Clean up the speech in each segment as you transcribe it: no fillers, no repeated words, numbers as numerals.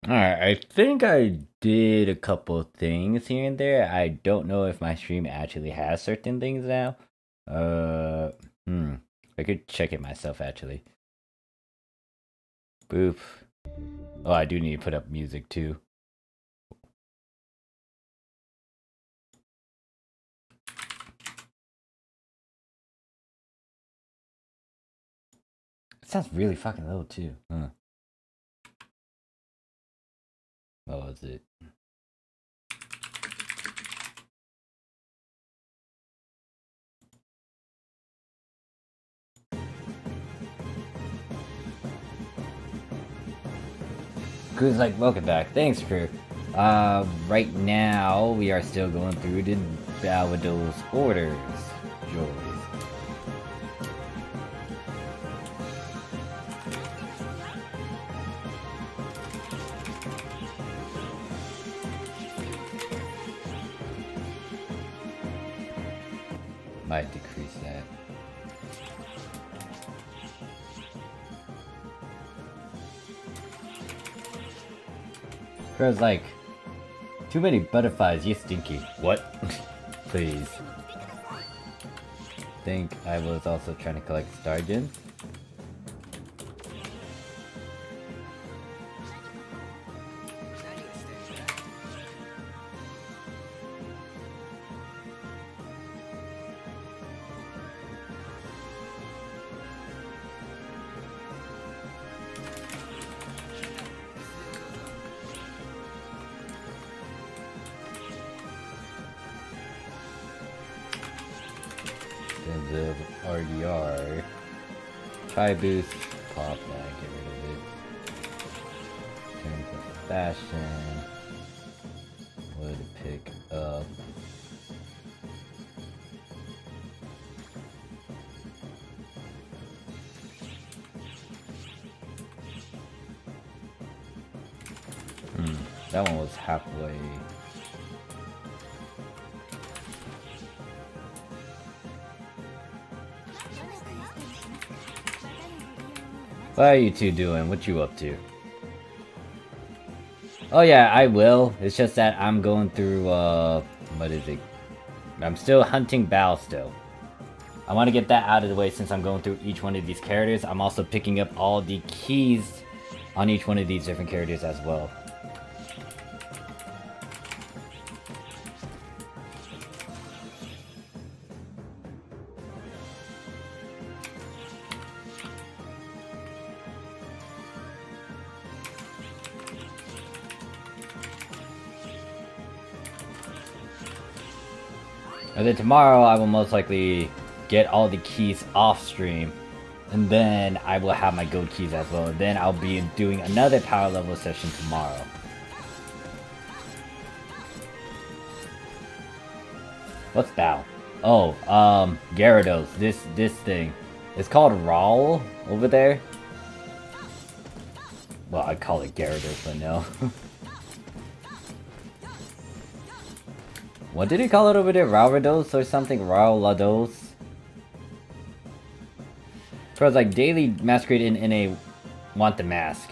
Alright, I think I did a couple things here and there. I don't know if my stream actually has certain things now. I could check it myself actually. Boop. Oh, I do need to put up music too. It sounds really fucking low too. Huh. What was it? Crew's like, welcome back. Thanks, crew. Right now we are still going through the Balwadil's orders. Joys. Might decrease that. Crow's like, too many butterflies, you stinky. What? Please. Think I was also trying to collect star gems. terms of RDR. Try boost, pop that, get rid of it. In terms of fashion, would pick up. That one was halfway. What are you two doing? What you up to? Oh yeah, I will. It's just that I'm going through, what is it? I'm still hunting Bal still. I want to get that out of the way since I'm going through each one of these characters. I'm also picking up all the keys on each one of these different characters as well. And then tomorrow I will most likely get all the keys off stream. And then I will have my gold keys as well. And then I'll be doing another power level session tomorrow. What's Bal? Oh, Gyarados. This thing. It's called Raul over there. Well, I call it Gyarados, but no. What did he call it over there? Raurados or something? Raulados? So it's like daily masquerade in a want the mask.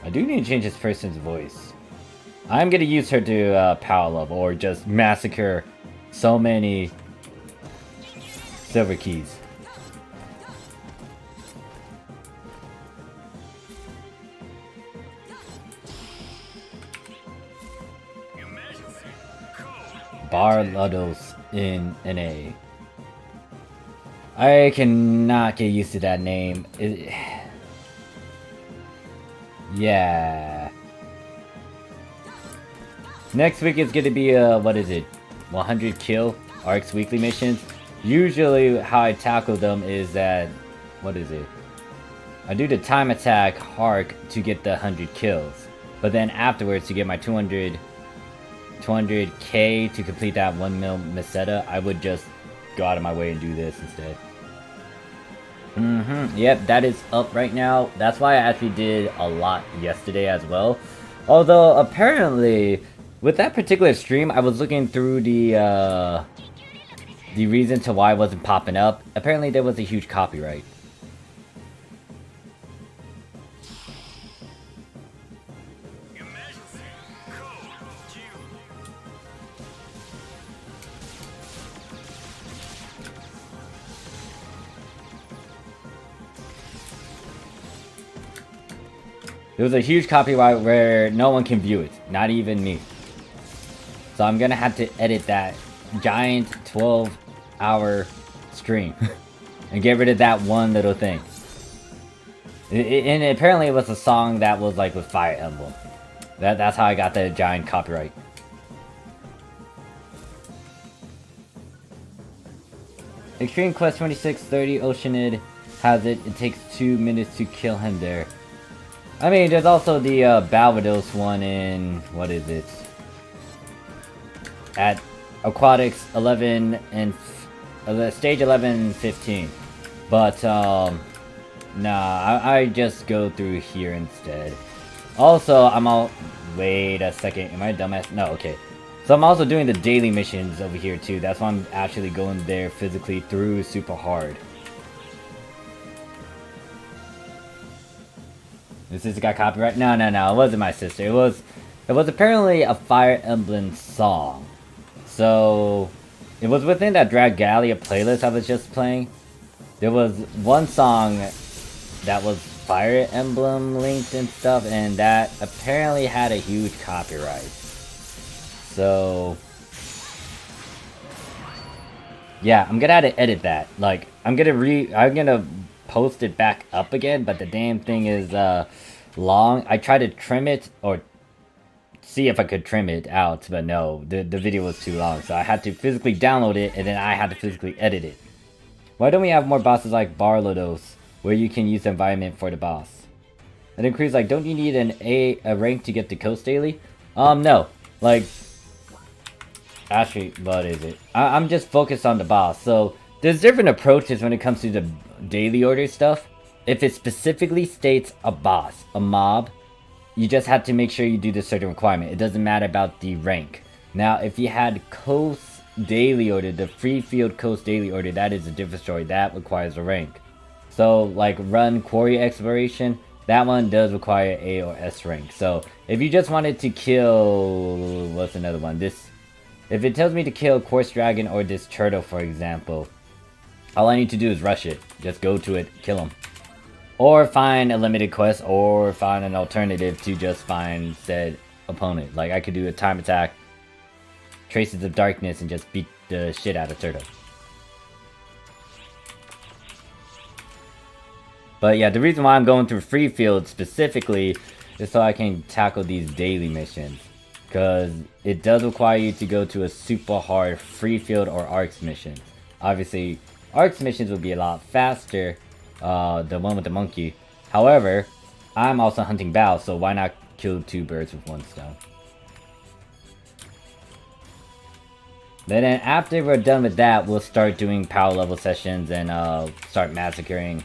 I do need to change this person's voice. I'm gonna use her to power level or just massacre so many silver keys. Barlados in NA. I cannot get used to that name. Yeah. Next week is gonna be what is it? 100 kill Arcs weekly missions. Usually how I tackle them is that, what is it? I do the time attack Hark to get the 100 kills. But then afterwards to get my 200k to complete that 1 mil meseta, I would just go out of my way and do this instead. Yep, that is up right now. That's why I actually did a lot yesterday as well. Although apparently with that particular stream, I was looking through the reason to why it wasn't popping up. Apparently there was a huge copyright. There was a huge copyright where no one can view it, not even me. So I'm gonna have to edit that giant 12-hour stream and get rid of that one little thing. And apparently it was a song that was like with Fire Emblem. That's how I got the giant copyright. Extreme Quest 2630 Oceanid has it. It takes 2 minutes to kill him there. I mean, there's also the Balvados one in, what is it? At Aquatics 11 and stage 11, 15. But nah, I just go through here instead. Also, I'm all, wait a second, am I a dumbass? No, okay. So I'm also doing the daily missions over here too. That's why I'm actually going there physically through super hard. This sister got copyright? No, it wasn't my sister. It was apparently a Fire Emblem song. So it was within that Dragalia playlist I was just playing. There was one song that was Fire Emblem linked and stuff, and that apparently had a huge copyright. So yeah, I'm gonna have to edit that. Like I'm gonna post it back up again, but the damn thing is long. I tried to trim it or see if I could trim it out, but no, the video was too long, so I had to physically download it, and then I had to physically edit it. Why don't we have more bosses like Barlodos, where you can use the environment for the boss? And then Crew's like, don't you need a rank to get the Coast Daily? No. Like, actually, what is it? I'm just focused on the boss, so there's different approaches when it comes to the daily order stuff. If it specifically states a boss, a mob, you just have to make sure you do the certain requirement. It doesn't matter about the rank. Now, if you had Coast Daily Order, the Free Field Coast Daily Order, that is a different story. That requires a rank. So, like, Run Quarry Exploration, that one does require A or S rank. So, if you just wanted to kill... what's another one? This... if it tells me to kill Quartz Dragon or this turtle, for example, all I need to do is rush it. Just go to it, kill him. Or find a limited quest, or find an alternative to just find said opponent. Like, I could do a time attack, Traces of Darkness, and just beat the shit out of Turtle. But yeah, the reason why I'm going through Free Field specifically is so I can tackle these daily missions. Because it does require you to go to a super hard Free Field or Arcs missions. Obviously, Arcs missions will be a lot faster. The one with the monkey. However, I'm also hunting Bal, so why not kill two birds with one stone? Then after we're done with that, we'll start doing power level sessions and start massacring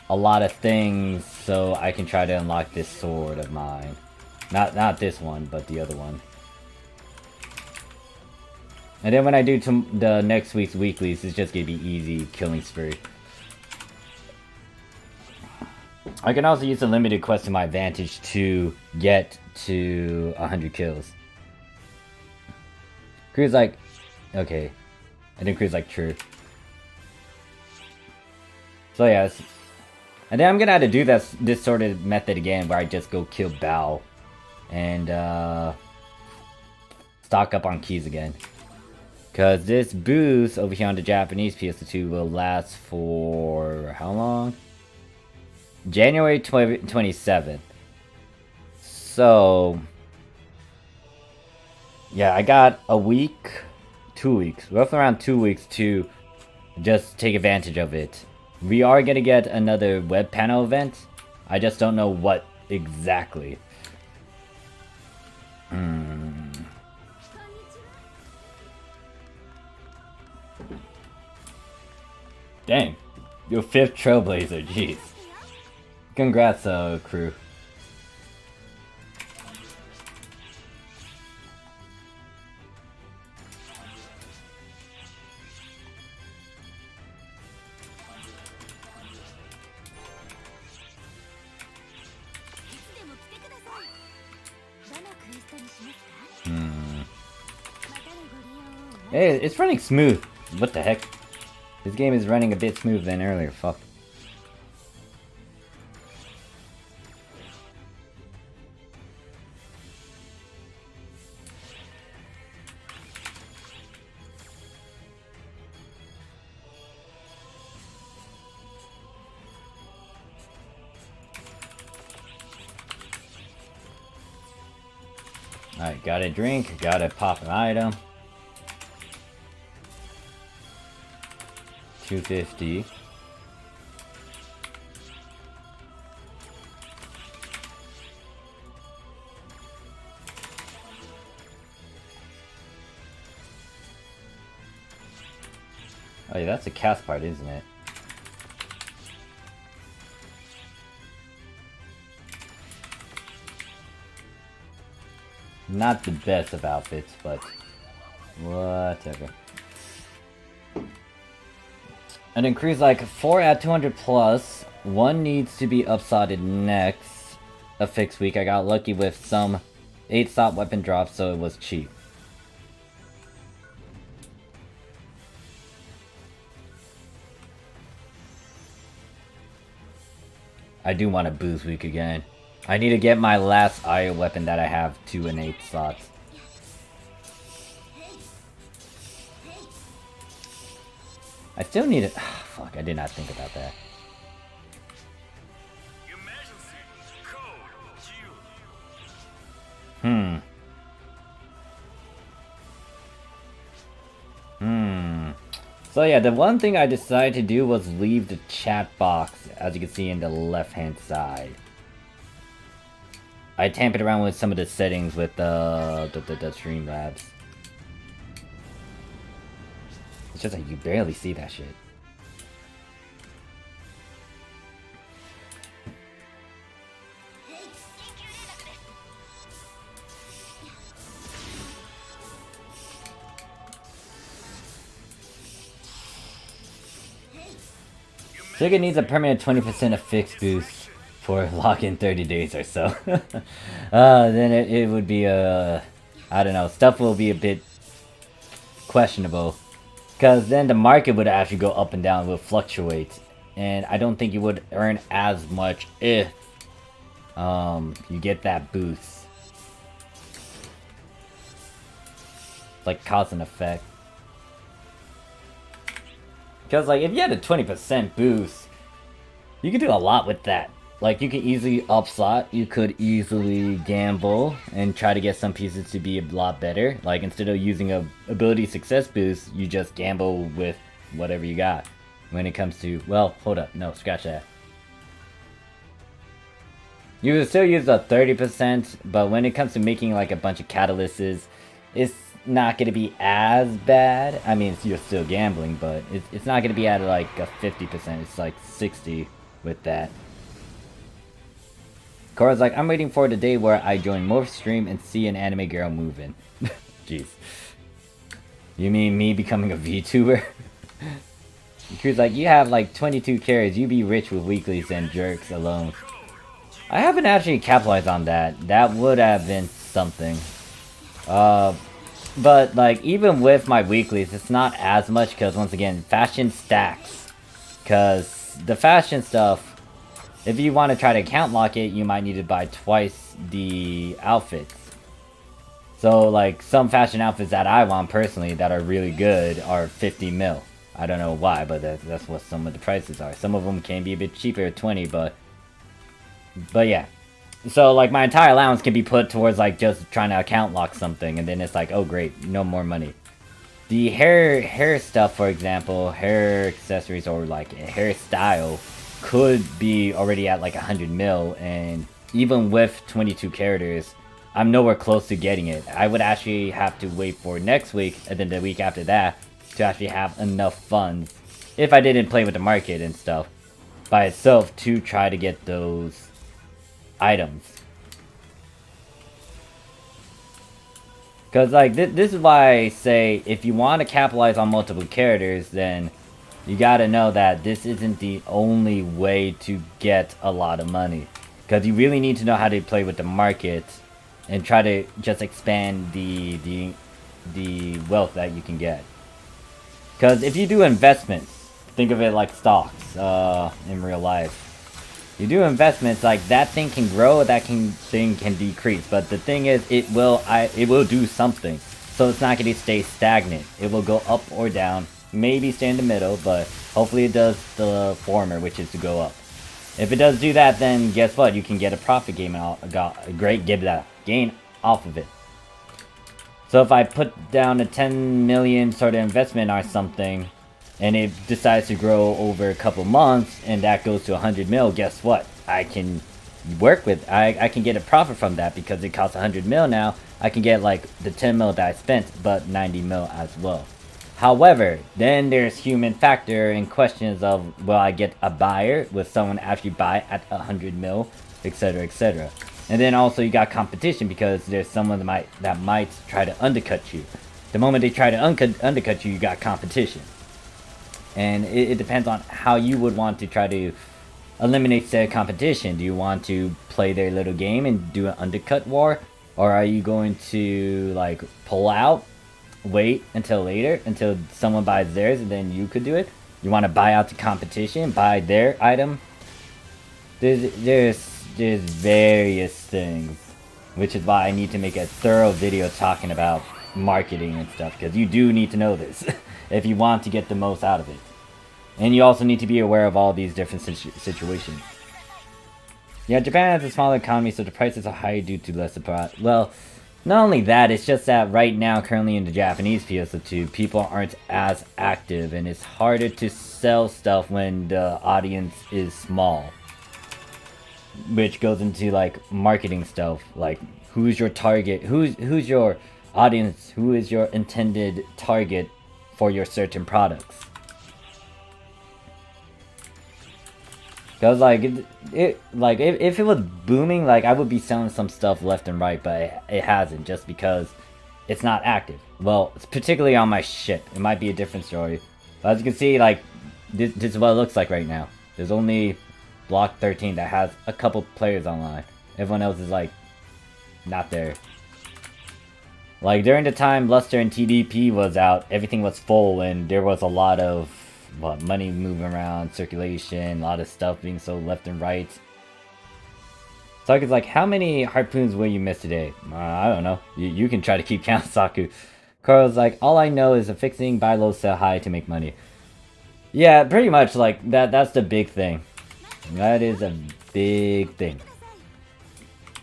a lot of things so I can try to unlock this sword of mine. Not this one, but the other one. And then when I do the next week's weeklies, it's just gonna be easy killing spree. I can also use a limited quest to my advantage to get to 100 kills. Crew's like, okay. And then Crew's like, true. So yeah, and then I'm gonna have to do this sort of method again where I just go kill Bal. And stock up on keys again. Because this boost over here on the Japanese PSO2 will last for how long? January 27th. So, yeah, I got a week, 2 weeks, roughly around 2 weeks to just take advantage of it. We are going to get another web panel event. I just don't know what exactly. Dang, your 5th Trailblazer, jeez. Congrats, crew. Hey, it's running smooth. What the heck? This game is running a bit smooth than earlier, fuck. Alright, got a drink, got a pop an item. 250. Oh yeah, that's a cast part, isn't it? Not the best of outfits, but whatever. And increase like 4 at 200 plus. One needs to be upsided next. A fixed week. I got lucky with some 8-stop weapon drops, so it was cheap. I do want a boost week again. I need to get my last iron weapon that I have 2 and 8 slots. I still need it. Fuck, I did not think about that. So yeah, the one thing I decided to do was leave the chat box, as you can see in the left hand side. I tampered around with some of the settings with the Streamlabs. It's just like you barely see that shit. Chicken needs a permanent 20% of fixed boost for lock-in 30 days or so. Then it would be I don't know, stuff will be a bit questionable. Because then the market would actually go up and down, will fluctuate. And I don't think you would earn as much if you get that boost. Like cause and effect. Because, like, if you had a 20% boost, you could do a lot with that. Like, you could easily upslot, you could easily gamble, and try to get some pieces to be a lot better. Like, instead of using a ability success boost, you just gamble with whatever you got. When it comes to, well, hold up, no, scratch that. You would still use the 30%, but when it comes to making, like, a bunch of catalysts, it's not going to be as bad. I mean, you're still gambling, but it's not going to be at like a 50%. It's like 60 with that. Cora's like, I'm waiting for the day where I join Morph stream and see an anime girl moving. Jeez. You mean me becoming a VTuber? Crew's like, you have like 22 carries. You be rich with weeklies and jerks alone. I haven't actually capitalized on that. That would have been something. But, like, even with my weeklies, it's not as much, because, once again, fashion stacks. Because the fashion stuff, if you want to try to account lock it, you might need to buy twice the outfits. So, like, some fashion outfits that I want, personally, that are really good, are 50 mil. I don't know why, but that's what some of the prices are. Some of them can be a bit cheaper at 20, but yeah. So, like, my entire allowance can be put towards, like, just trying to account lock something, and then it's like, oh, great, no more money. The hair stuff, for example, hair accessories or, like, hairstyle could be already at, like, 100 mil, and even with 22 characters, I'm nowhere close to getting it. I would actually have to wait for next week, and then the week after that, to actually have enough funds, if I didn't play with the market and stuff, by itself, to try to get those items. Because, like, this is why I say, if you want to capitalize on multiple characters, then you gotta know that this isn't the only way to get a lot of money. Because you really need to know how to play with the market and try to just expand the wealth that you can get. Because if you do investments, think of it like stocks in real life. You do investments, like, that thing can grow, that thing can decrease. But the thing is, it will do something. So it's not going to stay stagnant. It will go up or down, maybe stay in the middle, but hopefully it does the former, which is to go up. If it does do that, then guess what? You can get a profit gain off of it. So if I put down a 10 million sort of investment or something, and it decides to grow over a couple months, and that goes to 100 mil, guess what? I can work with, I can get a profit from that, because it costs 100 mil now. I can get, like, the 10 mil that I spent, but 90 mil as well. However, then there's human factor and questions of, will I get a buyer? Will someone actually buy at 100 mil? Etc, etc. And then also you got competition, because there's someone that might try to undercut you. The moment they try to undercut you, you got competition. And it depends on how you would want to try to eliminate said competition. Do you want to play their little game and do an undercut war? Or are you going to, like, pull out, wait until later, until someone buys theirs, and then you could do it? You want to buy out the competition, buy their item? There's various things. Which is why I need to make a thorough video talking about marketing and stuff. Because you do need to know this. If you want to get the most out of it. And you also need to be aware of all these different situations. Yeah, Japan has a smaller economy, so the prices are high due to less supply. Well, Not only that, it's just that right now, currently in the Japanese PSO2, people aren't as active, and it's harder to sell stuff when the audience is small. Which goes into like marketing stuff, like who's your target, who's your audience, who is your intended target for your certain products. Cause like if it was booming, like I would be selling some stuff left and right, but it hasn't, just because it's not active. Well, it's particularly on my shit. It might be a different story. But as you can see, like this is what it looks like right now. There's only Block 13 that has a couple players online. Everyone else is like not there. Like during the time Luster and TDP was out, everything was full and there was a lot of money moving around, circulation, a lot of stuff being sold left and right. Saku's like, how many harpoons will you miss today? I don't know. You can try to keep count, Saku. Carl's like, all I know is affixing buy low, sell high to make money. Yeah, pretty much like that's the big thing. That is a big thing.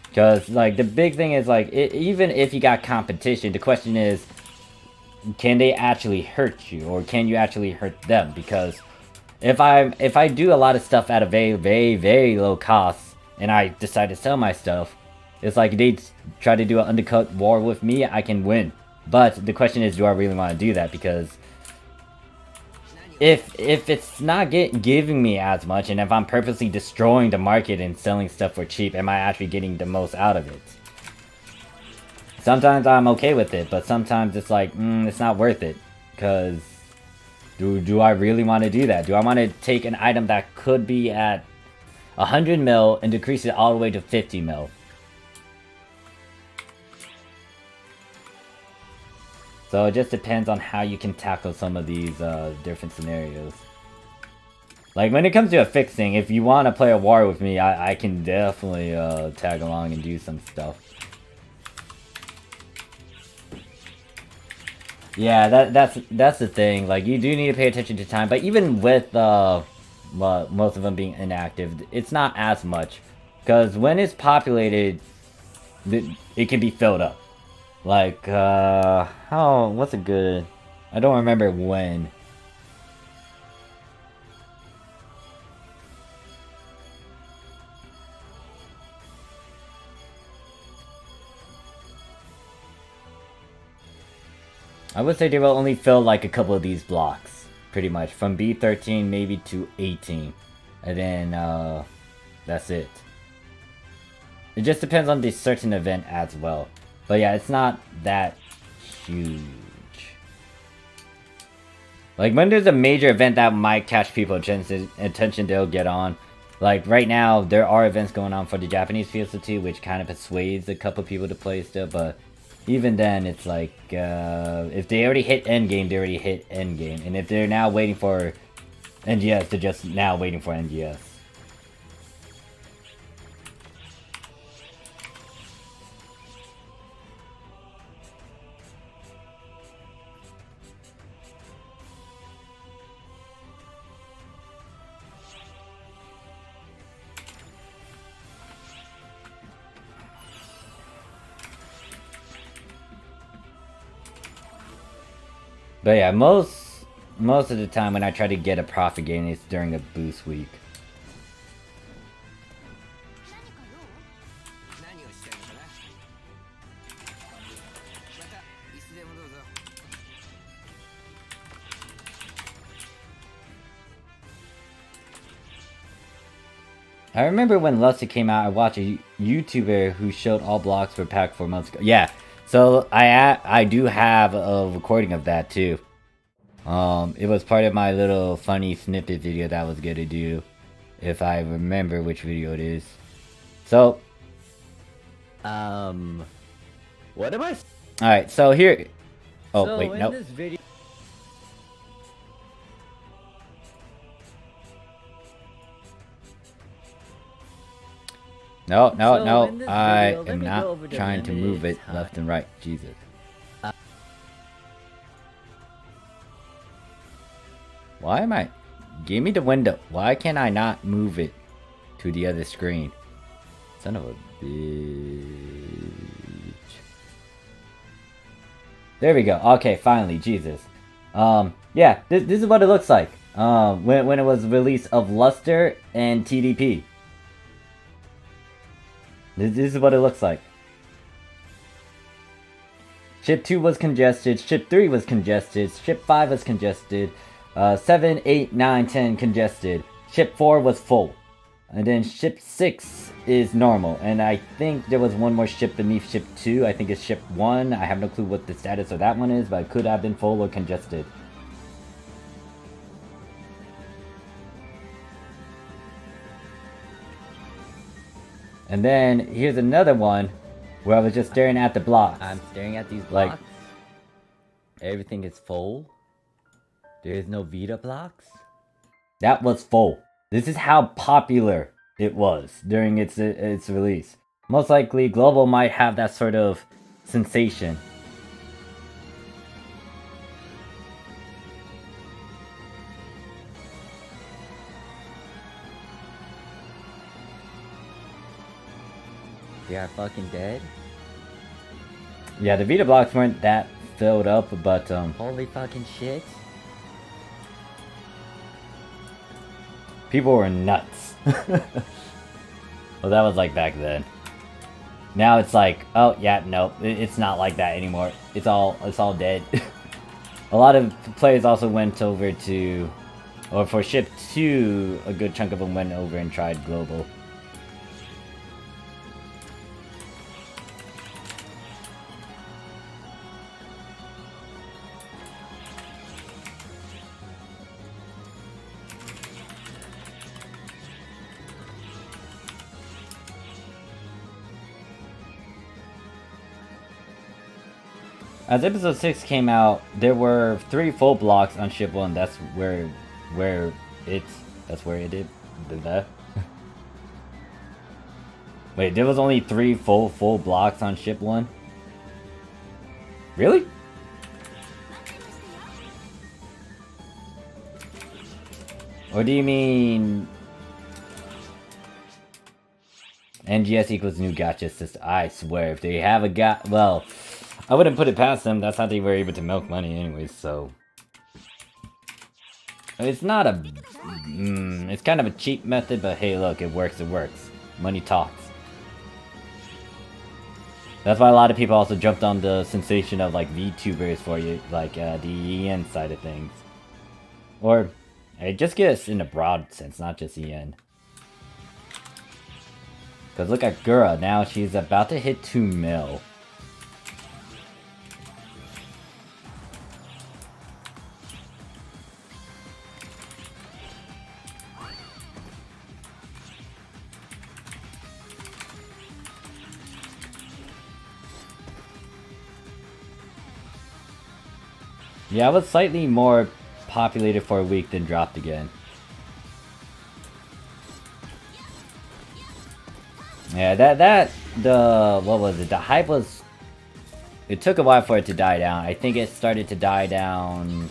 Because, like, the big thing is, like, even if you got competition, the question is, can they actually hurt you? Or can you actually hurt them? Because if I do a lot of stuff at a very, very, very low cost, and I decide to sell my stuff, it's like they try to do an undercut war with me, I can win. But the question is, do I really want to do that? Because if it's not giving me as much, and if I'm purposely destroying the market and selling stuff for cheap, am I actually getting the most out of it? Sometimes I'm okay with it, but sometimes it's like, it's not worth it. Because do I really want to do that? Do I want to take an item that could be at 100 mil and decrease it all the way to 50 mil? So it just depends on how you can tackle some of these different scenarios. Like when it comes to affixing, if you want to play a war with me, I can definitely tag along and do some stuff. Yeah, that's the thing. Like you do need to pay attention to time, but even with most of them being inactive, it's not as much, because when it's populated, it can be filled up. Like, what's a good... I don't remember when. I would say they will only fill like a couple of these blocks, pretty much. From B13 maybe to 18. And then, that's it. It just depends on the certain event as well. But yeah, it's not that huge. Like when there's a major event that might catch people's attention, they'll get on. Like right now, there are events going on for the Japanese PSO2, which kind of persuades a couple people to play still. But even then, it's like, if they already hit endgame, they already hit endgame. And if they're now waiting for NGS, they're just now waiting for NGS. But yeah, most of the time when I try to get a profit gain, it's during a boost week. I remember when Luster came out, I watched a YouTuber who showed all blocks for pack 4 months ago. Yeah, so I do have a recording of that too. It was part of my little funny snippet video that I was gonna do, if I remember which video it is. So, what am I? All right, so here. Oh so wait, no. This video... No, no, So no. in this I video, let am me go not over the trying to move it limited left and right. Jesus. Why am I... Give me the window. Why can I not move it to the other screen? Son of a bitch. There we go. Okay, finally, Jesus. Yeah, this is what it looks like. When it was release of Luster and TDP. This is what it looks like. Ship 2 was congested, Ship 3 was congested, Ship 5 was congested, 7, 8, 9, 10 congested, Ship 4 was full. And then Ship 6 is normal, and I think there was one more ship beneath Ship 2, I think it's Ship 1, I have no clue what the status of that one is, but it could have been full or congested. And then, here's another one, where I was just staring at the blocks. I'm staring at these blocks. Like, everything is full. There is no Vita blocks. That was full. This is how popular it was during its release. Most likely, Global might have that sort of sensation. They are fucking dead? Yeah, the Vita blocks weren't that filled up, but holy fucking shit. People were nuts. Well, that was like back then. Now it's like, oh yeah, nope, it's not like that anymore. It's all dead. A lot of players also went over to, or for Ship 2, a good chunk of them went over and tried Global. As episode 6 came out, there were 3 full blocks on Ship 1. That's where it did that. Wait, there was only 3 full blocks on Ship 1? Really? Or do you mean NGS equals new gacha system? I swear, if they have a well, I wouldn't put it past them. That's how they were able to milk money anyways, so. It's not a... it's kind of a cheap method, but hey, look, it works, it works. Money talks. That's why a lot of people also jumped on the sensation of, like, Vtubers for you, like, the EN side of things. Or, I just guess in a broad sense, not just EN. Because look at Gura, now she's about to hit 2 mil. Yeah, I was slightly more populated for a week, then dropped again. Yeah, what was it? The hype was... It took a while for it to die down. I think it started to die down...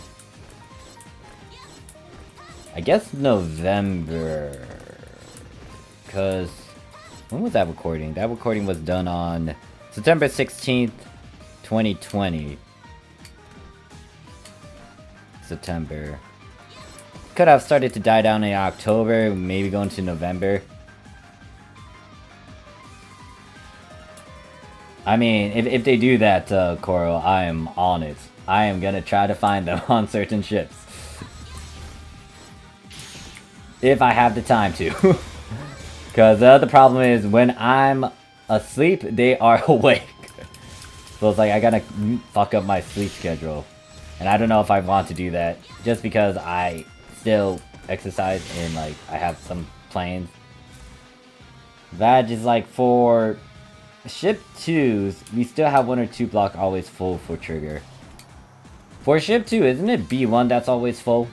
I guess November. Because... When was that recording? That recording was done on September 16th, 2020. September. Could have started to die down in October, maybe going to November. I mean, if they do that, Coral, I am on it. I am gonna try to find them on certain ships. If I have the time to. Because the other problem is, when I'm asleep, they are awake. So it's like, I gotta fuck up my sleep schedule. And I don't know if I want to do that, just because I still exercise and, like, I have some plans. That is, like, for Ship 2s, we still have 1 or 2 block always full for trigger. For Ship 2, isn't it B1 that's always full?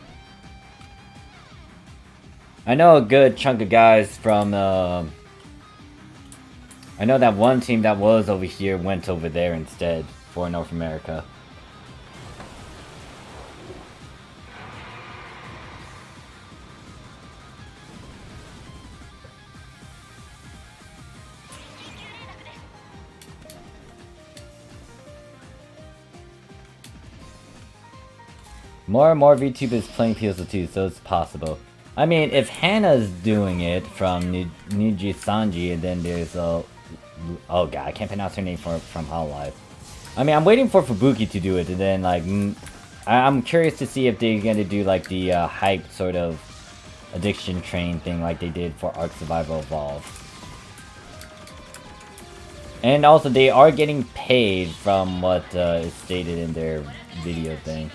I know a good chunk of guys from, I know that one team that was over here went over there instead for North America. More and more VTubers playing PSO2, so it's possible. I mean, if Hannah's doing it from Niji Sanji, and then there's oh god, I can't pronounce her name from Hololive. I mean, I'm waiting for Fubuki to do it, and then like I'm curious to see if they're gonna do like the hype sort of addiction train thing like they did for Ark Survival Evolved. And also, they are getting paid from what is stated in their video thing.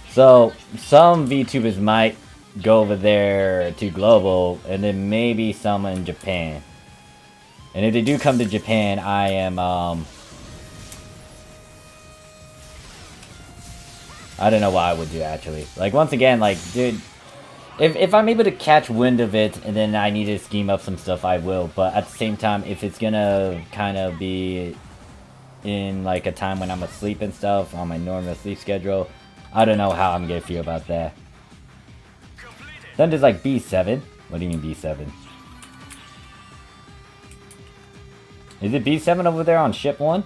So, some VTubers might go over there to global, and then maybe some in Japan. And if they do come to Japan, I am, I don't know what I would do, actually. Like, once again, like, dude, if I'm able to catch wind of it, and then I need to scheme up some stuff, I will. But at the same time, if it's gonna kind of be in, like, a time when I'm asleep and stuff, on my normal sleep schedule, I don't know how I'm gonna feel about that. Then there's, like, B7. What do you mean, B7? Is it B7 over there on ship 1?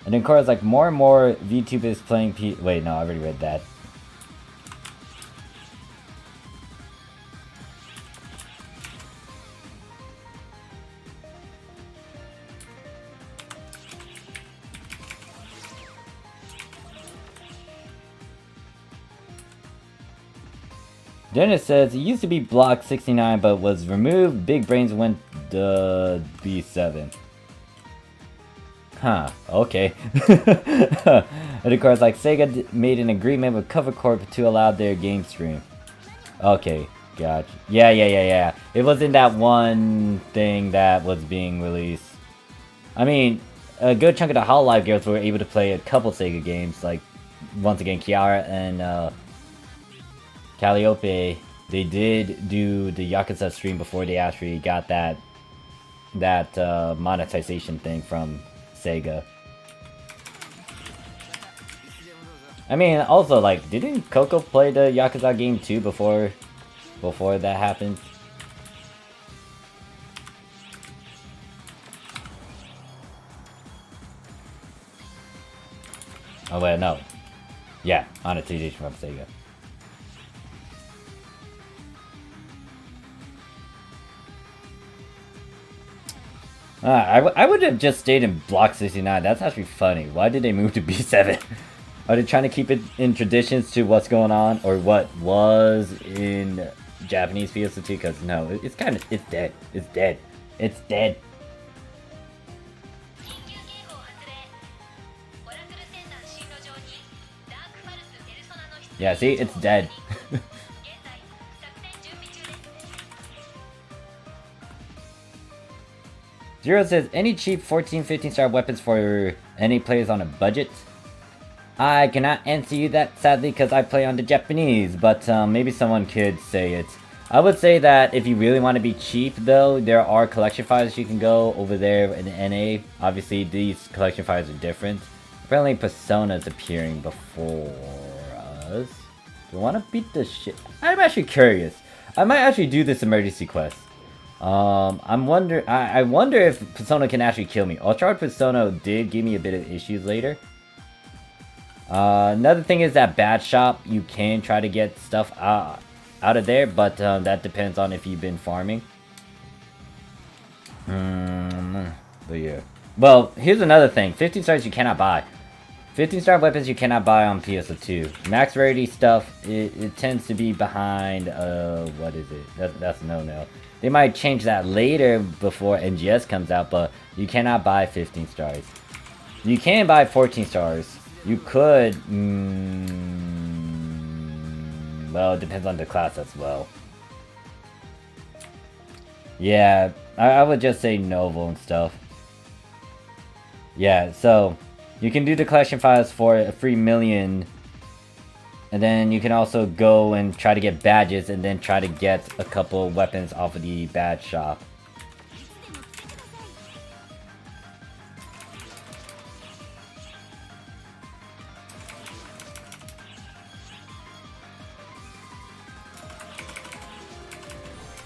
And then, of course, like, more and more VTubers playing Wait, no, I already read that. Then it says, it used to be block 69, but was removed. Big Brains went to B7. Huh, okay. And of course, like, Sega made an agreement with Cover Corp to allow their game stream. Okay, gotcha. Yeah. It wasn't that one thing that was being released. I mean, a good chunk of the Hololive girls were able to play a couple Sega games, like, once again, Kiara and, Calliope. They did do the Yakuza stream before they actually got that monetization thing from Sega. I mean, also, like, didn't Coco play the Yakuza game too before that happened? Oh wait, no. Yeah, monetization from Sega. I would have just stayed in Block 69. That's actually funny. Why did they move to B7? Are they trying to keep it in traditions to what's going on? Or what was in Japanese PSO2? Because no, it's dead. It's dead. It's dead. Yeah, see? It's dead. Zero says, any cheap 14-15 star weapons for any players on a budget? I cannot answer you that, sadly, because I play on the Japanese, but maybe someone could say it. I would say that if you really want to be cheap, though, there are collection files you can go over there in NA. Obviously, these collection files are different. Apparently, Persona is appearing before us. Do you want to beat this shit? I'm actually curious. I might actually do this emergency quest. I wonder if Persona can actually kill me. Ultra Persona did give me a bit of issues later. Another thing is that Bad Shop, you can try to get stuff out of there, but that depends on if you've been farming. But yeah. Well, here's another thing. 15 stars you cannot buy. 15 star weapons you cannot buy on PSO2. Max rarity stuff, it tends to be behind, what is it? That's no. They might change that later before NGS comes out, but you cannot buy 15 stars. You can buy 14 stars. You could, well, it depends on the class as well. Yeah, I would just say Novel and stuff. Yeah, so you can do the collection files for a free million. And then you can also go and try to get badges and then try to get a couple weapons off of the badge shop.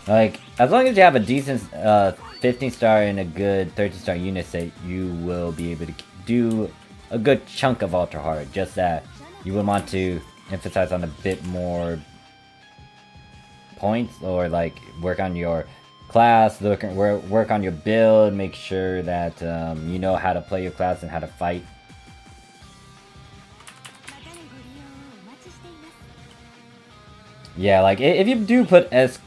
Like, as long as you have a decent 15 star and a good 13 star unit set, you will be able to do a good chunk of ultra hard, just that. you would want to emphasize on a bit more points, or like work on your class, work on your build, make sure that you know how to play your class and how to fight. Yeah, like if you do put S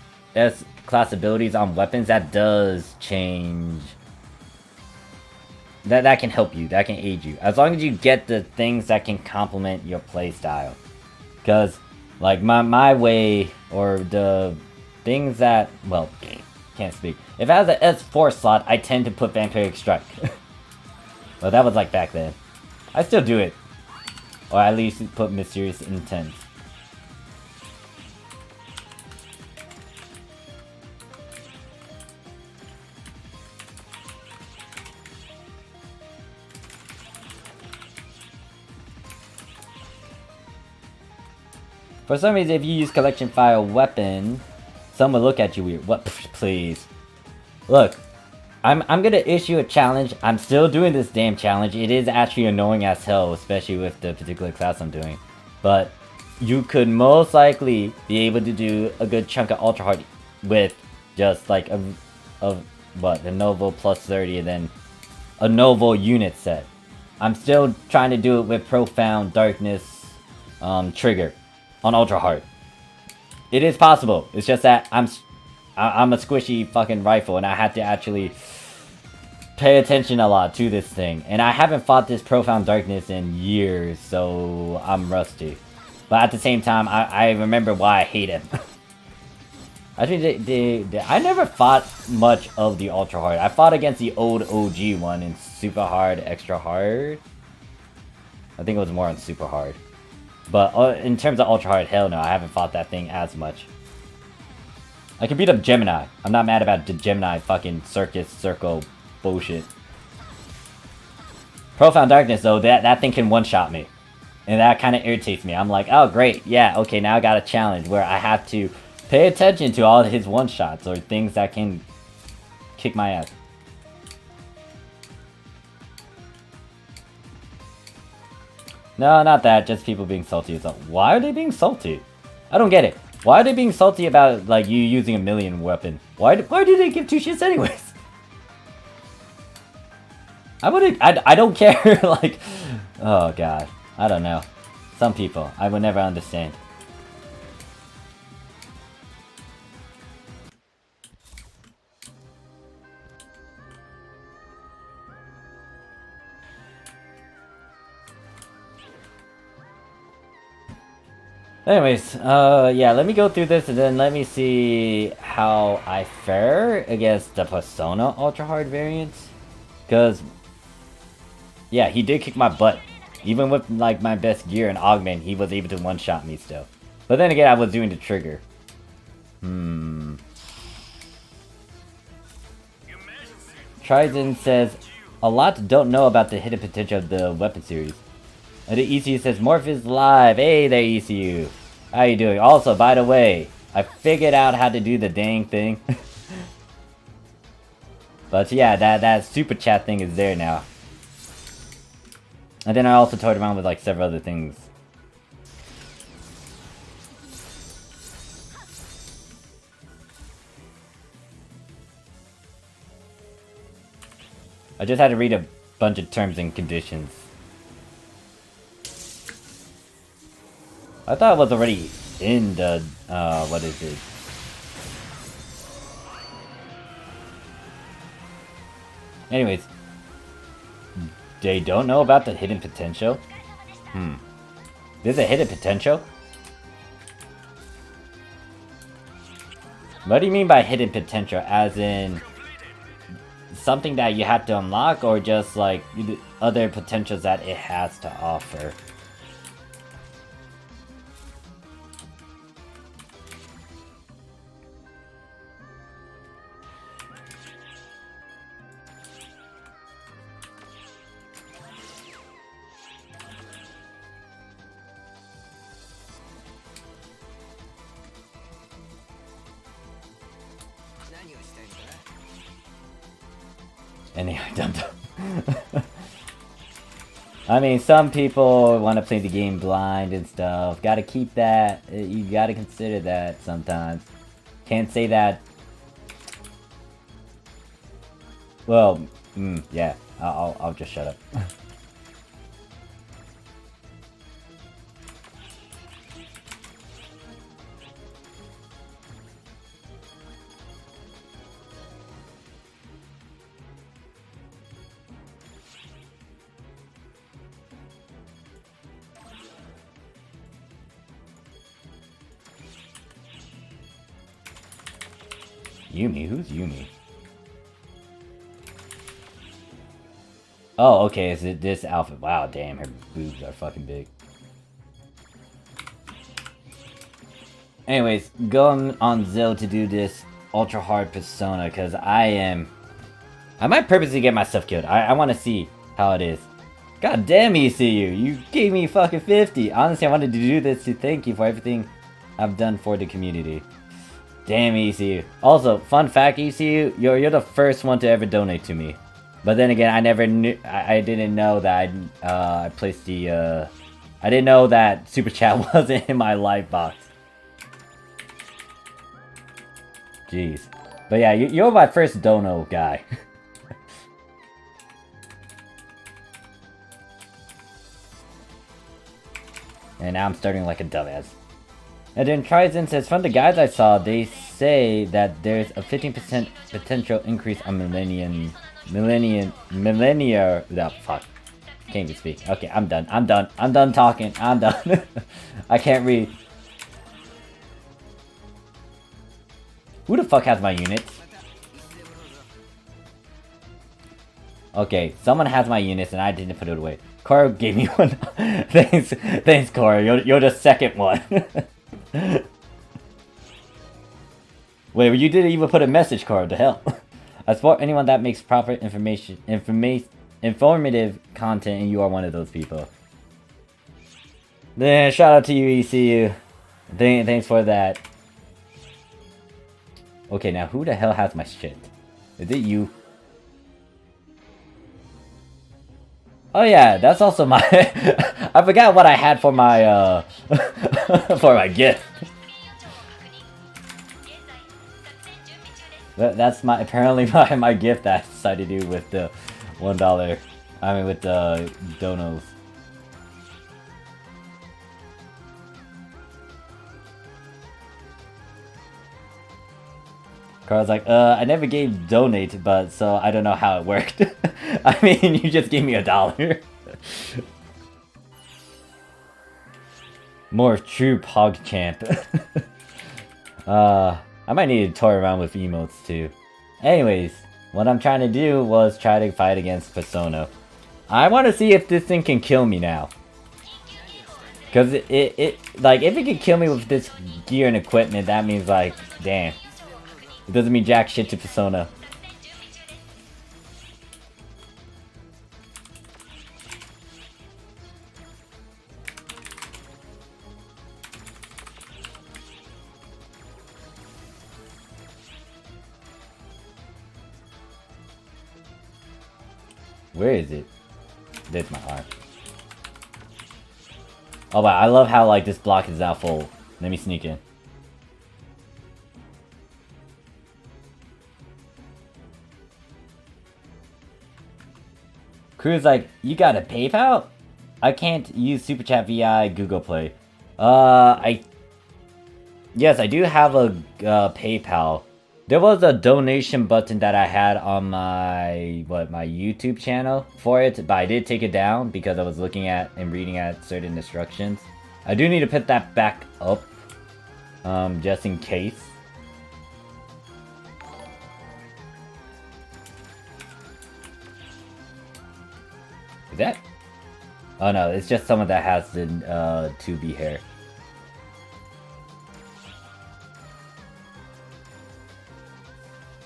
class abilities on weapons, that does change. That can help you, that can aid you, as long as you get the things that can complement your playstyle. Because, like, my way, or the things that, well, can't speak. If I have the S4 slot, I tend to put Vampiric Strike. Well, that was like back then. I still do it. Or at least put Mysterious Intent. For some reason, if you use collection file weapon, some will look at you weird. What? Please. Look, I'm gonna issue a challenge. I'm still doing this damn challenge. It is actually annoying as hell, especially with the particular class I'm doing. But you could most likely be able to do a good chunk of Ultra Hard with just like a Novo plus 30 and then a Novo unit set. I'm still trying to do it with Profound Darkness trigger on Ultra Hard. It is possible. It's just that I'm a squishy fucking rifle, and I have to actually pay attention a lot to this thing. And I haven't fought this Profound Darkness in years, so I'm rusty. But at the same time, I remember why I hate him. Actually, I never fought much of the Ultra Hard. I fought against the old OG one in Super Hard, Extra Hard. I think it was more on Super Hard. But in terms of Ultra Hard, hell no, I haven't fought that thing as much. I can beat up Gemini. I'm not mad about the Gemini fucking circus circle bullshit. Profound Darkness though, that thing can one-shot me. And that kind of irritates me. I'm like, oh great, yeah, okay, now I got a challenge where I have to pay attention to all his one-shots or things that can kick my ass. No, not that, just people being salty. So why are they being salty? I don't get it. Why are they being salty about, like, you using a million weapon? Why do they give two shits anyways? I don't care, like, oh god. I don't know. Some people, I would never understand. Anyways, yeah, let me go through this and then let me see how I fare against the Persona Ultra Hard variants. Because, yeah, he did kick my butt. Even with, like, my best gear and augment, he was able to one-shot me still. But then again, I was doing the trigger. Trizin says, a lot don't know about the hidden potential of the weapon series. And the ECU says, Morph is live. Hey there, ECU. How you doing? Also, by the way, I figured out how to do the dang thing. But yeah, that super chat thing is there now. And then I also toyed around with like several other things. I just had to read a bunch of terms and conditions. I thought it was already in the, what is it? Anyways. They don't know about the hidden potential? There's a hidden potential? What do you mean by hidden potential? As in something that you have to unlock, or just like other potentials that it has to offer? Anyway, I mean, some people want to play the game blind and stuff. Gotta keep that. You gotta consider that sometimes. Can't say that. Well, yeah. I'll just shut up. Yumi? Who's Yumi? Oh, okay, is it this outfit? Wow, damn, her boobs are fucking big. Anyways, going on Zill to do this ultra hard persona, because I might purposely get myself killed. I want to see how it is. God damn, ECU, you gave me fucking 50. Honestly, I wanted to do this to thank you for everything I've done for the community. Damn, ECU. Also, fun fact, ECU, you're the first one to ever donate to me. But then again, I never knew. I didn't know that I placed the. I didn't know that Super Chat wasn't in my live box. Jeez. But yeah, you're my first dono guy. And now I'm starting like a dumbass. And then Trizen says, from the guides I saw, they say that there's a 15% potential increase on millennia. Oh, fuck. Can't even speak. Okay, I'm done. I'm done talking. I'm done. I can't read. Who the fuck has my units? Okay, someone has my units and I didn't put it away. Cora gave me one. Thanks, Cora. You're the second one. Wait, you didn't even put a message card. The hell? I support anyone that makes proper informative content, and you are one of those people. Then shout out to you, ECU. Thanks for that. Okay, now who the hell has my shit? Is it you? Oh yeah, that's also my. I forgot what I had for my for my gift. That's my apparently my gift that I decided to do with the $1. I mean with the donos. Carl's like, I never gave donate, but so I don't know how it worked. I mean, you just gave me $1. More true PogChamp. I might need to toy around with emotes too. Anyways, what I'm trying to do was try to fight against Persona. I want to see if this thing can kill me now. Cause like if it can kill me with this gear and equipment, that means like, damn. It doesn't mean jack shit to Persona. Where is it? There's my arm. Oh wow, I love how like this block is now full. Let me sneak in. Crew's like, you got a PayPal? I can't use Super Chat via Google Play. Yes, I do have a PayPal. There was a donation button that I had on my YouTube channel for it, but I did take it down because I was looking at and reading at certain instructions. I do need to put that back up, just in case. Is that? Oh no, it's just someone that has the 2B hair.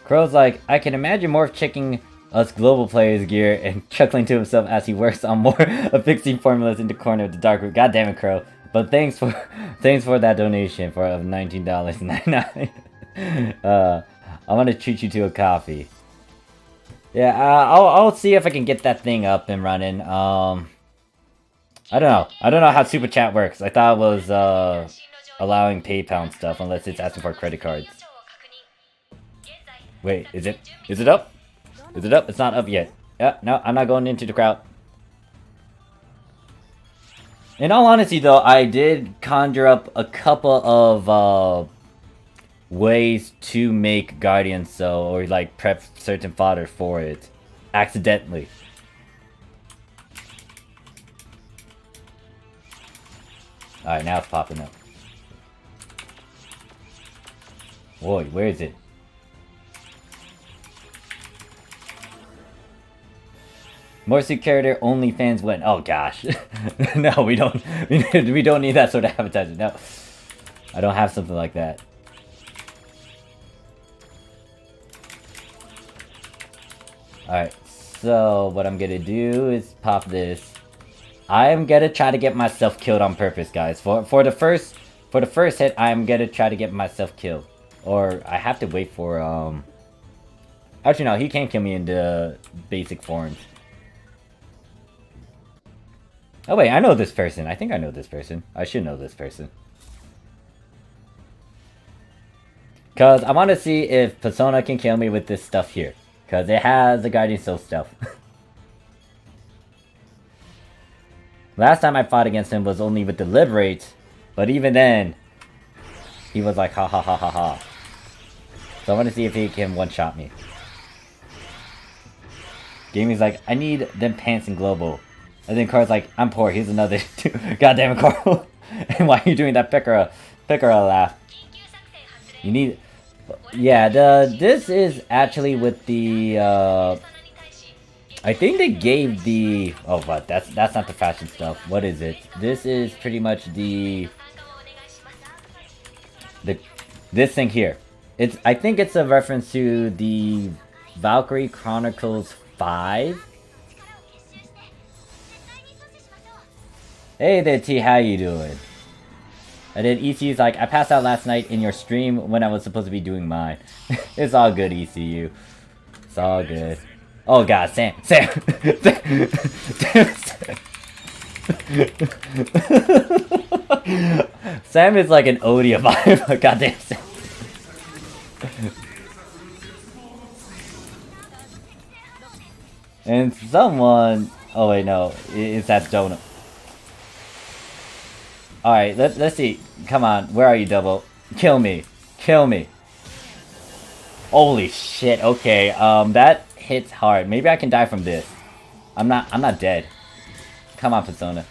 Crow's like, I can imagine Morph checking us global players' gear and chuckling to himself as he works on more affixing formulas in the corner of the dark room. God damn it, Crow. But thanks for that donation for $19.99. I want to treat you to a coffee. Yeah, I'll see if I can get that thing up and running. I don't know. I don't know how Super Chat works. I thought it was allowing PayPal and stuff unless it's asking for credit cards. Wait, is it up? Is it up? It's not up yet. Yeah, no, I'm not going into the crowd. In all honesty though, I did conjure up a couple of ways to make Guardian so, or like prep certain fodder for it. Accidentally. Alright, now it's popping up. Boy, where is it? Morphsuit character OnlyFans win. Oh gosh. No, we don't we don't need that sort of advertising. No. I don't have something like that. Alright, so what I'm gonna do is pop this. I am gonna try to get myself killed on purpose, guys. For the first hit, I'm gonna try to get myself killed. Or I have to wait for actually no, he can't kill me in the basic forms. Oh wait, I know this person. I think I know this person. I should know this person. Cause I want to see if Persona can kill me with this stuff here. Cause it has the Guardian Soul stuff. Last time I fought against him was only with the Liberate, but even then, he was like ha ha ha ha ha. So I want to see if he can one-shot me. Gaming's like, I need them pants in global. And then Carl's like, I'm poor, here's another goddamn it, Carl. And why are you doing that Pekara laugh? You need... Yeah, this is actually with the, I think they gave the... Oh, but that's not the fashion stuff. What is it? This is pretty much the... This thing here. I think it's a reference to the Valkyrie Chronicles 5. Hey there, T, how you doing? And then ECU's like, I passed out last night in your stream when I was supposed to be doing mine. It's all good, ECU. It's all good. Oh god, Sam. Sam is like an Odia vibe. Goddamn Sam. And someone... Oh wait, no. It's that donut. Alright, let's see. Come on, where are you, Double? Kill me. Kill me. Holy shit, okay. That hits hard. Maybe I can die from this. I'm not dead. Come on, Persona.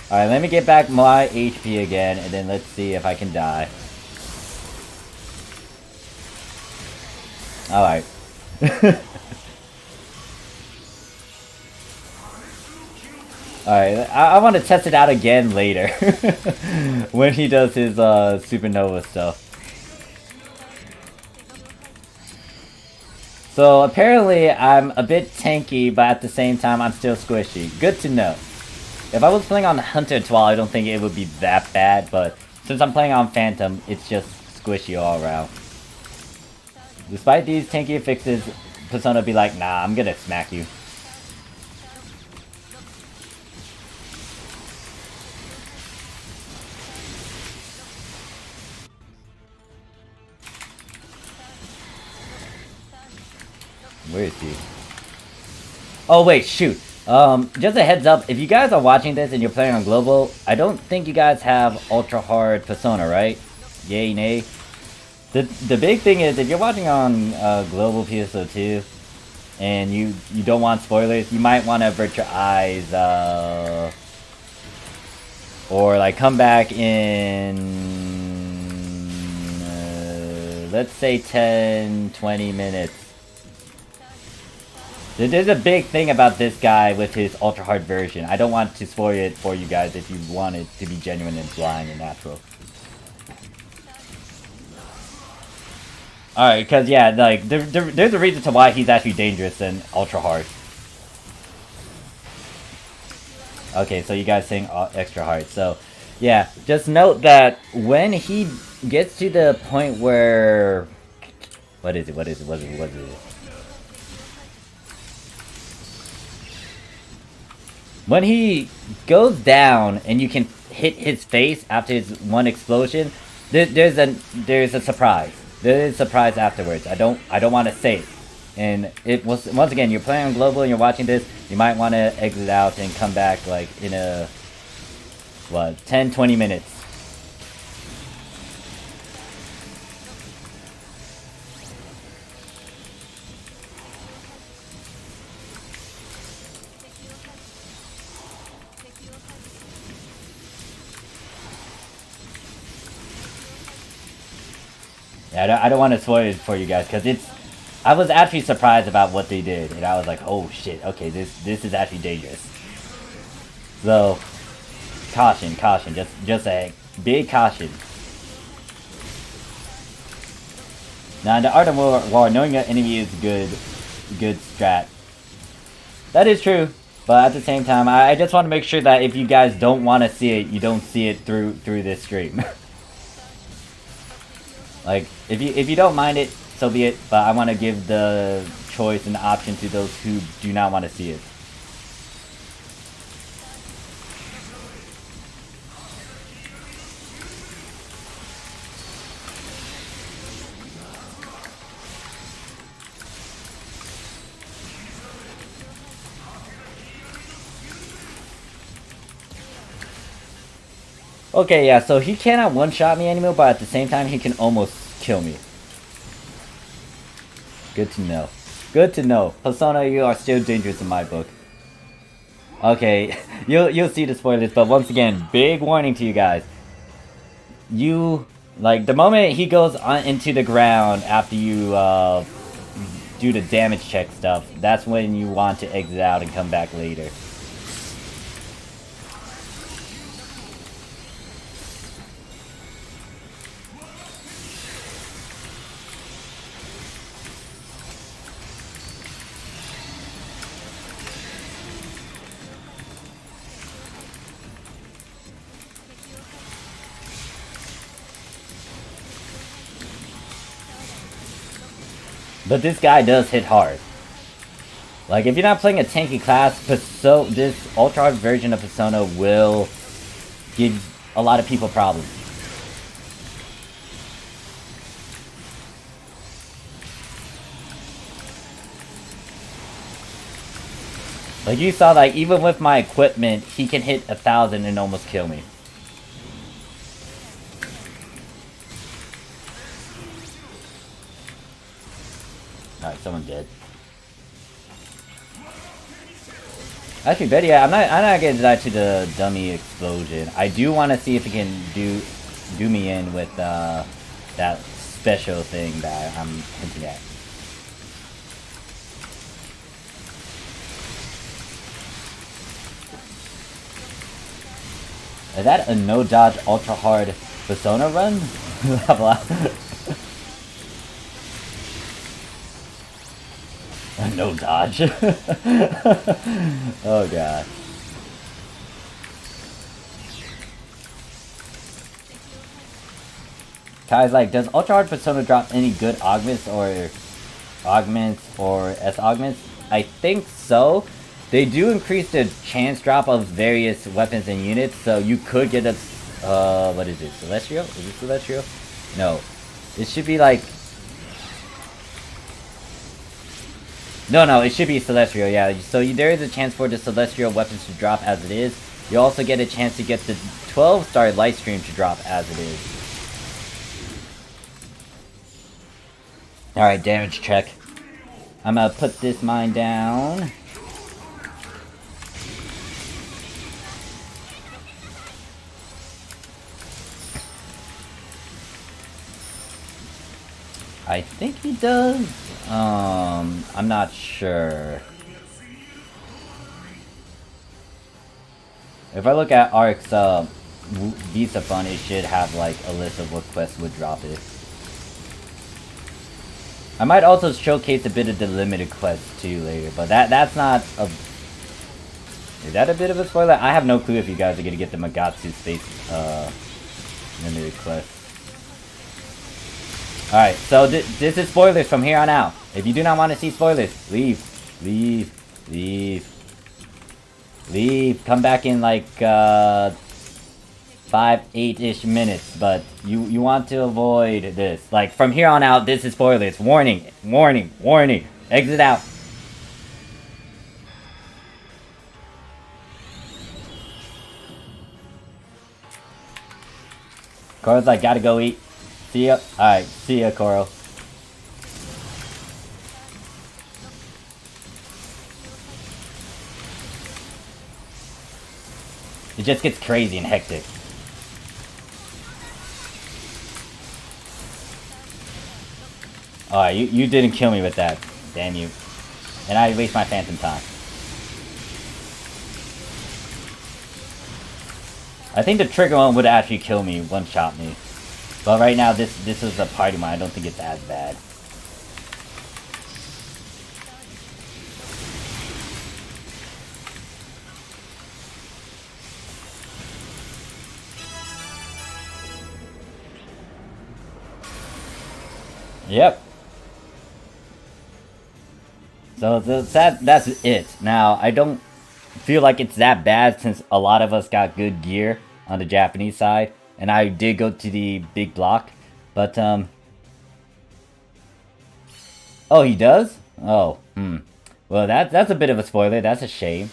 Alright, let me get back my HP again, and then let's see if I can die. Alright. Alright, I want to test it out again later. When he does his supernova stuff. So apparently I'm a bit tanky, but at the same time I'm still squishy. Good to know. If I was playing on Hunter Twal, I don't think it would be that bad, but since I'm playing on Phantom, it's just squishy all around. Despite these tanky fixes, Persona be like, nah, I'm gonna smack you. Where is he? Oh wait, shoot. Just a heads up, if you guys are watching this and you're playing on global, I don't think you guys have ultra hard Persona, right? Yay, nay. The big thing is, if you're watching on global PSO2 and you don't want spoilers, you might want to avert your eyes, or like come back in let's say 10-20 minutes. There's a big thing about this guy with his ultra hard version. I don't want to spoil it for you guys if you want it to be genuine and blind and natural. Alright, because yeah, like there's a reason to why he's actually dangerous and ultra hard. Okay, so you guys saying extra hard. So yeah, just note that when he gets to the point where... What is it? When he goes down and you can hit his face after his one explosion, there's a surprise. There is a surprise afterwards. I don't want to say it. And it was, once again, you're playing on global and you're watching this, you might want to exit out and come back like in a, what, 10-20 minutes. Yeah, I don't want to spoil it for you guys because I was actually surprised about what they did, and I was like, oh shit, okay, this is actually dangerous. So, caution, just a big caution. Now, in the Art of War, knowing your enemy is good strat. That is true, but at the same time, I just want to make sure that if you guys don't want to see it, you don't see it through this stream. Like, if you don't mind it, so be it, but I want to give the choice and the option to those who do not want to see it. Okay, yeah, so he cannot one-shot me anymore, but at the same time, he can almost kill me. Good to know. Good to know. Persona, you are still dangerous in my book. Okay, you'll see the spoilers, but once again, big warning to you guys. You, like, the moment he goes into the ground after you do the damage check stuff, that's when you want to exit out and come back later. But this guy does hit hard. Like, if you're not playing a tanky class, this ultra-hard version of Persona will give a lot of people problems. Like, you saw, like, even with my equipment, he can hit 1,000 and almost kill me. Alright, someone dead. Actually, better yet, I'm not gonna die to the dummy explosion. I do want to see if it can do me in with that special thing that I'm hinting at. Is that a no dodge ultra hard Persona run? No dodge. Oh god. Kai's like, does Ultra Hard Persona drop any good augments or S augments? I think so. They do increase the chance drop of various weapons and units, so you could get a what is it? Celestial? Is it Celestial? No. It should be like No, it should be Celestial, yeah. So there is a chance for the Celestial weapons to drop as it is. You also get a chance to get the 12-star light stream to drop as it is. Alright, damage check. I'm gonna put this mine down. I think he does. I'm not sure. If I look at Ark's Visa Fund, it should have like a list of what quests would drop it. I might also showcase a bit of the limited quests too later, but that's not a... Is that a bit of a spoiler? I have no clue if you guys are gonna get the Magatsu Space limited quest. Alright, so this is spoilers from here on out. If you do not want to see spoilers, leave. Leave. Come back in like 5, 8-ish minutes. But you want to avoid this. Like from here on out, this is spoilers. Warning, warning, warning. Exit out. Coral's like, gotta go eat. See ya. Alright, see ya, Coral. It just gets crazy and hectic. Alright, you didn't kill me with that. Damn you. And I waste my phantom time. I think the trigger one would actually kill me, one-shot me. But right now, this is a party one. I don't think it's as bad. Yep. So that's it. Now, I don't feel like it's that bad since a lot of us got good gear on the Japanese side. And I did go to the big block. But, oh, he does? Oh, Well, that's a bit of a spoiler. That's a shame.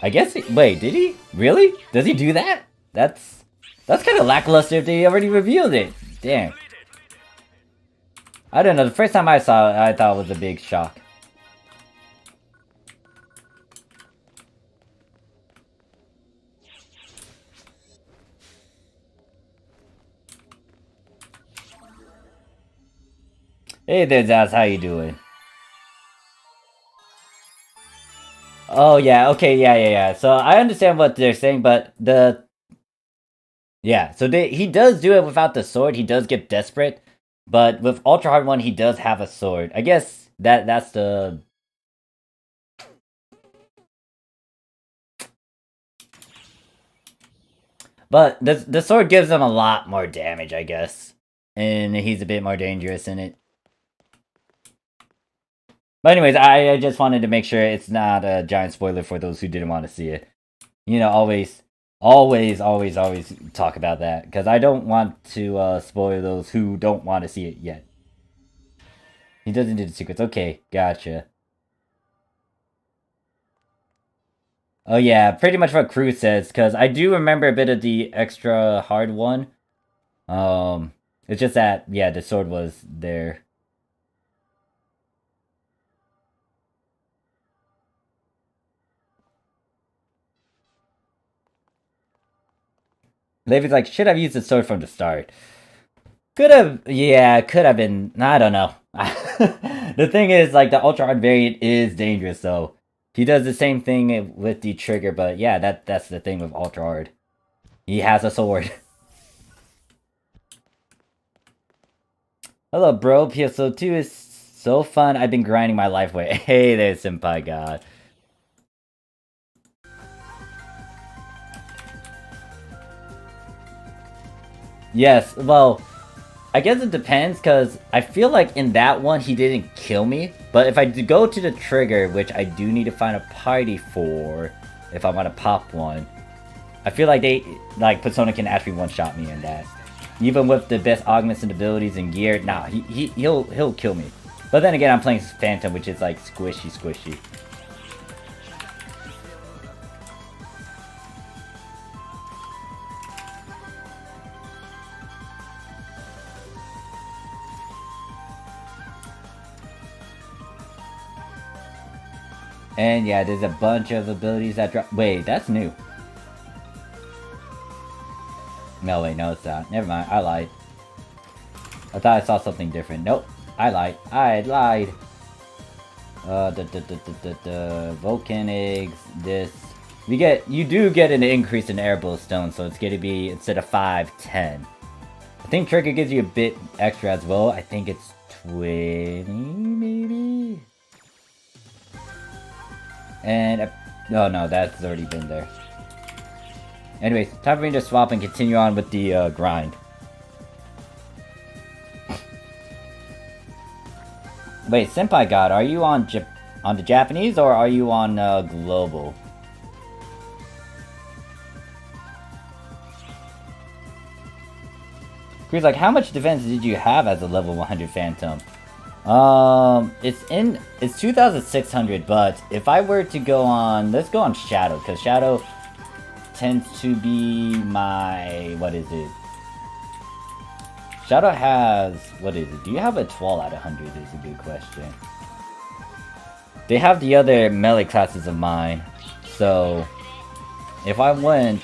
I guess, wait, did he? Really? Does he do that? That's kind of lackluster if they already revealed it. Damn. I don't know, the first time I saw it, I thought it was a big shock. Hey there, Zaz, how you doing? Oh yeah, okay, yeah. So I understand what they're saying, but yeah, so he does do it without the sword, he does get desperate. But with Ultra Hard 1, he does have a sword. I guess that's the... But the sword gives him a lot more damage, I guess. And he's a bit more dangerous in it. But anyways, I just wanted to make sure it's not a giant spoiler for those who didn't want to see it. You know, always talk about that, because I don't want to spoil those who don't want to see it yet. He doesn't do the secrets. Okay, gotcha. Oh yeah, pretty much what Crew says, because I do remember a bit of the extra hard one. It's just that, yeah, the sword was there. Levy's like, should have used the sword from the start. Could have been, I don't know. The thing is, like, the Ultra Hard variant is dangerous, so he does the same thing with the trigger, but yeah, that's the thing with Ultra Hard. He has a sword. Hello, bro. PSO2 is so fun. I've been grinding my life away. Hey there, Senpai God. Yes, well, I guess it depends, because I feel like in that one, he didn't kill me. But if I go to the trigger, which I do need to find a party for, if I want to pop one, I feel like Persona can actually one-shot me in that. Even with the best augments and abilities and gear, nah, he'll kill me. But then again, I'm playing Phantom, which is like squishy. And yeah, there's a bunch of abilities that drop. Wait, that's new. No, wait, no, it's not. Never mind, I lied. I thought I saw something different. Nope, I lied. I lied. Vulcan eggs. This. You do get an increase in airbow stone, so it's gonna be, instead of 5, 10. I think trigger gives you a bit extra as well. I think it's 20, maybe. And, oh no, that's already been there. Anyways, time for me to swap and continue on with the grind. Wait, Senpai God, are you on On the Japanese, or are you on global? He's like, how much defense did you have as a level 100 Phantom? It's 2,600, but if I were to go on, let's go on Shadow, because Shadow tends to be my, what is it? Shadow has, what is it? Do you have a 12 out of 100 is a good question. They have the other melee classes of mine, so if I went...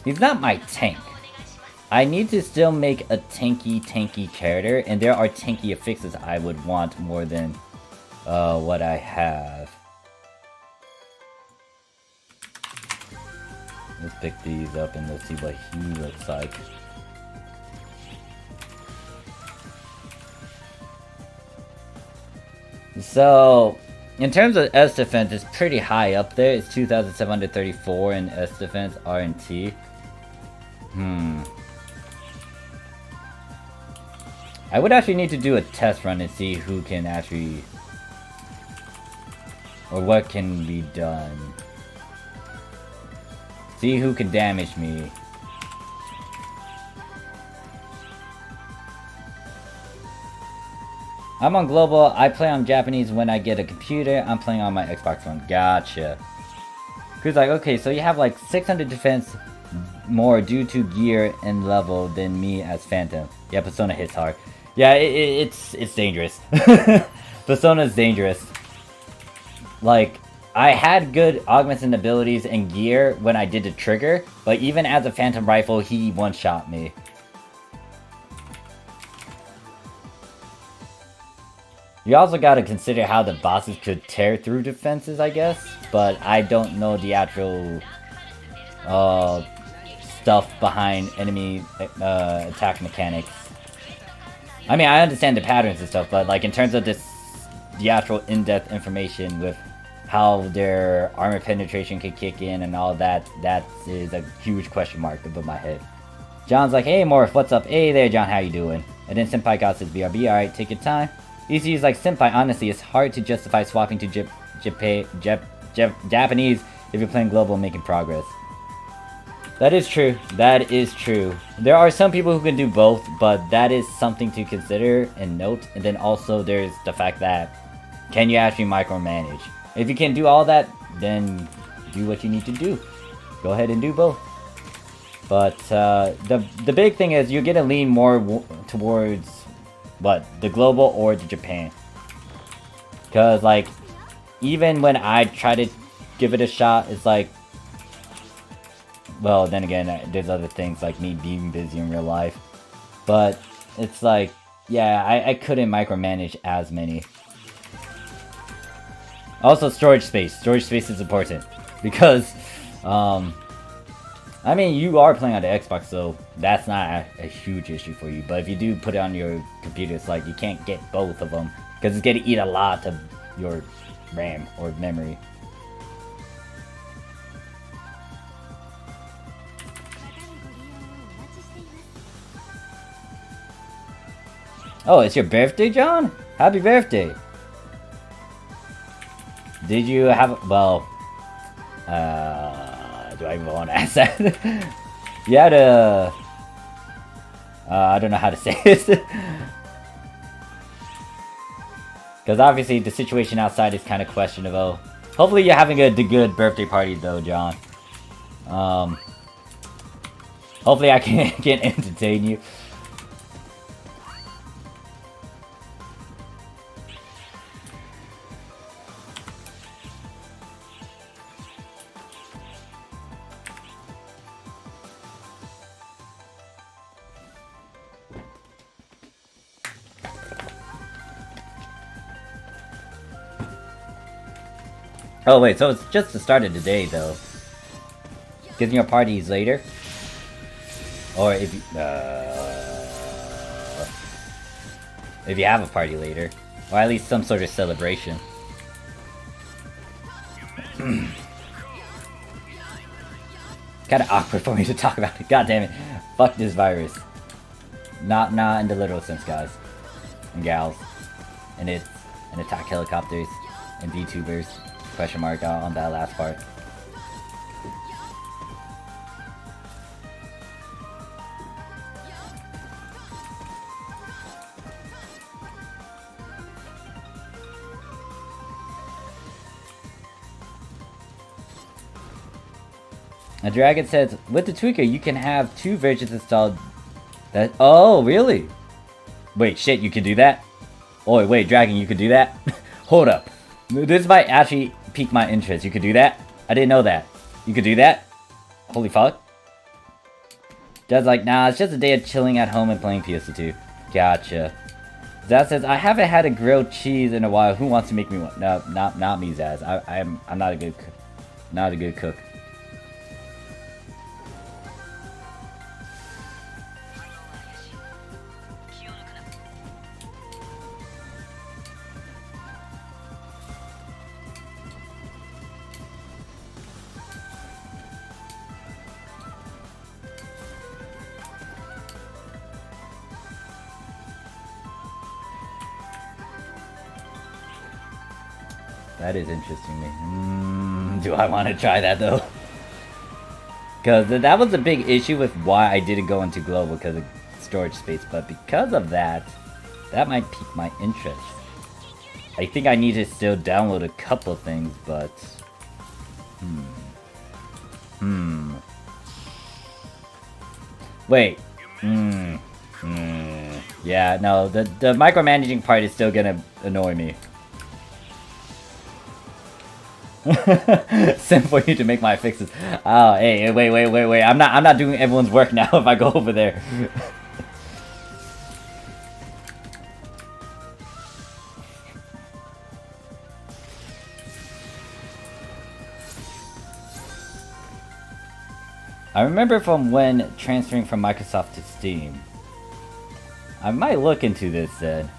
He's not my tank. I need to still make a tanky character, and there are tanky affixes I would want more than what I have. Let's pick these up and let's see what he looks like. So, in terms of S defense, it's pretty high up there. It's 2,734 in S defense, R and T. I would actually need to do a test run and see who can actually... or what can be done. See who can damage me. I'm on global, I play on Japanese when I get a computer, I'm playing on my Xbox One. Gotcha. Cause like, okay, so you have like 600 defense more due to gear and level than me as Phantom. Yeah, Persona hits hard. Yeah, it's dangerous. Persona's dangerous. Like, I had good augments and abilities and gear when I did the trigger, but even as a Phantom Rifle, he one-shot me. You also gotta consider how the bosses could tear through defenses, I guess, but I don't know the actual stuff behind enemy attack mechanics. I mean, I understand the patterns and stuff, but like in terms of the actual in-depth information with how their armor penetration could kick in and all that, that is a huge question mark above my head. John's like, hey Morph, what's up? Hey there John, how you doing? And then Senpai got says, BRB, alright, take your time. ECU's like, Senpai, honestly, it's hard to justify swapping to Japanese if you're playing global and making progress. That is true. That is true. There are some people who can do both, but that is something to consider and note. And then also there's the fact that, can you actually micromanage? If you can do all that, then do what you need to do. Go ahead and do both. But the big thing is you're gonna lean more towards what, the global or the Japan. Cause like, even when I try to give it a shot, it's like, well, then again, there's other things like me being busy in real life. But it's like, yeah, I couldn't micromanage as many. Also, storage space. Storage space is important. Because, I mean, you are playing on the Xbox, so that's not a huge issue for you. But if you do put it on your computer, it's like you can't get both of them. Because it's going to eat a lot of your RAM or memory. Oh, it's your birthday, John? Happy birthday! Did you have... well... do I even want to ask that? You had a... I don't know how to say this. Because obviously the situation outside is kind of questionable. Hopefully you're having a good birthday party though, John. Hopefully I can entertain you. Oh wait, so it's just the start of the day though. Giving your parties later? Or if you have a party later. Or at least some sort of celebration. kind of awkward for me to talk about it. God damn it. Fuck this virus. Not in the literal sense, guys. And gals. And it's and attack helicopters and Vtubers. Question mark on that last part. A dragon says, with the tweaker, you can have 2 versions installed. That oh, really? Wait, shit, you can do that? Oh, wait, dragon, you could do that? Hold up. This might actually pique my interest. You could do that? I didn't know that. You could do that? Holy fuck. Dad's like, nah, it's just a day of chilling at home and playing PSO2. Gotcha. Zaz says, I haven't had a grilled cheese in a while. Who wants to make me one? No, not me, Zaz. I'm not a good cook. Not a good cook. That is interesting to me. Do I want to try that though? Because that was a big issue with why I didn't go into global, because of storage space. But because of that, that might pique my interest. I think I need to still download a couple things, but... Wait. Yeah, no, the micromanaging part is still gonna annoy me. Send for you to make my fixes. Oh, hey, wait. I'm not doing everyone's work now if I go over there. I remember from when transferring from Microsoft to Steam. I might look into this then.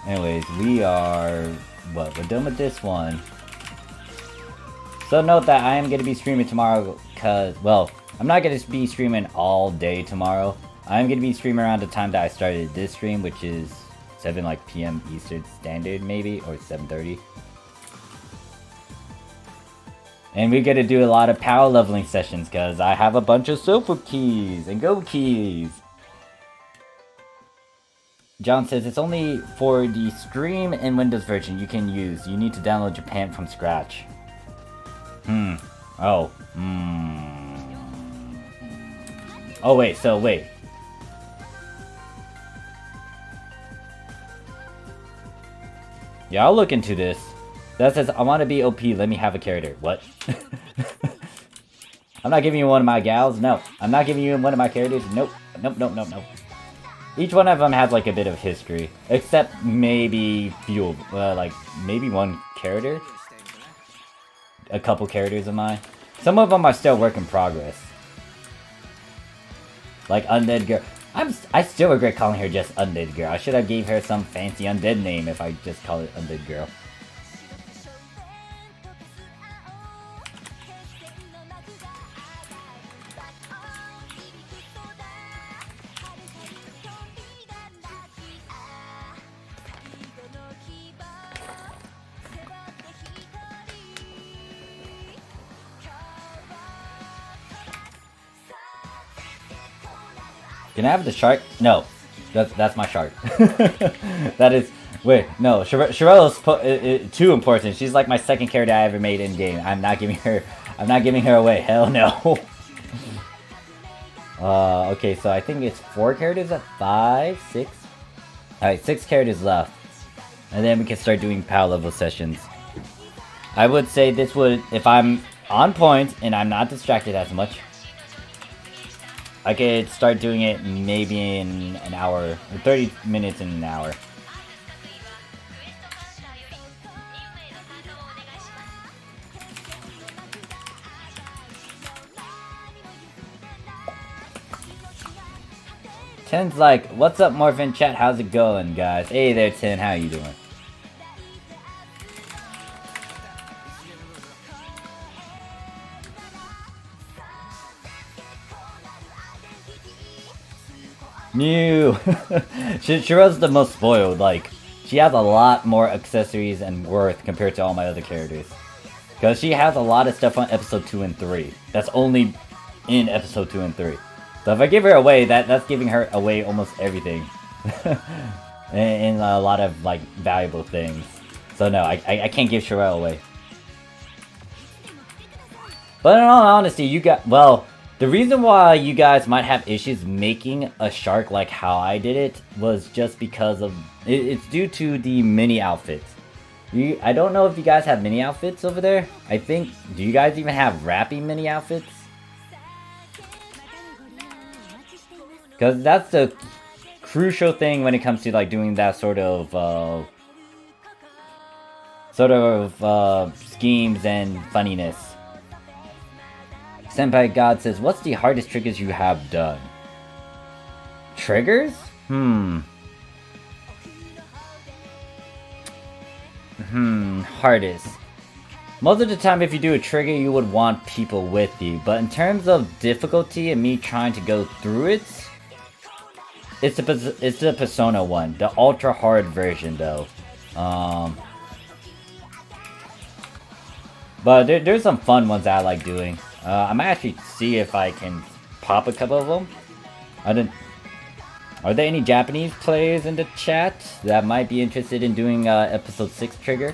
Anyways, we are... what? We're done with this one. So note that I am going to be streaming tomorrow because... well, I'm not going to be streaming all day tomorrow. I am going to be streaming around the time that I started this stream, which is 7 p.m. Eastern Standard maybe, or 7:30. And we're going to do a lot of power leveling sessions because I have a bunch of silver keys and gold keys. John says it's only for the Stream and Windows version you can use. You need to download Japan from scratch. Oh. Oh wait, so wait. Yeah, I'll look into this. That says, I want to be OP, let me have a character. What? I'm not giving you one of my gals. No. I'm not giving you one of my characters. Nope. Nope. Each one of them has a bit of history, except maybe few, maybe one character, a couple characters of mine. Some of them are still work in progress, like Undead Girl. I still regret calling her just Undead Girl. I should have gave her some fancy undead name if I just call it Undead Girl. Can I have the shark? No, that's my shark. That is wait no. Sherelle's too important. She's like my second character I ever made in game. I'm not giving her away. Hell no. Okay, so I think it's 4 characters at 5, 6. All right, 6 characters left, and then we can start doing power level sessions. I would say this would, if I'm on point and I'm not distracted as much, I could start doing it maybe in an hour, or 30 minutes in an hour. Ten's like, what's up, Morphin chat? How's it going, guys? Hey there, Ten. How you doing? New. She was the most spoiled. Like, she has a lot more accessories and worth compared to all my other characters. Because she has a lot of stuff on episode 2 and 3. That's only in episode 2 and 3. So if I give her away, that's giving her away almost everything. and a lot of, like, valuable things. So no, I can't give Sherelle away. But in all honesty, you got... Well, the reason why you guys might have issues making a shark like how I did it was just because of... It's due to the mini outfits. I don't know if you guys have mini outfits over there. I think... Do you guys even have Rappy mini outfits? Because that's the crucial thing when it comes to like doing that sort of schemes and funniness. Senpai God says, what's the hardest triggers you have done? Triggers? Hardest. Most of the time if you do a trigger you would want people with you, but in terms of difficulty and me trying to go through it, it's the Persona one, the ultra hard version though. But there's some fun ones that I like doing. I might actually see if I can pop a couple of them. Are there any Japanese players in the chat that might be interested in doing episode 6 trigger?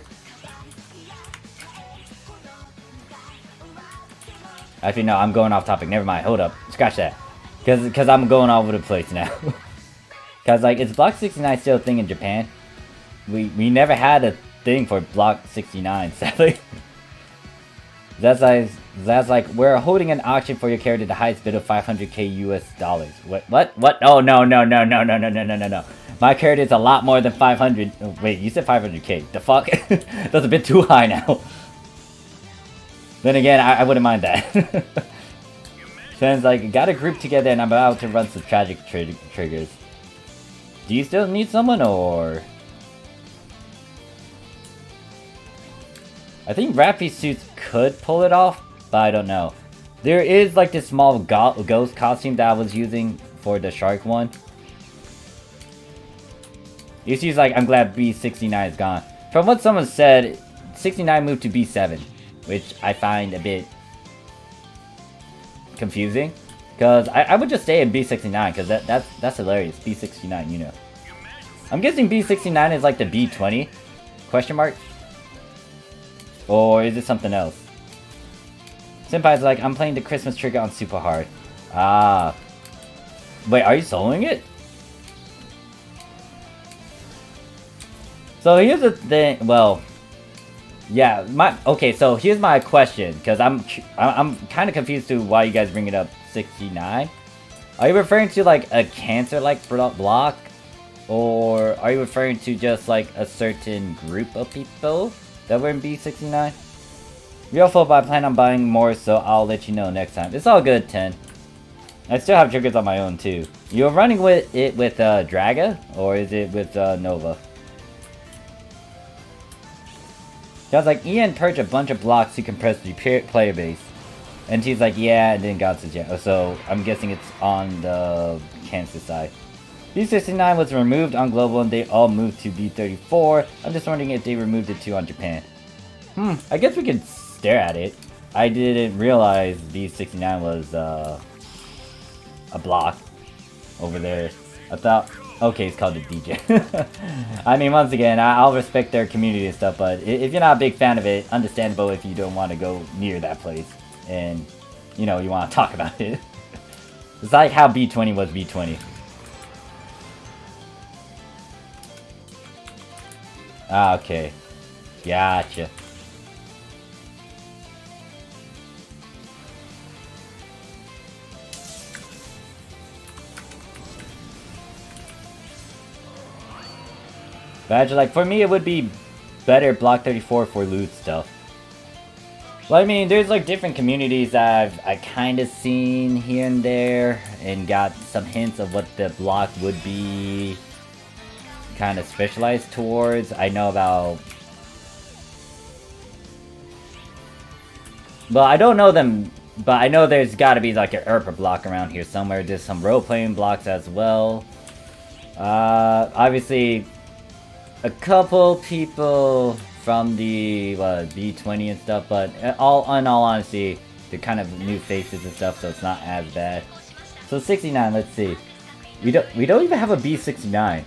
Actually, no, I'm going off topic. Never mind. Hold up. Scratch that. Because I'm going all over the place now. Because, like, is Block 69 still a thing in Japan? We never had a thing for Block 69, sadly. That's like, we're holding an auction for your character, the highest bid of $500k US dollars. What? Oh, no. My character is a lot more than 500. Oh, wait, you said 500k. The fuck? That's a bit too high now. Then again, I wouldn't mind that. Sounds like, got a group together and I'm about to run some tragic triggers. Do you still need someone, or...? I think Rappy Suits could pull it off, but I don't know. There is like this small ghost costume that I was using for the shark one. She's like, I'm glad B69 is gone. From what someone said, 69 moved to B7, which I find a bit confusing. Because I would just stay in B69, because that's hilarious. B69, you know. I'm guessing B69 is like the B20? Question mark? Or is it something else? Senpai's like, I'm playing the Christmas trigger on super hard. Ah. Wait, are you soloing it? So here's the thing, well... Yeah, okay, so here's my question, because I'm kind of confused to why you guys bring it up 69. Are you referring to like a cancer-like block? Or are you referring to just like a certain group of people that were in B69? Real full, I plan on buying more, so I'll let you know next time. It's all good, 10. I still have triggers on my own too. You're running with it with Draga, or is it with Nova? I was like, Ian purged a bunch of blocks to compress the player base. And she's like, yeah, and then God says yeah. So I'm guessing it's on the cancer side. B69 was removed on global and they all moved to B34. I'm just wondering if they removed it too on Japan. I guess we could stare at it. I didn't realize B69 was a block over there. I thought, okay, it's called the DJ. I mean, once again, I'll respect their community and stuff, but if you're not a big fan of it, understandable if you don't want to go near that place. And, you know, you want to talk about it. It's like how B20 was B20. Ah, okay. Gotcha. Badge, like, for me it would be better Block 34 for loot stuff. Well, I mean, there's like different communities that I kind of seen here and there, and got some hints of what the block would be kind of specialized towards. I know about... Well, I don't know them, but I know there's got to be like an Erpa block around here somewhere. There's some role-playing blocks as well. Obviously, a couple people from the B20 and stuff, but in all honesty, they're kind of new faces and stuff, so it's not as bad. So 69, let's see. We don't even have a B69.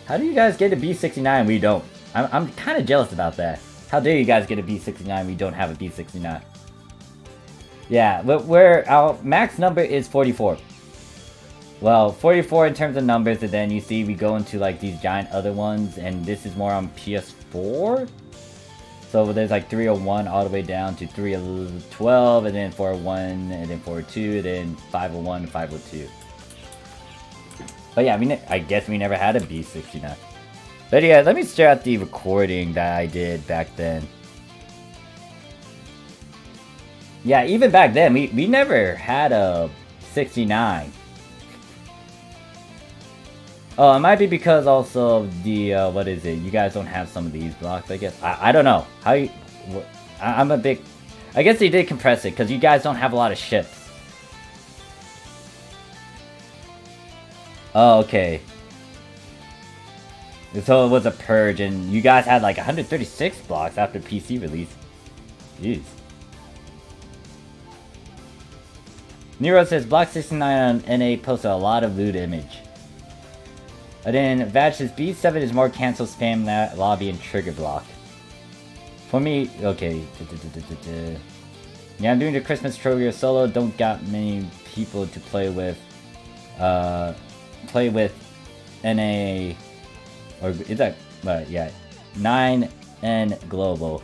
How do you guys get a B69? We don't. I'm kind of jealous about that. How dare you guys get a B69? We don't have a B69. Yeah, but our max number is 44. Well, 44 in terms of numbers, and then you see we go into like these giant other ones, and this is more on PS4. So there's like 301 all the way down to 312, and then 401, and then 402, and then 501 and 502. But yeah, I guess we never had a B69. But yeah, let me stare at the recording that I did back then. Yeah, even back then, we never had a 69. Oh, it might be because also of the, what is it? You guys don't have some of these blocks, I guess. I don't know. How you... I'm a big... I guess they did compress it, because you guys don't have a lot of ships. Oh, okay. So it was a purge, and you guys had like 136 blocks after PC release. Jeez. Nero says, Block 69 on NA posted a lot of loot image. And then Vaj says, B7 is more cancel spam lobby and trigger block. For me, okay. Yeah, I'm doing the Christmas Trover solo. Don't got many people to play with. NA. Or is that, yeah. 9N Global.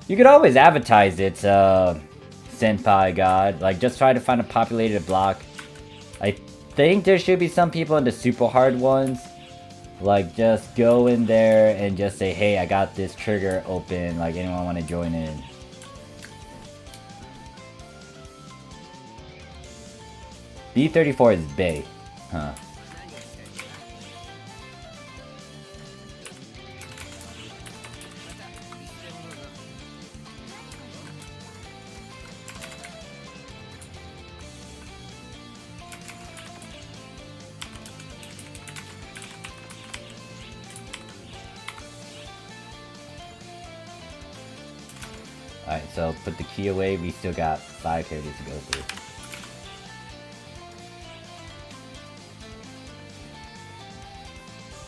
You could always advertise it, Senpai God. Like, just try to find a populated block. I think there should be some people in the super hard ones. Like, just go in there and just say, hey, I got this trigger open. Like, anyone want to join in? B34 is Bay. Huh. Alright, so put the key away. We still got 5 characters to go through.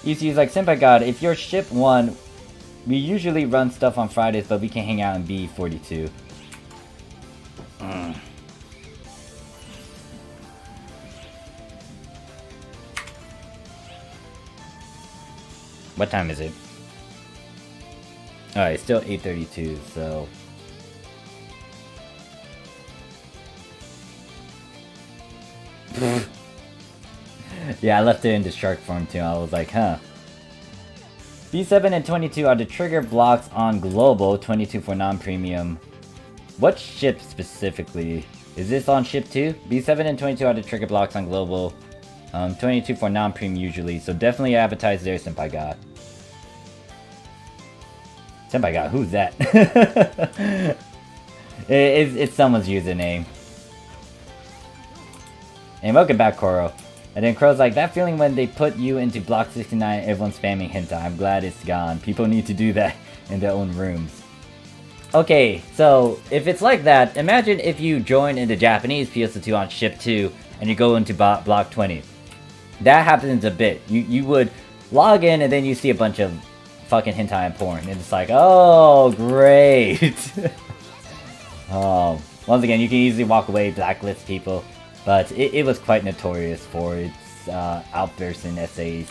ECU's like, Senpai God, if your ship won, we usually run stuff on Fridays, but we can hang out in B42. What time is it? Alright, still 8:32, so... Yeah, I left it in the shark form too. I was like, huh. B7 and 22 are the trigger blocks on Global, 22 for non-premium. What ship specifically? Is this on ship 2? B7 and 22 are the trigger blocks on Global. 22 for non-premium usually, so definitely advertise there, Senpai God. Senpai God, who's that? It's someone's username. And welcome back, Koro. And then Crow's like, that feeling when they put you into Block 69, everyone's spamming hentai. I'm glad it's gone. People need to do that in their own rooms. Okay, so if it's like that, imagine if you join in the Japanese PSO2 on ship 2 and you go into Block 20. That happens a bit. You would log in and then you see a bunch of fucking hentai and porn. And it's like, oh, great. Once again, you can easily walk away, blacklist people. But it was quite notorious for its outbursts and essays.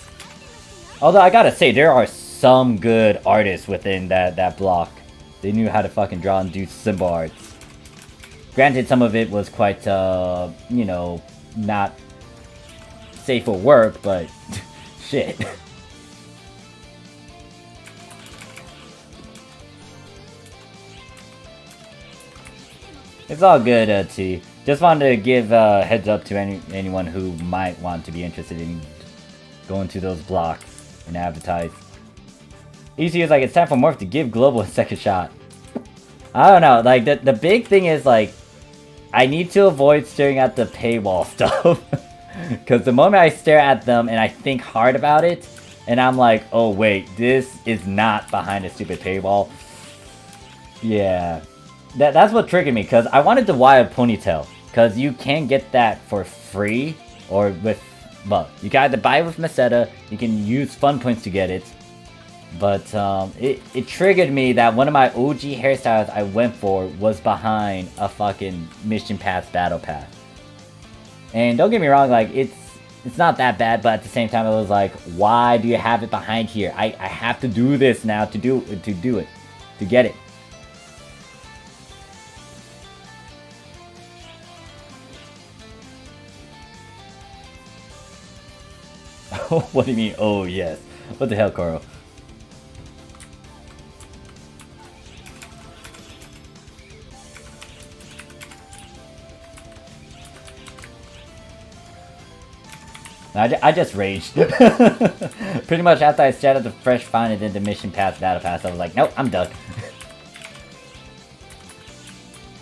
Although I gotta say, there are some good artists within that block. They knew how to fucking draw and do symbol arts. Granted, some of it was quite, you know, not safe for work, but shit. It's all good, T. Just wanted to give heads up to anyone who might want to be interested in going to those blocks and advertise. EC is like, it's time for Morph to give Global a second shot. I don't know, like, the big thing is, like, I need to avoid staring at the paywall stuff. Because the moment I stare at them and I think hard about it, and I'm like, oh wait, this is not behind a stupid paywall. Yeah. That's what triggered me, because I wanted the wild ponytail. Because you can get that for free, or with, well, you got to buy it with Meseta, you can use fun points to get it. But it triggered me that one of my OG hairstyles I went for was behind a fucking mission pass battle pass. And don't get me wrong, like, it's not that bad, but at the same time it was like, why do you have it behind here? I have to do this now to do it, to get it. What do you mean? Oh yes. What the hell, Coral? I just raged. Pretty much after I started the fresh find and then the mission pass, battle pass, I was like, nope, I'm done.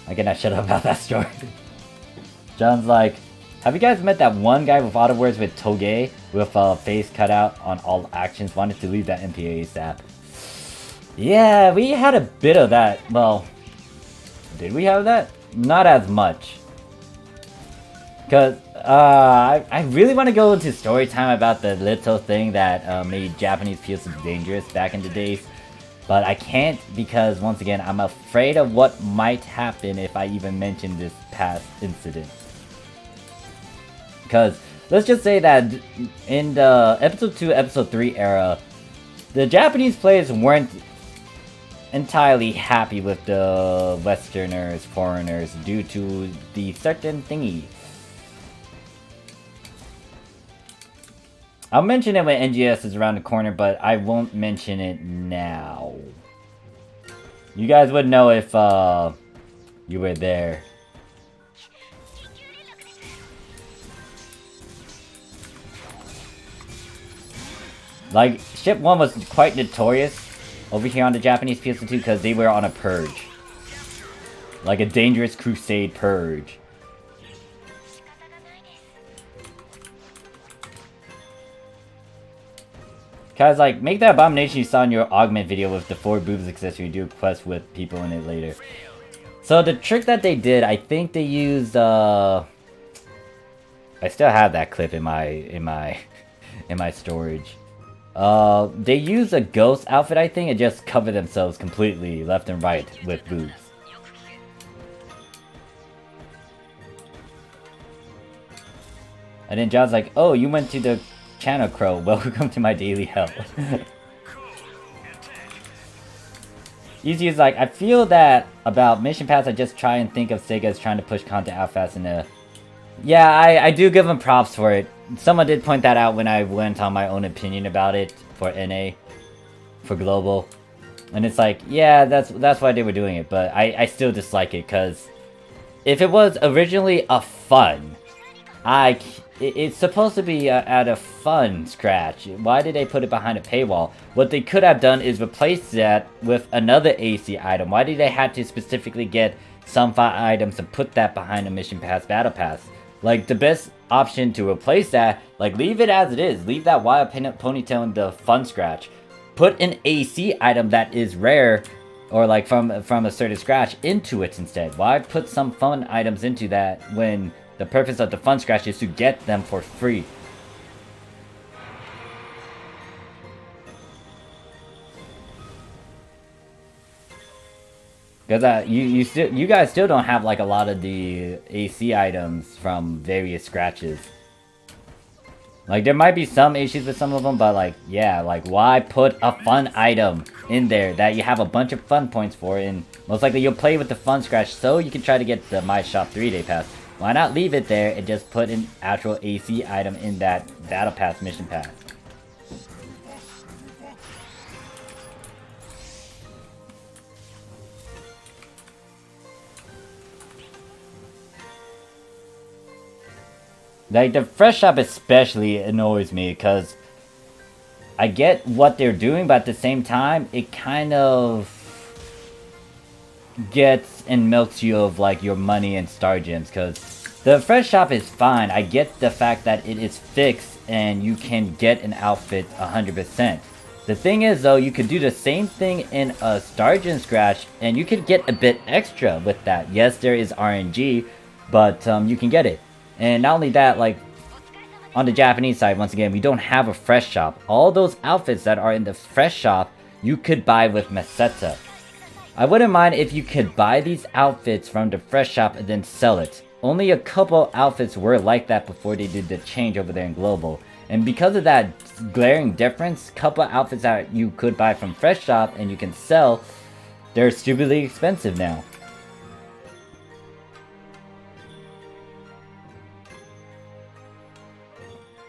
I cannot shut up about that story. John's like, have you guys met that one guy with auto words with Toge with a face cut out on all actions? Wanted to leave that MPA ASAP. Yeah, we had a bit of that. Well, did we have that? Not as much. Because I really want to go into story time about the little thing that made Japanese PSO dangerous back in the days. But I can't because, once again, I'm afraid of what might happen if I even mention this past incident. Because, let's just say that in the Episode 2, Episode 3 era, the Japanese players weren't entirely happy with the Westerners, foreigners, due to the certain thingy. I'll mention it when NGS is around the corner, but I won't mention it now. You guys would know if you were there. Like, Ship 1 was quite notorious over here on the Japanese PSO2 because they were on a purge. Like a dangerous crusade purge. Guys, like, make that abomination you saw in your augment video with the 4 boobs accessory, do a quest with people in it later. So the trick that they did, I think they used I still have that clip in my storage. They used a ghost outfit, I think, and just covered themselves completely left and right with boobs. And then John's like, oh, you went to the Channel Crow, welcome to my daily hell. Easy is like, I feel that about Mission Pass, I just try and think of Sega as trying to push content out fast enough. Yeah, I do give them props for it. Someone did point that out when I went on my own opinion about it for NA, for Global. And it's like, yeah, that's why they were doing it, but I still dislike it, because if it was originally a fun, it's supposed to be at a fun scratch. Why did they put it behind a paywall? What they could have done is replace that with another AC item. Why did they have to specifically get some 5 items and put that behind a Mission Pass Battle Pass? Like, the best option to replace that, like, leave it as it is. Leave that wild ponytail in the fun scratch. Put an AC item that is rare, or like from a certain scratch, into it instead. Why put some fun items into that when the purpose of the fun scratch is to get them for free? Because you guys still don't have like a lot of the AC items from various scratches. Like, there might be some issues with some of them, but like, yeah, like, why put a fun item in there that you have a bunch of fun points for, and most likely you'll play with the fun scratch so you can try to get the My Shop 3-day pass. Why not leave it there and just put an actual AC item in that Battle Pass Mission Pass? Like, the fresh shop especially annoys me, because I get what they're doing, but at the same time, it kind of gets and milks you of, like, your money and star gems, because the fresh shop is fine. I get the fact that it is fixed, and you can get an outfit 100%. The thing is, though, you could do the same thing in a star gem scratch, and you could get a bit extra with that. Yes, there is RNG, but you can get it. And not only that, like, on the Japanese side, once again, we don't have a fresh shop. All those outfits that are in the fresh shop, you could buy with Meseta. I wouldn't mind if you could buy these outfits from the fresh shop and then sell it. Only a couple outfits were like that before they did the change over there in Global. And because of that glaring difference, couple outfits that you could buy from fresh shop and you can sell, they're stupidly expensive now.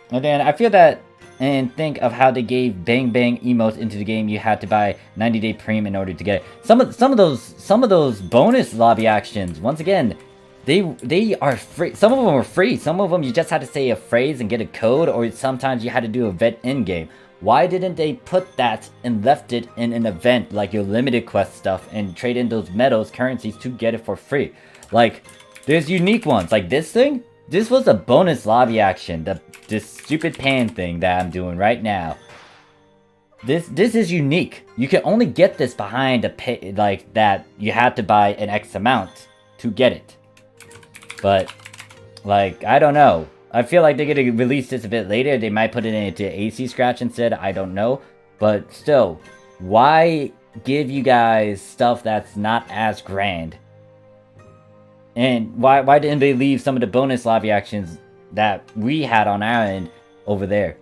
And then I feel that, and think of how they gave Bang Bang emotes into the game. You had to buy 90-day premium in order to get it. Some of those bonus lobby actions, once again, they are free. Some of them are free. Some of them you just had to say a phrase and get a code, or sometimes you had to do a vet in game. Why didn't they put that and left it in an event like your limited quest stuff and trade in those medals currencies to get it for free? Like, there's unique ones like this thing. This was a bonus lobby action. This stupid pan thing that I'm doing right now. This is unique. You can only get this behind a pay, like that. You had to buy an X amount to get it. But, like, I don't know. I feel like they're gonna release this a bit later. They might put it into AC Scratch instead. I don't know. But still, why give you guys stuff that's not as grand? And why didn't they leave some of the bonus lobby actions that we had on our end over there?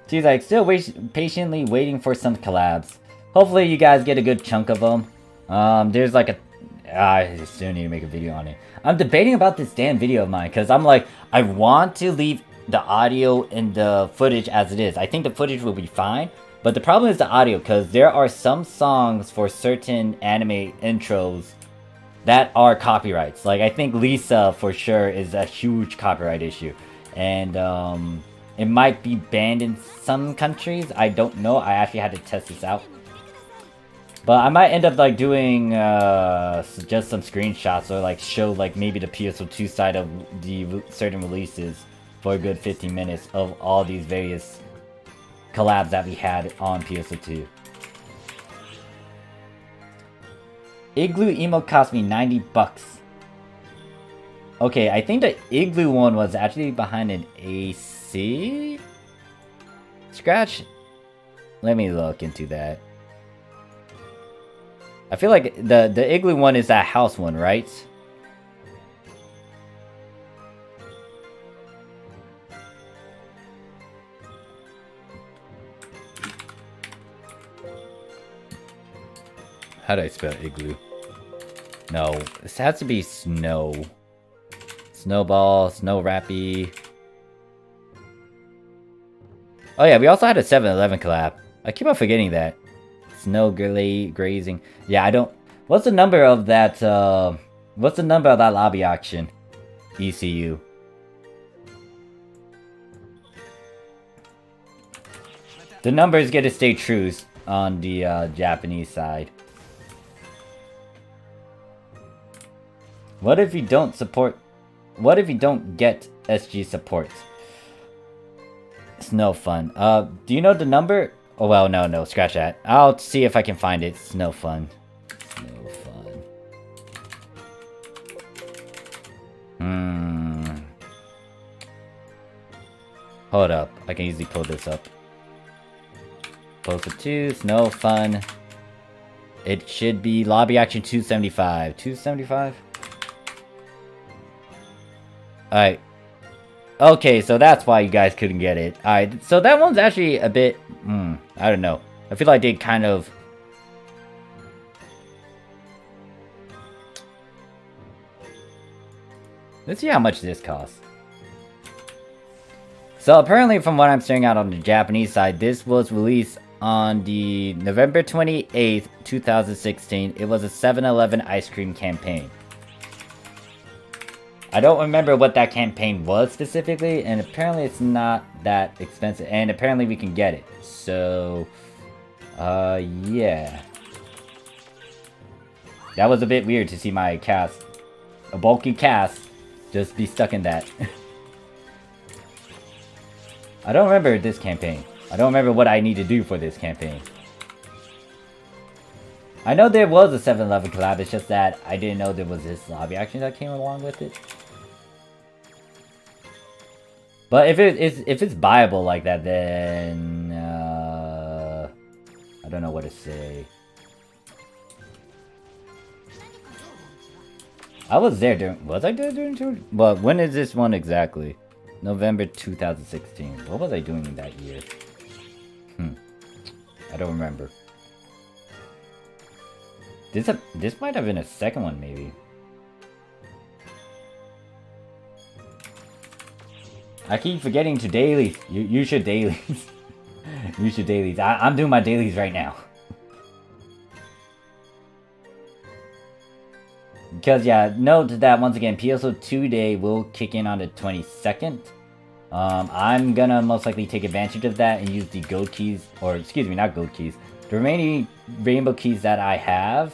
She's like, still patiently waiting for some collabs. Hopefully you guys get a good chunk of them. There's like I still need to make a video on it. I'm debating about this damn video of mine, because I'm like, I want to leave the audio and the footage as it is. I think the footage will be fine. But the problem is the audio, because there are some songs for certain anime intros that are copyrights. Like, I think Lisa, for sure, is a huge copyright issue. And, it might be banned in some countries. I don't know. I actually had to test this out. But I might end up, like, doing, just some screenshots, or, like, show, like, maybe the PSO2 side of the certain releases for a good 15 minutes of all these various collabs that we had on PSO2. Igloo emote cost me 90 bucks. Okay, I think the Igloo one was actually behind an AC scratch. Let me look into that. I feel like the Igloo one is that house one, right? How do I spell igloo? No, this has to be snow. Snowball, snow rappy. Oh yeah, we also had a 7-Eleven collab. I keep on forgetting that. Snow grazing. Yeah, I don't. What's the number of that? What's the number of that lobby auction? ECU. The numbers get to stay true on the Japanese side. What if you don't support? What if you don't get SG support? It's no fun. Do you know the number? Oh well, no, scratch that. I'll see if I can find it. It's no fun. It's no fun. Hold up. I can easily pull this up. Poster 2, it's no fun. It should be lobby action 275. 275? Alright. Okay, so that's why you guys couldn't get it. Alright, so that one's actually a bit... I don't know. I feel like they kind of... Let's see how much this costs. So apparently from what I'm staring out on the Japanese side, this was released on the November 28th, 2016. It was a 7-Eleven ice cream campaign. I don't remember what that campaign was specifically, and apparently it's not that expensive, and apparently we can get it. So, yeah. That was a bit weird to see my cast, a bulky cast, just be stuck in that. I don't remember this campaign. I don't remember what I need to do for this campaign. I know there was a 7-11 collab, it's just that I didn't know there was this lobby action that came along with it. But if it's buyable like that, then I don't know what to say. I was there during. Was I there during tour? Well, when is this one exactly? November 2016. What was I doing in that year? I don't remember. This might have been a second one, maybe. I keep forgetting to dailies. You should dailies. You should dailies. I'm doing my dailies right now. Because, yeah, note that, once again, PSO2 day will kick in on the 22nd. I'm gonna most likely take advantage of that and use the gold keys, or, excuse me, not gold keys. The remaining rainbow keys that I have.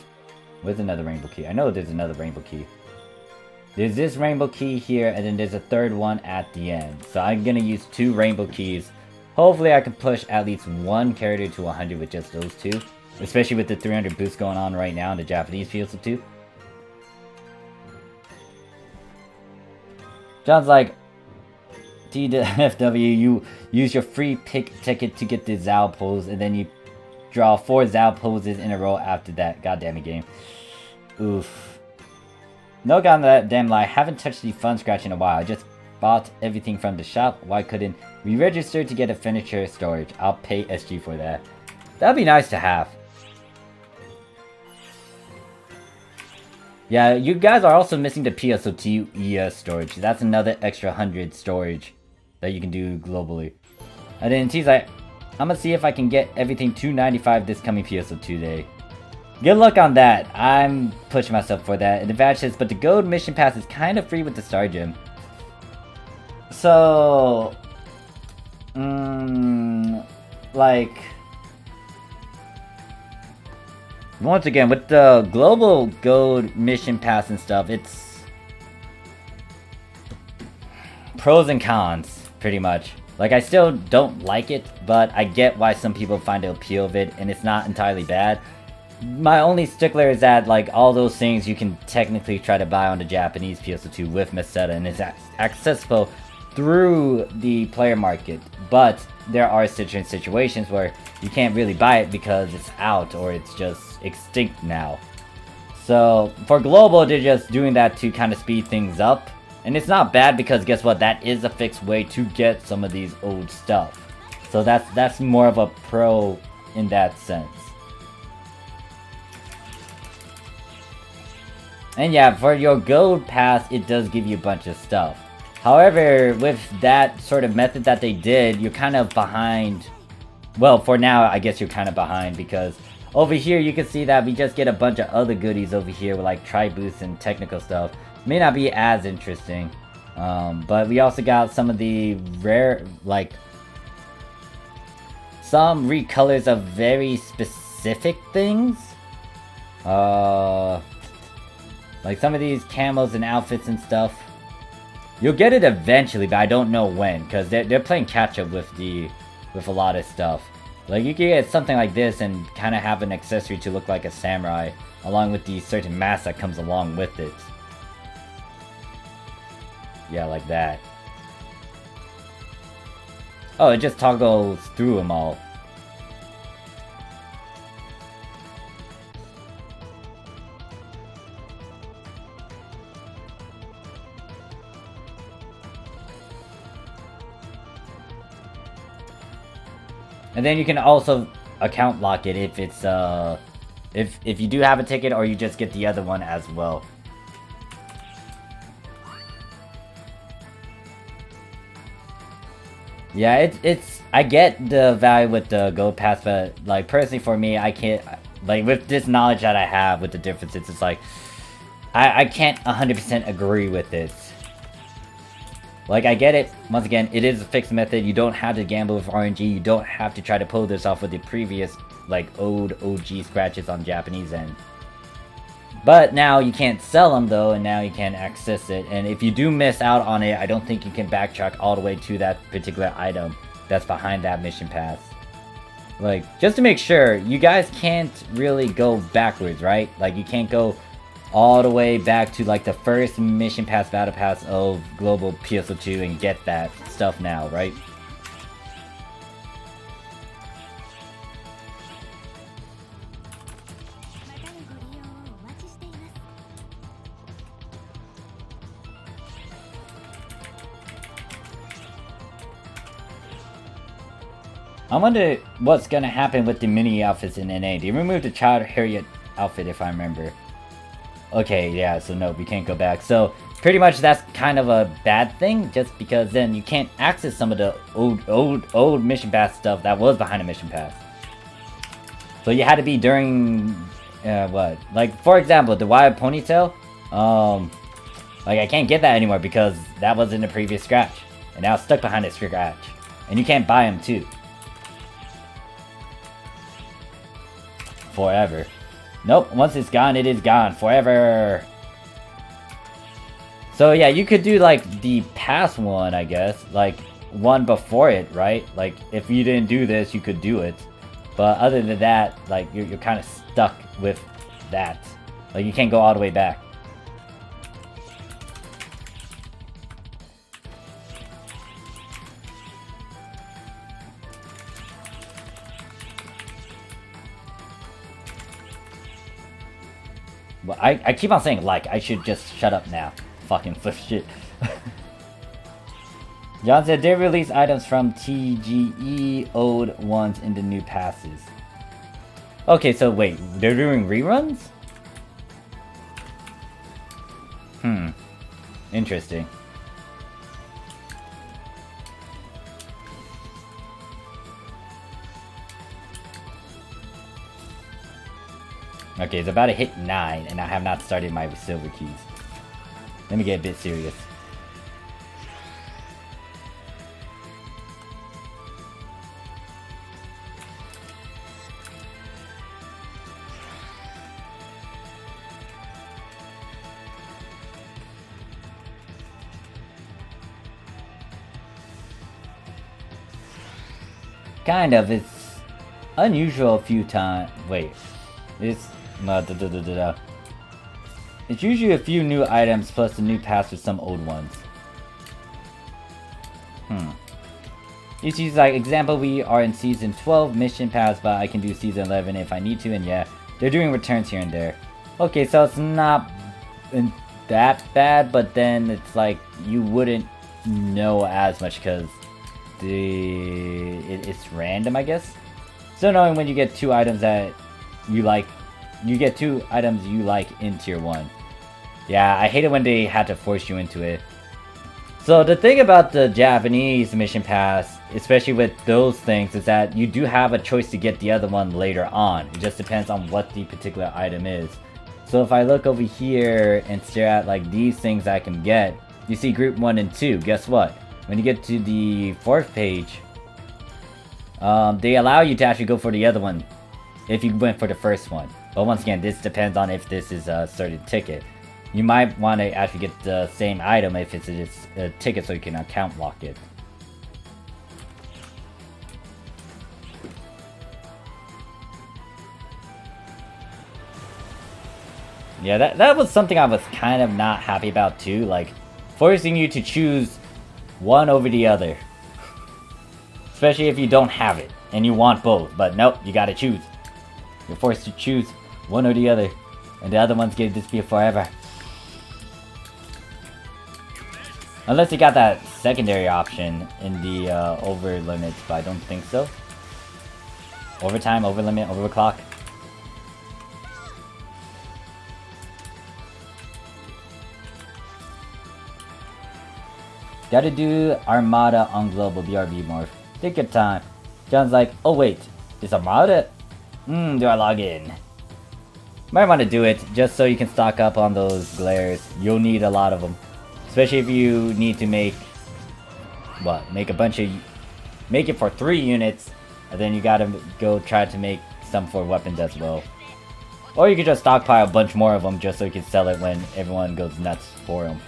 Where's another rainbow key? I know there's another rainbow key. There's this rainbow key here, and then there's a third one at the end. So I'm gonna use 2 rainbow keys. Hopefully I can push at least 1 character to 100 with just those 2. Especially with the 300 boost going on right now in the Japanese PSO2. John's like, TFW, you use your free pick ticket to get the Zao pose, and then you draw 4 Zao poses in a row after that. God damn it, game. Oof. No goddamn lie, haven't touched the fun scratch in a while. I just bought everything from the shop. Why couldn't we register to get a furniture storage? I'll pay SG for that. That'd be nice to have. Yeah, you guys are also missing the PSO2 ES storage. That's another extra 100 storage that you can do globally. And then T's like, I'm gonna see if I can get everything 295 this coming PSO2 day. Good luck on that. I'm pushing myself for that. And the badge says, but the gold mission pass is kind of free with the Star Gem. So, like, once again, with the global gold mission pass and stuff, it's pros and cons, pretty much. Like, I still don't like it, but I get why some people find the appeal of it, and it's not entirely bad. My only stickler is that, like, all those things you can technically try to buy on the Japanese PSO2 with Meseta, and it's accessible through the player market. But there are certain situations where you can't really buy it because it's out, or it's just extinct now. So, for global, they're just doing that to kind of speed things up. And it's not bad because guess what? That is a fixed way to get some of these old stuff. So that's more of a pro in that sense. And yeah, for your gold pass, it does give you a bunch of stuff. However, with that sort of method that they did, you're kind of behind. Well, for now, I guess you're kind of behind because over here, you can see that we just get a bunch of other goodies over here with like tri-boosts and technical stuff. May not be as interesting, but we also got some of the rare, like, some recolors of very specific things. Like some of these camos and outfits and stuff. You'll get it eventually, but I don't know when, because they're playing catch up with a lot of stuff. Like you can get something like this and kind of have an accessory to look like a samurai, along with the certain mask that comes along with it. Yeah, like that. Oh, it just toggles through them all. And then you can also account lock it if it's if you do have a ticket, or you just get the other one as well. Yeah, it's I get the value with the gold pass, but like personally for me, I can't, like with this knowledge that I have with the differences, it's like I can't 100% agree with it. Like, I get it. Once again, it is a fixed method. You don't have to gamble with RNG. You don't have to try to pull this off with the previous, like, old OG scratches on Japanese end. But now you can't sell them, though, and now you can't access it. And if you do miss out on it, I don't think you can backtrack all the way to that particular item that's behind that mission pass. Like, just to make sure, you guys can't really go backwards, right? Like, you can't go all the way back to, like, the first mission pass, battle pass of global PSO2 and get that stuff now, right? I wonder what's gonna happen with the mini outfits in NA. They removed the Child Harriet outfit, if I remember. Okay, yeah, so no, we can't go back. So, pretty much that's kind of a bad thing, just because then you can't access some of the old mission pass stuff that was behind the mission pass. So you had to be during, what? Like, for example, the Wild Ponytail, like, I can't get that anymore because that was in the previous scratch. And now it's stuck behind the scratch. And you can't buy them, too. Forever. Nope, once it's gone, it is gone. Forever. So yeah, you could do like the past one, I guess. Like one before it, right? Like if you didn't do this, you could do it. But other than that, like you're kind of stuck with that. Like you can't go all the way back. Well, I keep on saying like, I should just shut up now. Fucking flip shit. John said they release items from TGE old ones in the new passes. Okay, so wait, they're doing reruns? Interesting. Okay, it's about to hit 9, and I have not started my silver keys. Let me get a bit serious. Kind of, it's unusual a few times. Wait, it's it's usually a few new items plus a new pass with some old ones. It's usually like, example, we are in season 12 mission pass, but I can do season 11 if I need to, and yeah, they're doing returns here and there. Okay, so it's not that bad, but then it's like you wouldn't know as much because it's random, I guess. So knowing when you get 2 items that you like, you get 2 items you like in tier 1. Yeah, I hate it when they had to force you into it. So the thing about the Japanese mission pass, especially with those things, is that you do have a choice to get the other one later on. It just depends on what the particular item is. So if I look over here and stare at like these things I can get, you see group 1 and 2. Guess what? When you get to the 4th page, they allow you to actually go for the other one if you went for the first one. But once again, this depends on if this is a certain ticket. You might want to actually get the same item if it's a ticket so you can account lock it. Yeah, that was something I was kind of not happy about too, like forcing you to choose one over the other. Especially if you don't have it and you want both, but nope, you gotta choose. You're forced to choose one or the other, and the other one's gonna disappear forever. Unless you got that secondary option in the over limits, but I don't think so. Overtime, over limit, overclock. Gotta do Armada on global BRB morph. Take your time. John's like, oh wait, is Armada? Do I log in? Might want to do it just so you can stock up on those glares. You'll need a lot of them. Especially if you need to make what, make it for 3 units, and then you gotta go try to make some for weapons as well. Or you could just stockpile a bunch more of them just so you can sell it when everyone goes nuts for them.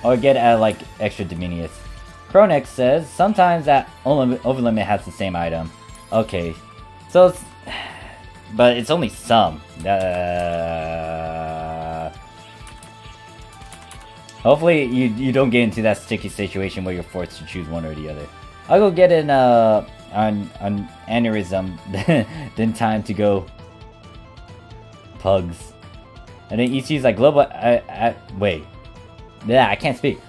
Or get at like extra Dominius. Chronex says, sometimes that overlimit has the same item. Okay, so it's, but it's only some. Hopefully you don't get into that sticky situation where you're forced to choose one or the other. I'll go get an aneurysm, then time to go pugs. And then EC's like global. Wait, yeah, I can't speak.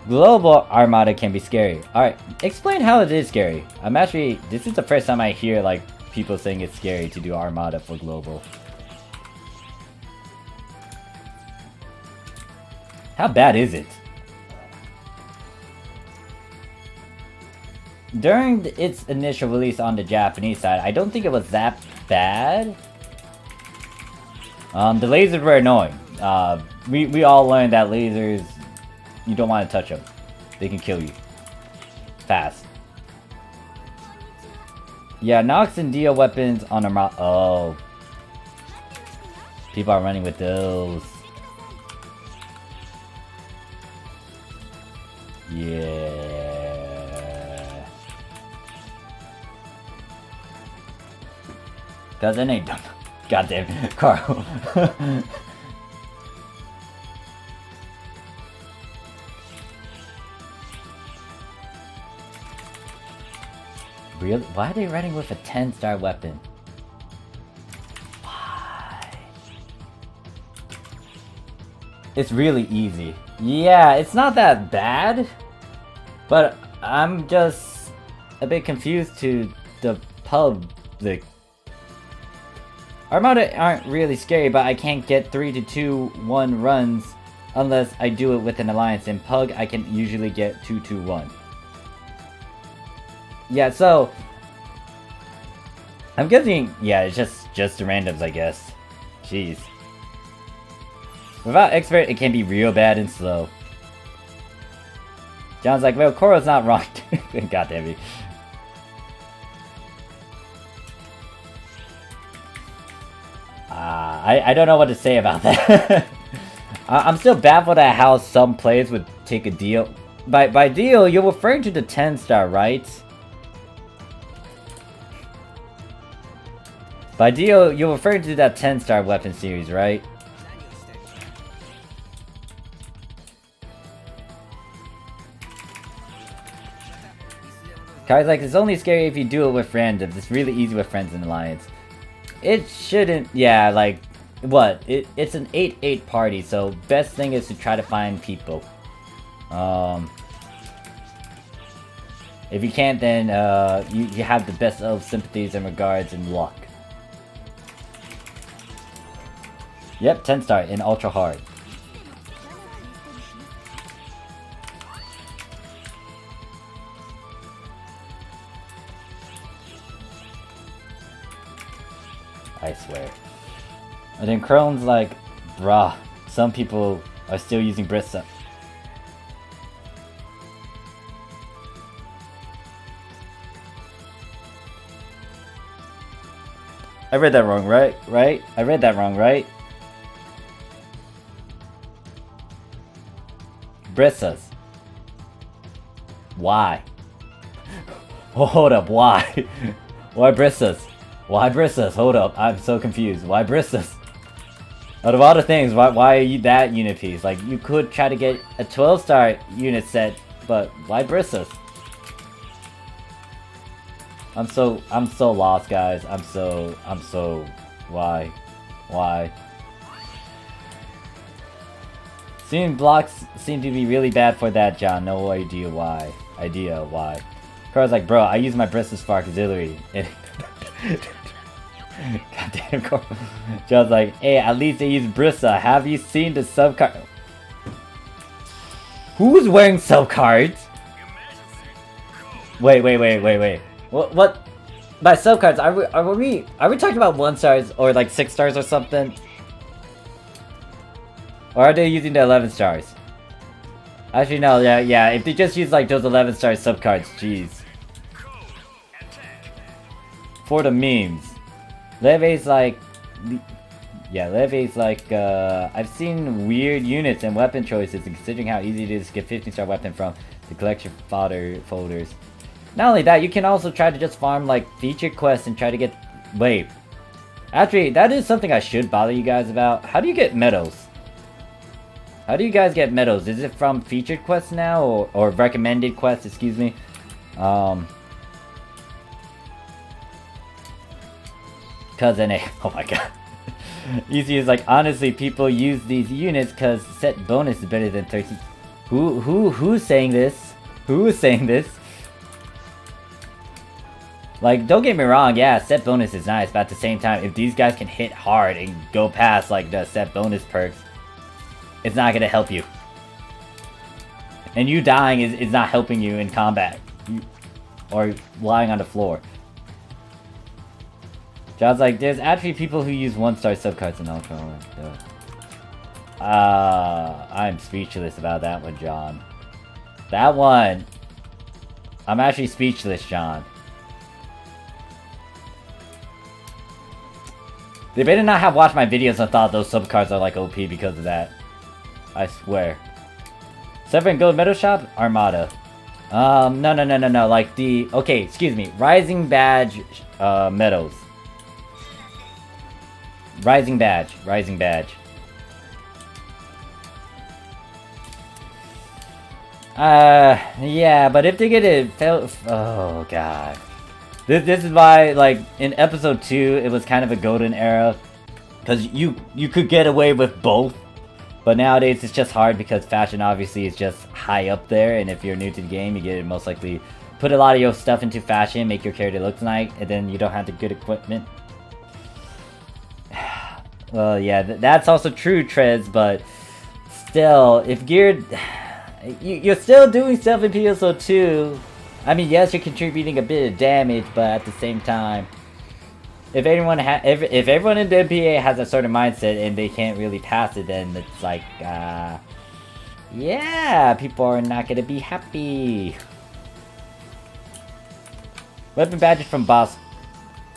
Global Armada can be scary. Alright, explain how it is scary. This is the first time I hear like people saying it's scary to do Armada for global. How bad is it? During its initial release on the Japanese side, I don't think it was that bad. The lasers were annoying. We all learned that lasers, you don't want to touch them. They can kill you. Fast. Yeah, Nox and Dio weapons on Armada. Oh. People are running with those. Yeah. Cause then ain't done. Goddamn, Carl. Really? Why are they running with a 10-star weapon? Why? It's really easy. Yeah, it's not that bad, but I'm just a bit confused to the public. Armada aren't really scary, but I can't get 3 to 2-1 runs unless I do it with an alliance. In Pug, I can usually get 2-2-1. Yeah, so I'm guessing, yeah, it's just the randoms, I guess. Jeez. Without expert, it can be real bad and slow. John's like, well, Koro's not wrong. God damn it. I don't know what to say about that. I'm still baffled at how some players would take a deal. By deal, you're referring to the 10-star, right? By deal, you're referring to that 10-star weapon series, right? Kai's like, it's only scary if you do it with randoms. It's really easy with friends and alliance. It shouldn't, yeah, like, what? It's an 8-8 party, so best thing is to try to find people. If you can't, then you have the best of sympathies and regards and luck. Yep, 10-star in ultra hard. I swear. And then Crone's like, bruh, some people are still using Brissa. I read that wrong, right? Right? I read that wrong, right? Brissas. Why? Hold up, why? Why Brissas? Why Brissas? Hold up, I'm so confused. Why Brissas? Out of all the things, why are you that unit piece? Like, you could try to get a 12-star unit set, but why Brissas? I'm so lost, guys. I'm so why? Seeing blocks seem to be really bad for that, John. No idea why. Why. Carl's like, bro, I use my Brissas for auxiliary. Goddamn, Carl. John's like, hey, at least they use Brissa. Have you seen the sub-card? Who's wearing sub-cards? Wait. What? By sub-cards, are we talking about 1-stars or like 6 stars or something? Or are they using the 11 stars? Actually, no, yeah, if they just use like those 11-star subcards, jeez. For the memes. Leve's like... Yeah, Leve's like, I've seen weird units and weapon choices, and considering how easy it is to get 15-star weapon from the collection folders. Not only that, you can also try to just farm like feature quests and try to get... Wait. Actually, that is something I should bother you guys about. How do you get medals? How do you guys get medals? Is it from featured quests now, or recommended quests, excuse me? Cause then oh my god. Easy is like, honestly, people use these units cause set bonus is better than 13. Who's saying this? Who is saying this? Like, don't get me wrong, yeah, set bonus is nice, but at the same time, if these guys can hit hard and go past like the set bonus perks, it's not gonna help you. And you dying is not helping you in combat. Or lying on the floor. John's like, there's actually people who use 1-star subcards in Ultra. I'm speechless about that one, John. That one. I'm actually speechless, John. They better not have watched my videos and thought those subcards are like OP because of that. I swear. Seven Gold Metal Shop? Armada. No. Like the... Okay, excuse me. Rising Badge, medals. Rising Badge. Yeah, but if they get it... Oh, God. This is why, like, in episode 2, it was kind of a golden era. Because you could get away with both. But nowadays, it's just hard because fashion obviously is just high up there. And if you're new to the game, you get most likely put a lot of your stuff into fashion, make your character look nice, and then you don't have the good equipment. Well, yeah, that's also true, Trez, but still, if geared... You're still doing stuff in PSO2. I mean, yes, you're contributing a bit of damage, but at the same time... If everyone if everyone in the MPA has a certain mindset and they can't really pass it, then it's like, yeah, people are not gonna be happy. Weapon badges from boss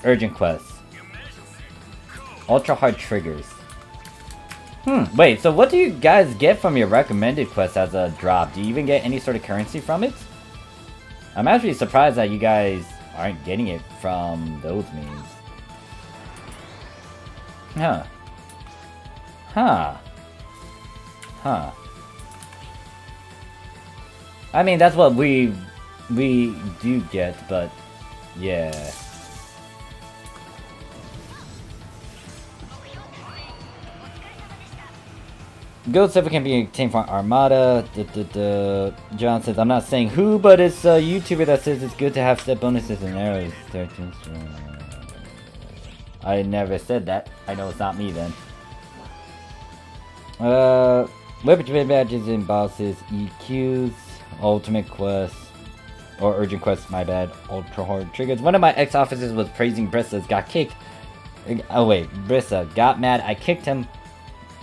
urgent quests. Ultra hard triggers. Wait, so what do you guys get from your recommended quests as a drop? Do you even get any sort of currency from it? I'm actually surprised that you guys aren't getting it from those means. Huh. I mean, that's what we do get, but yeah. Gold silver can be obtained from Armada. John says, I'm not saying who, but it's a YouTuber that says it's good to have step bonuses and arrows. I never said that. I know it's not me then. Weapon badges and bosses, EQs, ultimate quests, or urgent quests, my bad. Ultra hard triggers. One of my ex-officers was praising Brissa's, got kicked. Oh wait, Brissa got mad. I kicked him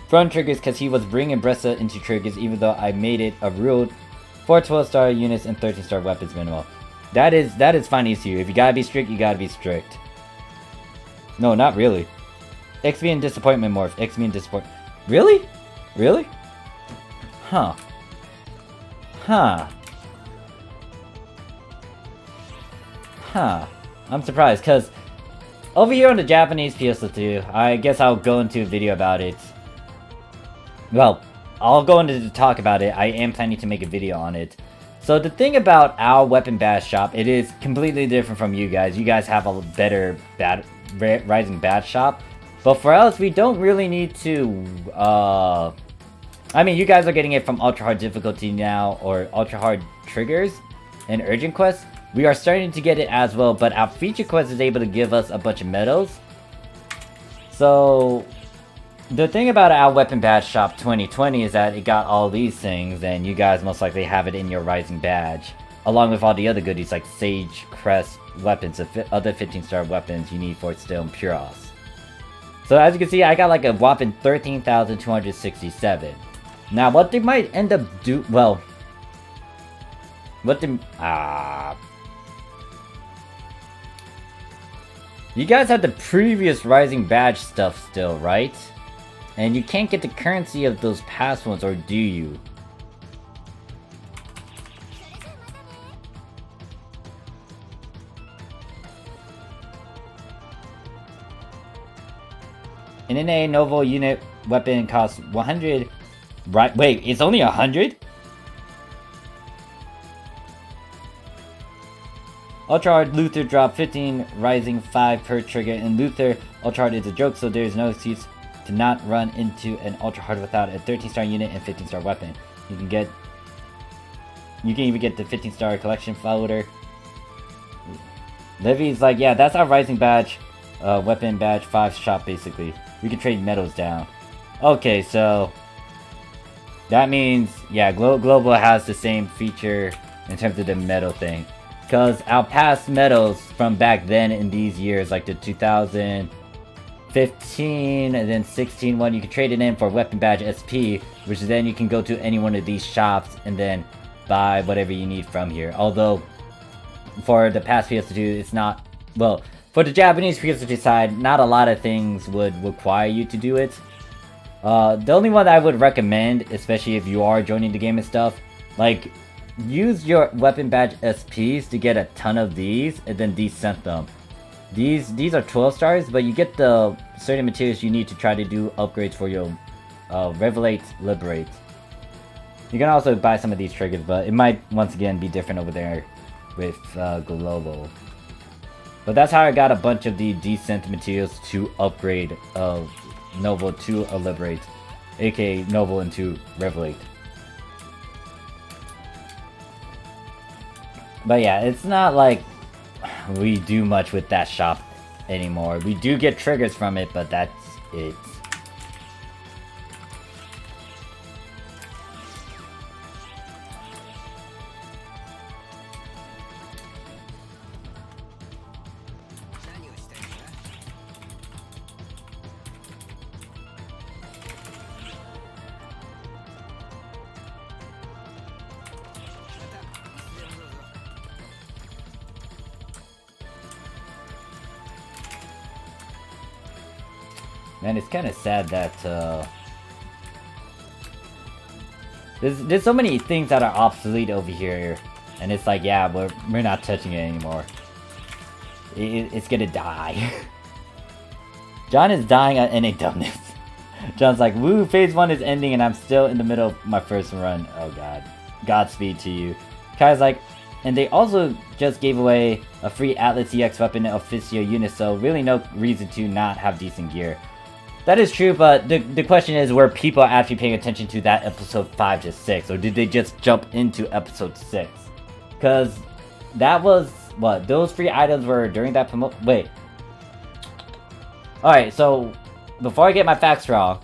from triggers because he was bringing Brissa into triggers, even though I made it a rule for 12-star units and 13-star weapons minimal. That is fine issue. If you gotta be strict, you gotta be strict. No, not really. XP and disappointment morph. XP and disappointment. Really? Really? Huh. I'm surprised, because over here on the Japanese PSO2, I guess I'll go into a video about it. Well, I'll go into the talk about it. I am planning to make a video on it. So the thing about our weapon badge shop, it is completely different from you guys. You guys have a better rising badge shop. But for us, we don't really need to, I mean, you guys are getting it from ultra hard difficulty now, or ultra hard triggers and urgent quests. We are starting to get it as well, but our feature quest is able to give us a bunch of medals. So the thing about our weapon badge shop 2020 is that it got all these things, and you guys most likely have it in your rising badge, along with all the other goodies like Sage, Crest, weapons, other 15-star weapons you need for still and Puros. So as you can see, I got like a whopping 13,267. Now what they might end up well, What the... You guys have the previous Rising Badge stuff still, right? And you can't get the currency of those past ones, or do you? An NA Novel unit weapon costs 100... Right, wait, it's only 100? Ultra Hard Luther drop 15, rising 5 per trigger, and Luther Ultra Hard is a joke, so there is no excuse to not run into an Ultra Hard without a 13-star unit and 15-star weapon. You can even get the 15-star collection folder. Livy's like, yeah, that's our Rising Badge, weapon badge 5 shop basically. We can trade medals down. Okay, so that means, yeah, Global has the same feature in terms of the medal thing. Because our past medals from back then in these years, like the 2015 and then 16 one, you can trade it in for weapon badge SP, which then you can go to any one of these shops and then buy whatever you need from here. Although, for the past PS2, it's not, well, for the Japanese PS2 side, not a lot of things would require you to do it. The only one that I would recommend, especially if you are joining the game and stuff, like, use your weapon badge SPs to get a ton of these and then descent them. These are 12 stars, but you get the certain materials you need to try to do upgrades for your Revelate, Liberate. You can also buy some of these triggers, but it might once again be different over there with Global. But that's how I got a bunch of the descent materials to upgrade Noble to a Liberate, aka Noble into Revelate. But yeah, it's not like we do much with that shop anymore. We do get triggers from it, but that's it. Man, it's kind of sad that there's so many things that are obsolete over here, and it's like, yeah, we're not touching it anymore. It's gonna die. John is dying at NA dumbness. John's like, woo, phase 1 is ending and I'm still in the middle of my first run. Oh god. Godspeed to you. Kai's like, and they also just gave away a free Atlas EX weapon officio unit, so really no reason to not have decent gear. That is true, but the question is, were people actually paying attention to that episode 5 to 6, or did they just jump into episode 6? Because that was, what, those free items were during that wait. Alright, so, before I get my facts wrong,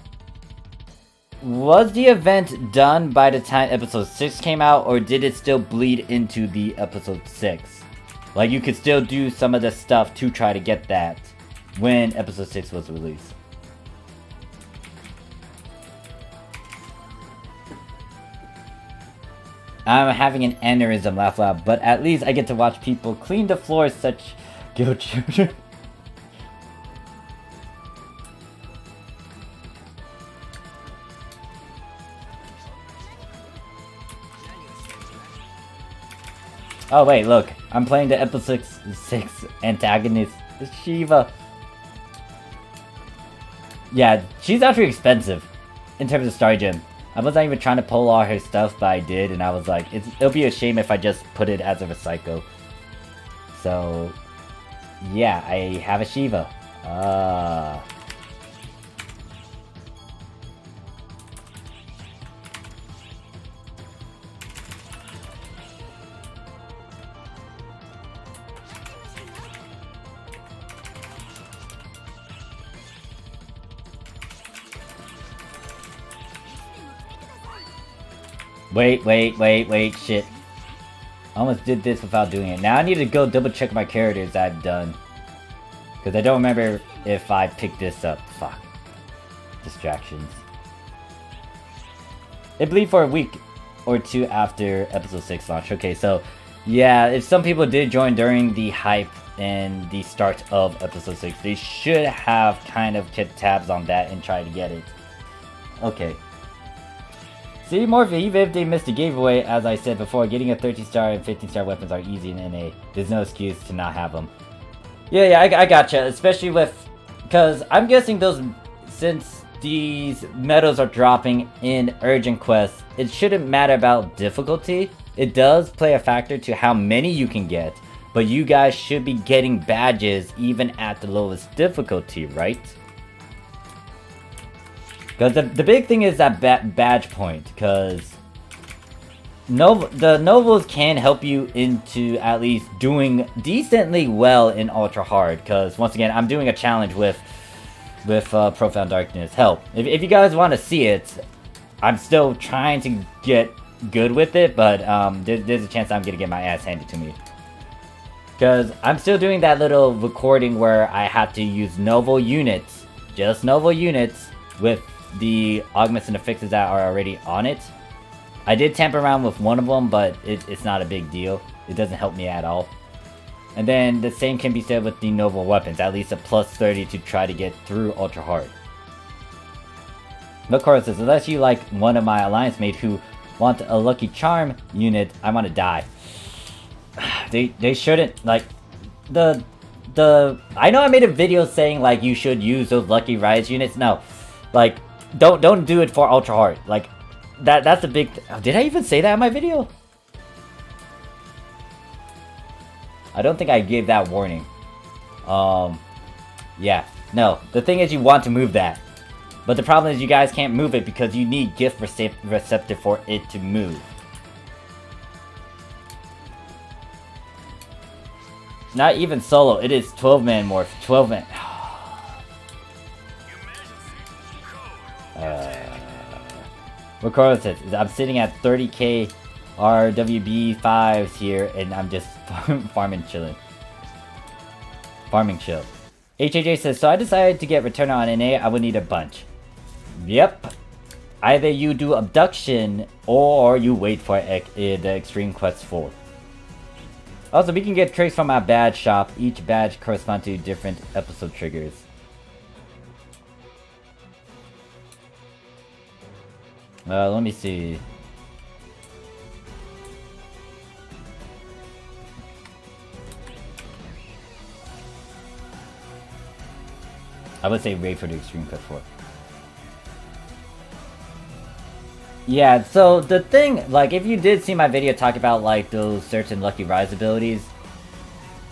was the event done by the time episode 6 came out, or did it still bleed into the episode 6? Like, you could still do some of the stuff to try to get that when episode 6 was released. I'm having an aneurysm, laugh loud, but at least I get to watch people clean the floors, such good children. Oh wait, look, I'm playing the episode 6 antagonist, Shiva. Yeah, she's actually expensive in terms of Star Gem. I wasn't even trying to pull all her stuff, but I did, and I was like, it'll be a shame if I just put it as a recycle. So, yeah, I have a Shiva. Wait, shit. I almost did this without doing it. Now I need to go double check my characters that I've done. Because I don't remember if I picked this up. Fuck. Distractions. It bleed for a week. or two after episode 6 launch. Okay, so yeah, if some people did join during the hype and the start of episode 6, they should have kind of kept tabs on that and tried to get it. Okay. See, Morph, even if they missed a giveaway, as I said before, getting a 13-star and 15-star weapons are easy in NA. There's no excuse to not have them. Yeah, I gotcha. Especially with... Because I'm guessing those... Since these medals are dropping in urgent quests, it shouldn't matter about difficulty. It does play a factor to how many you can get. But you guys should be getting badges even at the lowest difficulty, right? Because the big thing is that badge point, because the Novels can help you into at least doing decently well in Ultra Hard, because once again, I'm doing a challenge with Profound Darkness. Hell, if you guys want to see it, I'm still trying to get good with it, but there's a chance I'm going to get my ass handed to me. Because I'm still doing that little recording where I have to use Novel units, just Novel units, with the augments and the fixes that are already on it. I did tamper around with one of them, but it's not a big deal. It doesn't help me at all. And then the same can be said with the noble weapons, at least a plus 30 to try to get through Ultra Hard. But Cora says, unless you like one of my alliance mates who want a Lucky Charm unit, I want to die. They shouldn't, like, I know I made a video saying, like, you should use those Lucky Rise units. No, like, don't do it for Ultra Hard. Like, that's a big did I even say that in my video? I don't think I gave that warning. Yeah, no. The thing is, you want to move that, but the problem is you guys can't move it because you need gift receptor for it to move. Not even solo. It is 12-man morph. 12-man. Ricardo says, I'm sitting at 30k RWB5s here, and I'm just farming chilling. Farming chill. HAJ says, so I decided to get Returner on NA, I would need a bunch. Yep. Either you do abduction, or you wait for the Extreme Quest 4. Also, we can get traits from our badge shop. Each badge corresponds to different episode triggers. Let me see. I would say wait for the Extreme Quest 4. Yeah, so the thing, like, if you did see my video talk about, like, those certain Lucky Rise abilities,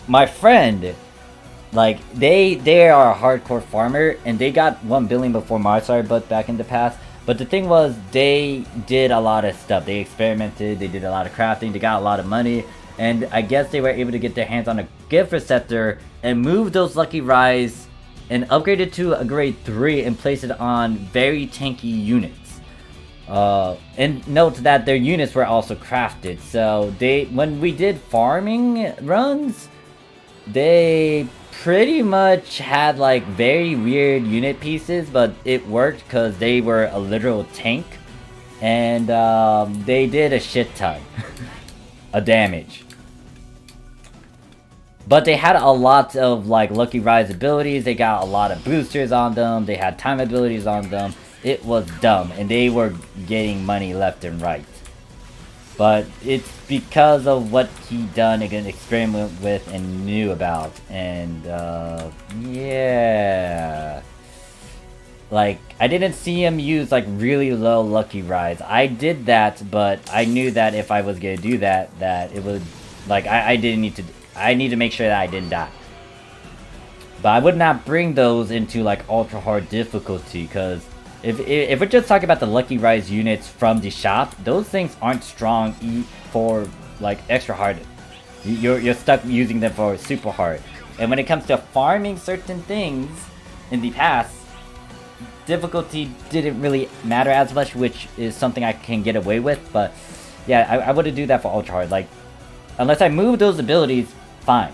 my friend, like, they are a hardcore farmer, and they got 1 billion before Marsar, but back in the past. But the thing was, they did a lot of stuff. They experimented, they did a lot of crafting, they got a lot of money, and I guess they were able to get their hands on a gift receptor and move those Lucky Rise and upgrade it to a grade 3 and place it on very tanky units. And note that their units were also crafted, so when we did farming runs, they pretty much had like very weird unit pieces, but it worked because they were a literal tank, and they did a shit ton of damage. But they had a lot of like Lucky Rise abilities, they got a lot of boosters on them, they had time abilities on them. It was dumb, and they were getting money left and right. But it's because of what he done and experiment with and knew about, and yeah. Like, I didn't see him use like really low Lucky Rise. I did that, but I knew that if I was gonna do that, it would, like, I didn't need to. I need to make sure that I didn't die. But I would not bring those into like ultra hard difficulty, because if we're just talking about the Lucky Rise units from the shop, those things aren't strong for like extra hard. You're stuck using them for super hard. And when it comes to farming certain things in the past, difficulty didn't really matter as much, which is something I can get away with. But yeah, I wouldn't do that for ultra hard. Like, unless I move those abilities, fine.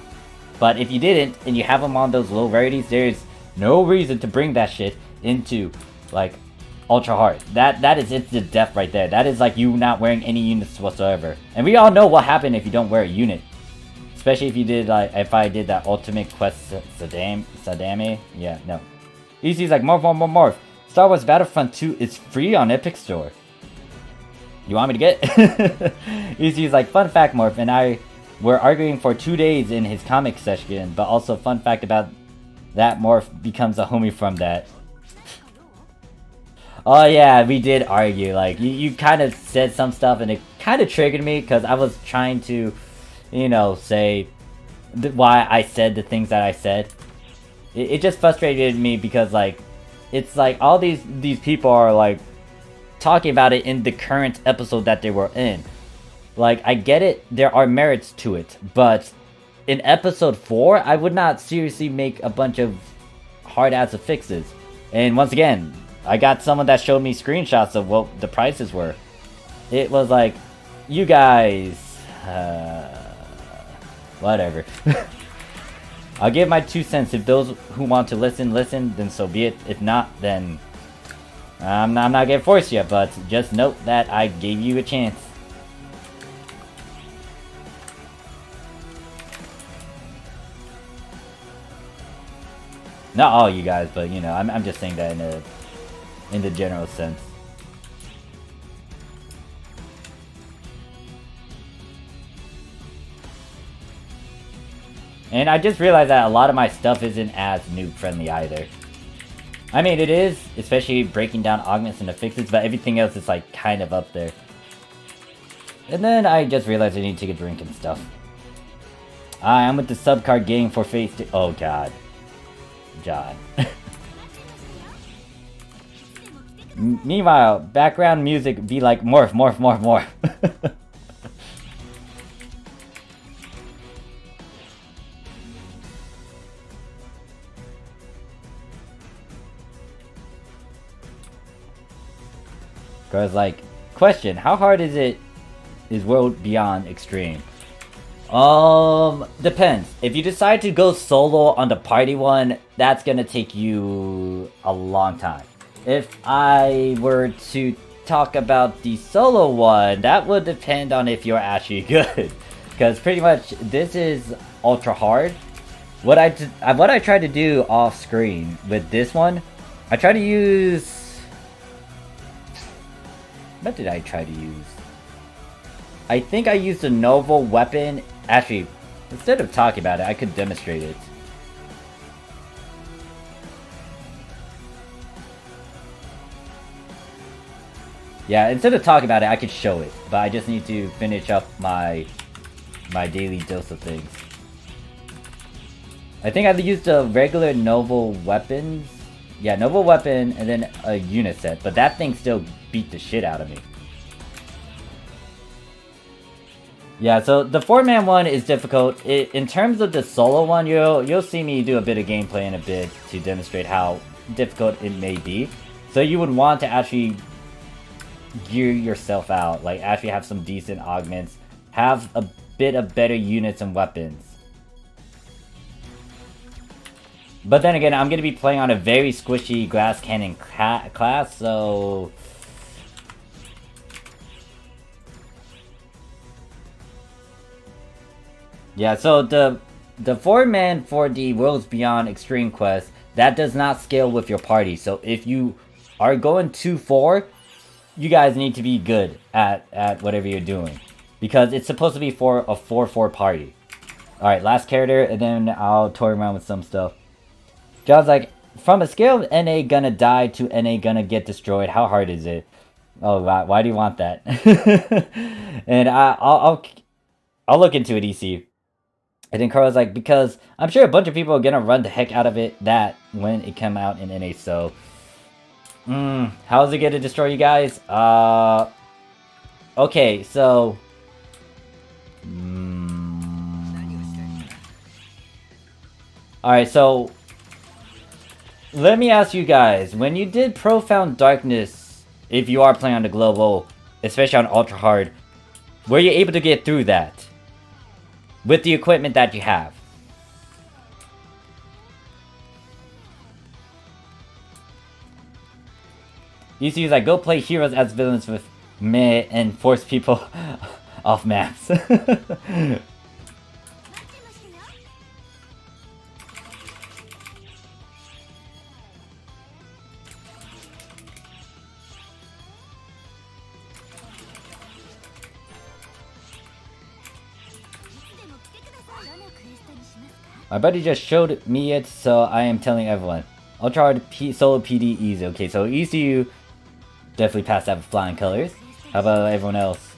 But if you didn't, and you have them on those low rarities, there's no reason to bring that shit into, like, ultra hard. That is instant death right there. That is like you not wearing any units whatsoever. And we all know what happened if you don't wear a unit. Especially if you did like, if I did that ultimate quest Sadame. Yeah, no. Easy's like, morph. Star Wars Battlefront 2 is free on Epic Store. You want me to get? Easy's like, fun fact, Morph and I were arguing for 2 days in his comic section, but also fun fact about that Morph becomes a homie from that. Oh yeah, we did argue. Like, you kind of said some stuff and it kind of triggered me because I was trying to, you know, say why I said the things that I said. It just frustrated me because, like, it's like all these people are, like, talking about it in the current episode that they were in. Like, I get it, there are merits to it, but in episode 4, I would not seriously make a bunch of hard-ass fixes. And once again, I got someone that showed me screenshots of what the prices were. It was like, you guys... whatever. I'll give my 2 cents. If those who want to listen, then so be it. If not, then... I'm not gonna force you, but just note that I gave you a chance. Not all you guys, but you know, I'm just saying that in the general sense. And I just realized that a lot of my stuff isn't as noob friendly either. I mean, it is, especially breaking down augments into fixes, but everything else is like kind of up there. And then I just realized I need to take a drink and stuff. I'm with the subcard game for phase 2. Oh god. John. Meanwhile, background music be like morph. Cause like, question, how hard is World Beyond Extreme? Depends. If you decide to go solo on the party one, that's gonna take you a long time. If I were to talk about the solo one, that would depend on if you're actually good. Because pretty much, this is ultra hard. What I tried to do off screen with this one, I tried to use... What did I try to use? I think I used a novel weapon. Actually, instead of talking about it, I could demonstrate it. Yeah, instead of talking about it, I could show it. But I just need to finish up my daily dose of things. I think I used a regular novel weapons. Yeah, novel weapon and then a unit set. But that thing still beat the shit out of me. Yeah, so the 4-man one is difficult. In terms of the solo one, you'll see me do a bit of gameplay in a bit to demonstrate how difficult it may be. So you would want to actually gear yourself out, like actually have some decent augments, have a bit of better units and weapons. But then again, I'm going to be playing on a very squishy glass cannon class, so... Yeah, so the 4-man for the Worlds Beyond Extreme Quest, that does not scale with your party. So if you are going 2-4, you guys need to be good at whatever you're doing. Because it's supposed to be for a 4-4 party. Alright, last character, and then I'll toy around with some stuff. John's like, from a scale of NA gonna die to NA gonna get destroyed, how hard is it? Oh, why do you want that? And I'll look into it, EC. And then Carl's like, because I'm sure a bunch of people are gonna run the heck out of it when it came out in NA, so... how is it gonna destroy you guys? Okay, so... Alright, so... Let me ask you guys, when you did Profound Darkness, if you are playing on the global, especially on Ultra Hard, were you able to get through that? With the equipment that you have? ECU's like, go play heroes as villains with meh and force people off maps. My buddy just showed me it, so I am telling everyone. Ultra hard solo PD easy. Okay, so ECU definitely passed that with flying colors. How about everyone else?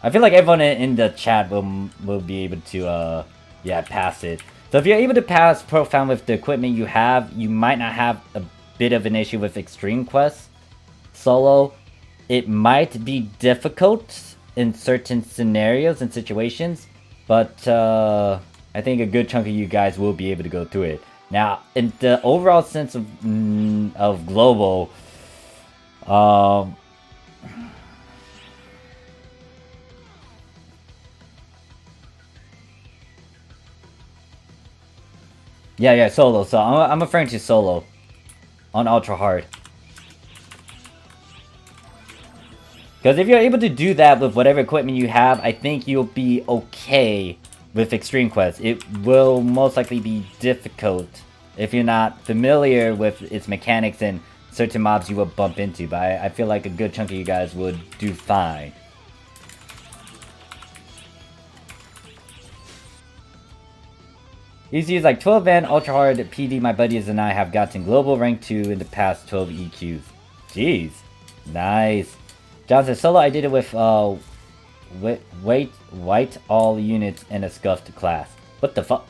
I feel like everyone in the chat will be able to yeah, pass it. So if you're able to pass Profound with the equipment you have, you might not have a bit of an issue with Extreme Quest solo. It might be difficult in certain scenarios and situations, but I think a good chunk of you guys will be able to go through it. Now, in the overall sense of global, yeah, solo. So I'm referring to solo on ultra hard. Because if you're able to do that with whatever equipment you have, I think you'll be okay with Extreme Quest. It will most likely be difficult if you're not familiar with its mechanics and certain mobs you will bump into. But I feel like a good chunk of you guys would do fine. Easy is like 12 man ultra hard PD. My buddies and I have gotten global rank 2 in the past 12 EQs. Jeez, nice. John says solo. I did it with white all units and a scuffed class. What the fuck?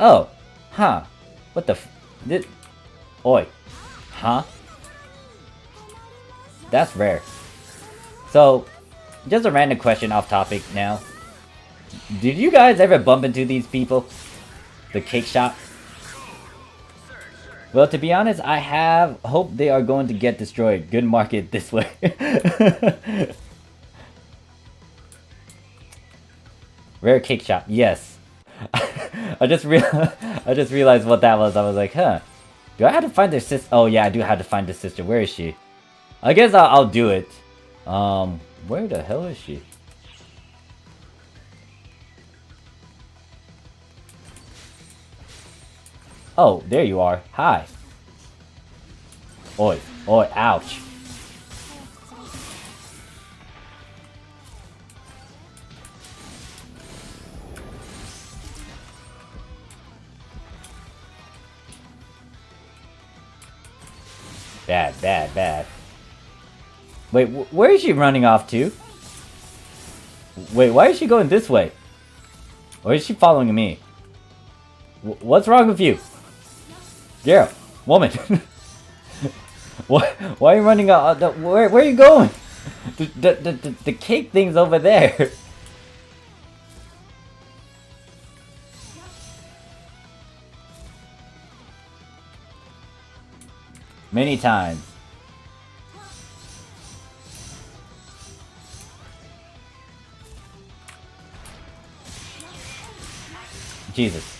Oh, huh? What the oi, huh? That's rare. So, just a random question off topic now. Did you guys ever bump into these people? The cake shop? Well, to be honest, I have hope they are going to get destroyed. Good market this way. Rare cake shop, yes. I just realized what that was. I was like, huh. Do I have to find their sister? Oh yeah, I do have to find the sister. Where is she? I guess I'll do it. Where the hell is she? Oh, there you are. Hi. Oi, oi, ouch. Bad, bad, bad. Wait, where is she running off to? Wait, why is she going this way? Or is she following me? What's wrong with you? Girl, woman. Why are you running out? Where are you going? The cake thing's over there. Many times. Jesus.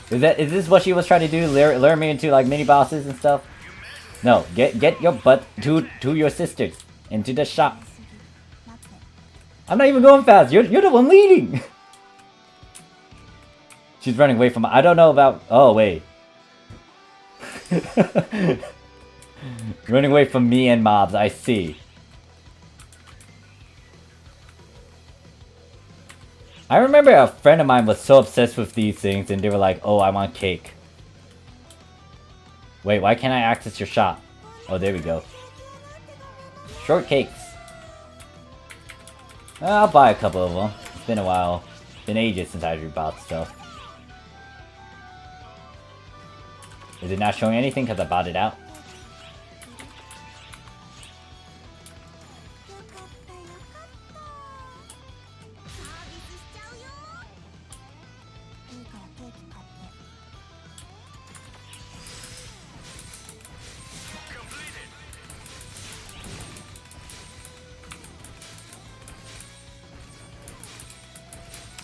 Is this what she was trying to do? Lure me into like mini bosses and stuff? No, get your butt to your sisters into the shop. I'm not even going fast. You're the one leading. She's running away from. I don't know about. Oh wait. Running away from me and mobs. I see. I remember a friend of mine was so obsessed with these things and they were like, oh, I want cake. Wait, why can't I access your shop? Oh, there we go. Short cakes. I'll buy a couple of them. It's been a while. It's been ages since I rebought stuff. Is it not showing anything because I bought it out?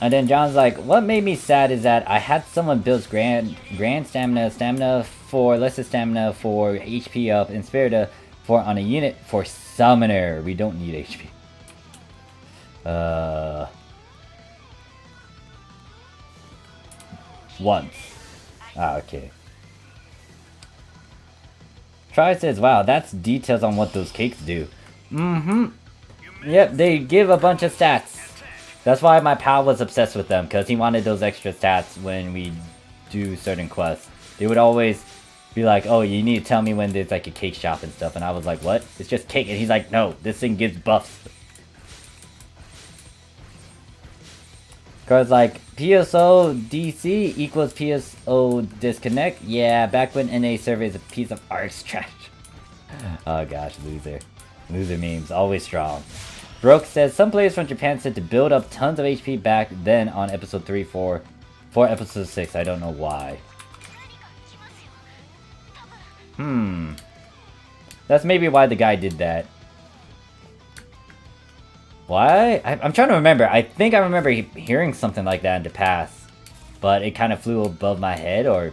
And then John's like, what made me sad is that I had someone build grand stamina for lesser stamina for HP up, and Spirita for on a unit for Summoner. We don't need HP. Once. Ah, okay. Try says, wow, that's details on what those cakes do. Mm-hmm. Yep, they give a bunch of stats. That's why my pal was obsessed with them, because he wanted those extra stats when we do certain quests. They would always be like, oh, you need to tell me when there's like a cake shop and stuff. And I was like, what? It's just cake. And he's like, no, this thing gives buffs. Because like, PSO DC equals PSO disconnect. Yeah, back when NA server is a piece of arse trash. Oh gosh, loser. Loser memes, always strong. Broke says, some players from Japan said to build up tons of HP back then on episode 3 for episode 6. I don't know why. That's maybe why the guy did that. Why? I'm trying to remember. I think I remember hearing something like that in the past. But it kind of flew above my head, or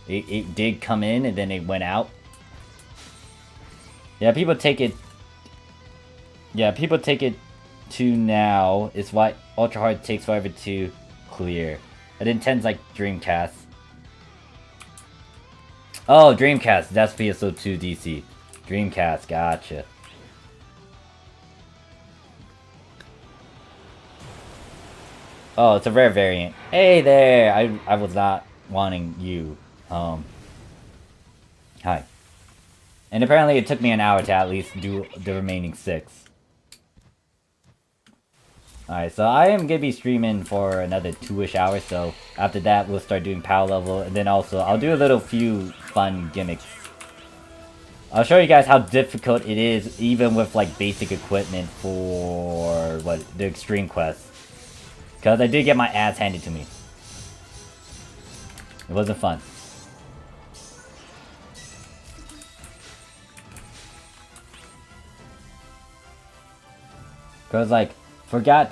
it did come in and then it went out. Yeah, people take it... Yeah, people take it to now. It's why Ultra Hard takes forever to clear. It intends like Dreamcast. Oh, Dreamcast. That's PSO2 DC. Dreamcast, gotcha. Oh, it's a rare variant. Hey there! I was not wanting you. Hi. And apparently it took me an hour to at least do the remaining 6. Alright, so I am gonna be streaming for another 2-ish hours, so after that we'll start doing power level, and then also I'll do a little few fun gimmicks. I'll show you guys how difficult it is, even with like basic equipment for the extreme quest. Because I did get my ass handed to me. It wasn't fun. Because like, forget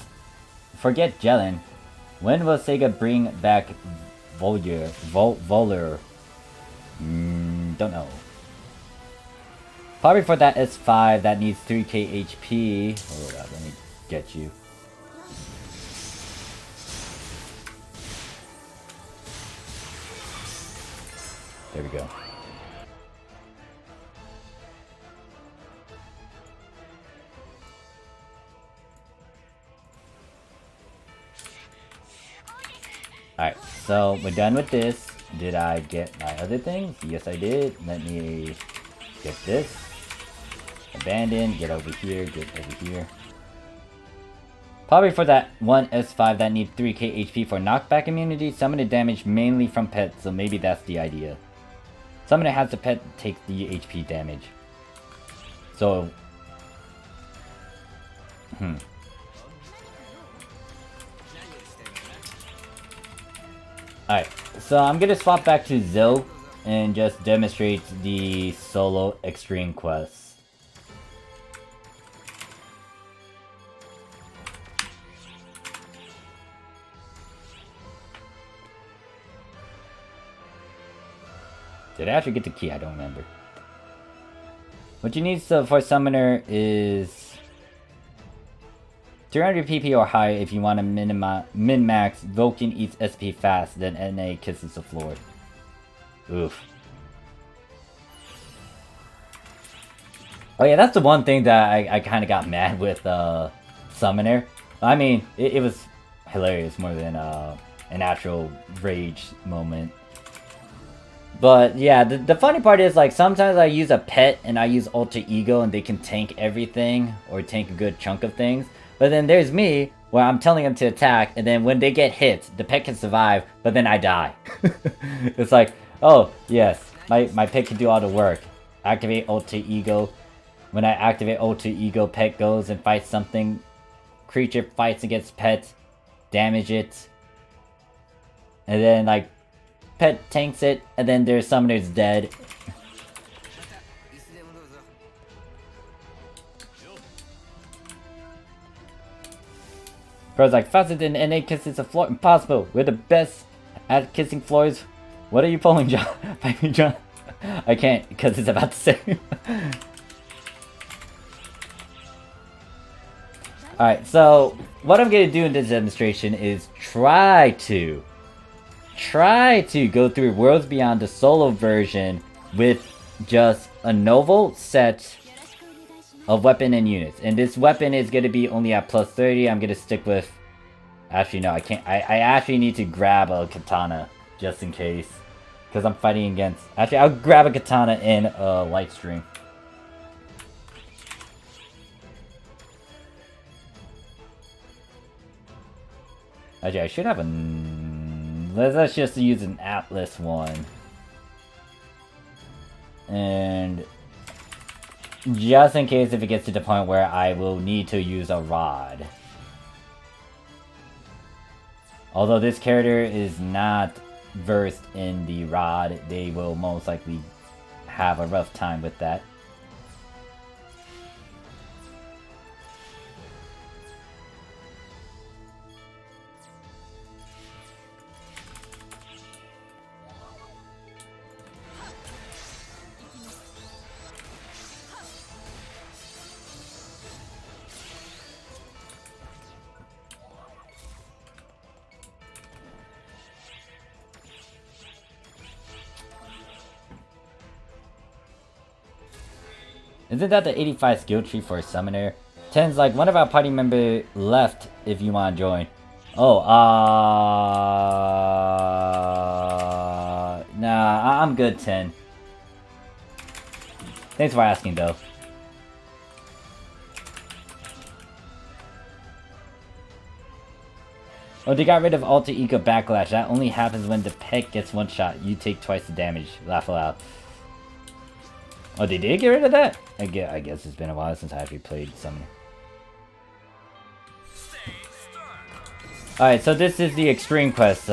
Jellin. When will Sega bring back Voler? Don't know. Probably for that S5 that needs 3k HP. Hold up, let me get you. There we go. Alright, so we're done with this. Did I get my other things? Yes, I did. Let me get this. Abandon, get over here, get over here. Probably for that one S5 that needs 3k HP for knockback immunity, summoner damage mainly from pets, so maybe that's the idea. Summoner has the pet take the HP damage. So... Alright, so I'm gonna swap back to Zoe and just demonstrate the solo extreme quest. Did I actually get the key? I don't remember. What you need for Summoner is 300 PP or higher if you want to min-max. Vulcan eats SP fast, then NA kisses the floor. Oof. Oh yeah, that's the one thing that I kind of got mad with Summoner. I mean, it was hilarious more than an actual rage moment. But yeah, the funny part is like sometimes I use a pet and I use alter ego and they can tank everything or tank a good chunk of things. But then there's me where I'm telling them to attack and then when they get hit, the pet can survive, but then I die. It's like, oh yes, my pet can do all the work. Activate alter ego. When I activate alter ego, pet goes and fights something. Creature fights against pet, damage it. And then like pet tanks it, and then their summoner's dead. Bro's like, faster than NA kisses a floor? Impossible. We're the best at kissing floors. What are you pulling, John? Fight me, John. I can't because it's about to say. Alright, so what I'm gonna do in this demonstration is try to go through Worlds Beyond the solo version with just a novel set of weapon and units. And this weapon is gonna be only at plus 30. I'm gonna stick with... Actually, no, I can't. I actually need to grab a katana just in case. Because I'm fighting against... Actually, I'll grab a katana in a light stream. Actually, I should have a... Let's just use an Atlas one. And... just in case if it gets to the point where I will need to use a rod. Although this character is not versed in the rod, they will most likely have a rough time with that. Isn't that the 85 skill tree for a summoner? 10's like, one of our party member left if you want to join. Oh, nah, I'm good, 10. Thanks for asking, though. Oh, they got rid of Alter Ego Backlash. That only happens when the pet gets one shot. You take twice the damage. Laugh aloud. Oh, they did get rid of that? I guess it's been a while since I actually played Summoner. Alright, so this is the Extreme Quest.